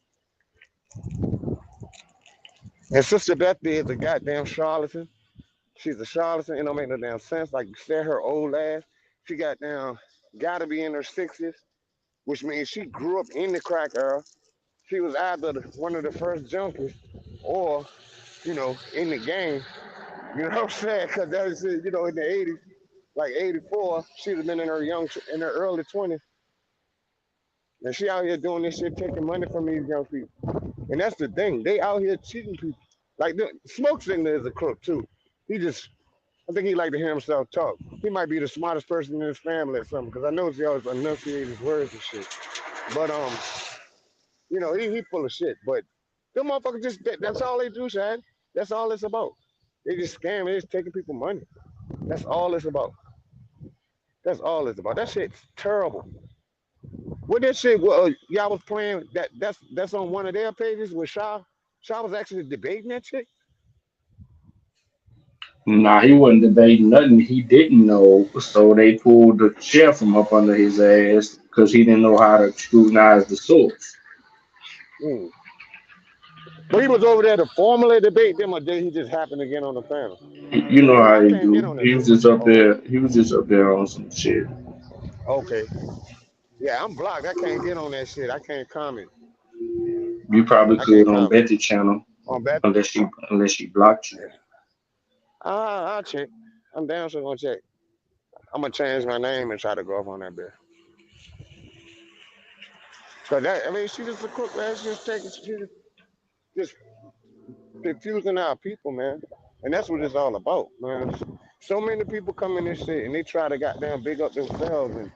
And Sister Bethany is a goddamn charlatan. She's a charlatan. It don't make no damn sense. Like you said, her old ass. She gotta be in her 60s, which means she grew up in the crack era. She was either one of the first junkies or, in the game. You know what I'm saying? Because that is, in the 80s, like 84, she'd have been in her early 20s. And she out here doing this shit, taking money from these young people. And that's the thing. They out here cheating people. Like, the Smoke Signal is a crook, too. I think he like to hear himself talk. He might be the smartest person in his family or something, because I know he always enunciates his words and shit. But, he full of shit. But them motherfuckers that's all they do, Shad. That's all it's about. They just scam, they just taking people money. That's all it's about. That's all it's about. That shit's terrible. What that shit y'all was playing, that's on one of their pages with Shaw. Shaw was actually debating that shit? Nah, he wasn't debating nothing he didn't know, so they pulled the chair from up under his ass because he didn't know how to scrutinize the source. Mm. But he was over there to formally debate them, or did he just happen to get on the panel? You know how I he can't get do. on that He was bitch. just up there. He was just up there on some shit. Okay. Yeah, I'm blocked. I can't get on that shit. I can't comment. You probably I can't could on comment. Betty channel On Beth? unless she blocked you. I'll check. I'm down, so I'm gonna check. I'm gonna change my name and try to go up on that bitch. Cause she just a crook, man. She's just confusing our people, man. And that's what it's all about, man. So many people come in this shit and they try to goddamn big up themselves and,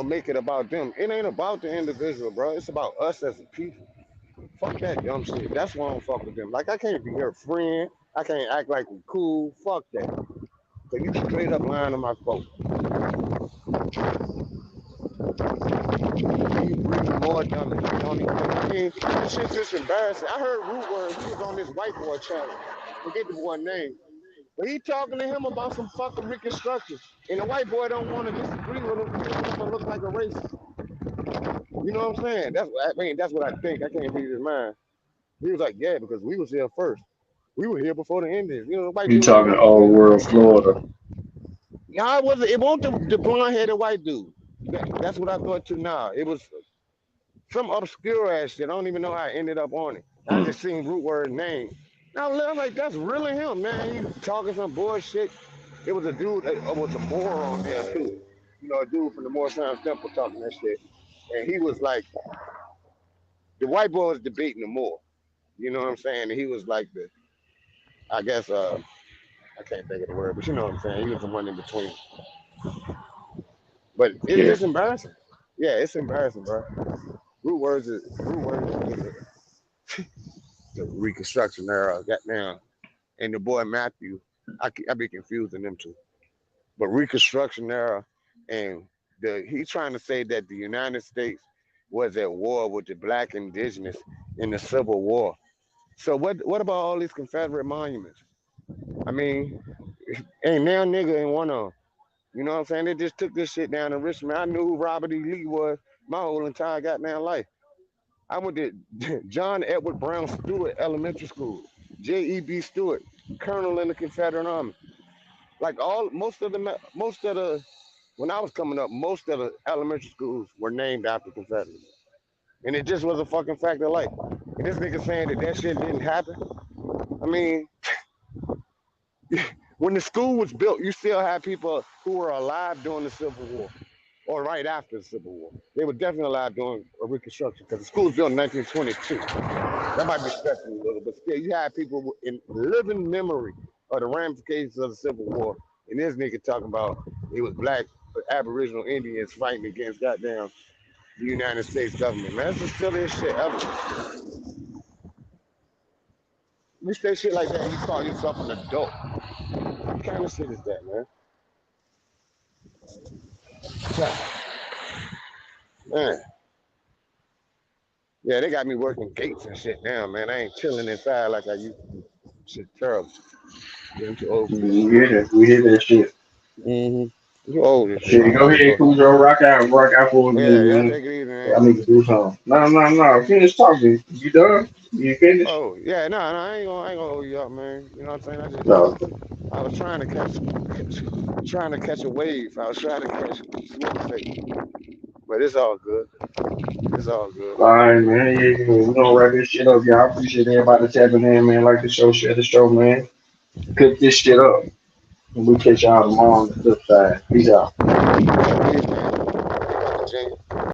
make it about them. It ain't about the individual, bro. It's about us as a people. Fuck that dumb shit. That's why I don't fuck with them. Like, I can't be your friend. I can't act like we cool. Fuck that. Cause you straight up lying to my folks. You breathe more dumb than you don't even think. I mean, this shit's just embarrassing. I heard Root Word, he was on this white boy channel. Forget the boy name. But he talking to him about some fucking reconstruction. And the white boy don't want to disagree with him because he's gonna look like a racist. You know what I'm saying? That's what I think. I can't read his mind. He was like, yeah, because we was here first. We were here before the Indians. The white You dude like, talking no, all we world Florida? Nah, it wasn't the blonde headed white dude. That's what I thought too. Now it was some obscure ass shit. I don't even know how I ended up on it. I just seen Root Word name. Now I'm like, that's really him, man. He talking some bullshit. It was a dude, was a moron there too. A dude from the Moore Science Temple talking that shit. And he was like, the white boy was debating the Moore. You know what I'm saying? And he was like I guess, I can't think of the word, but you know what I'm saying? He was the one in between. But it's Yeah. just embarrassing. Yeah, it's embarrassing, bro. Root words is the Reconstruction era. Goddamn. And the boy Matthew, I be confusing them two. But Reconstruction era, and he's trying to say that the United States was at war with the black indigenous in the Civil War. So what about all these Confederate monuments? I mean, ain't now nigga in one of them. You know what I'm saying? They just took this shit down in Richmond. I knew who Robert E. Lee was. my whole entire goddamn life. I went to John Edward Brown Stewart Elementary School, J.E.B. Stewart, Colonel in the Confederate Army. Like most of the, when I was coming up, most of the elementary schools were named after Confederates. And it just was a fucking fact of life. And this nigga saying that shit didn't happen. I mean, when the school was built, you still had people who were alive during the Civil War or right after the Civil War. They were definitely alive during a Reconstruction because the school was built in 1922. That might be stretching a little, but still, you had people in living memory of the ramifications of the Civil War. And this nigga talking about it was black Aboriginal Indians fighting against goddamn the United States government. Man, that's the silliest shit ever. You say shit like that and you call yourself an adult. What kind of shit is that, man? Man. Yeah, they got me working gates and shit now, man. I ain't chilling inside like I used to. Shit terrible. I'm too old for this shit. We hear that shit. Mm-hmm. You old as shit. Shit, go ahead, Cujo. Rock out for a minute, Yeah, man. take it easy, man. I need to do something. No. Finish talking. You done? You finished? Oh, yeah, no, I ain't gonna hold you up, man. You know what I'm saying? I was trying to catch a wave. I was trying to catch smoke fake. But it's all good. It's all good. All right, man. Yeah, we're gonna wrap this shit up, y'all. I appreciate everybody tapping in, man. Like the show, share the show, man. Cook this shit up. And we'll catch y'all tomorrow on the flip side. Peace out.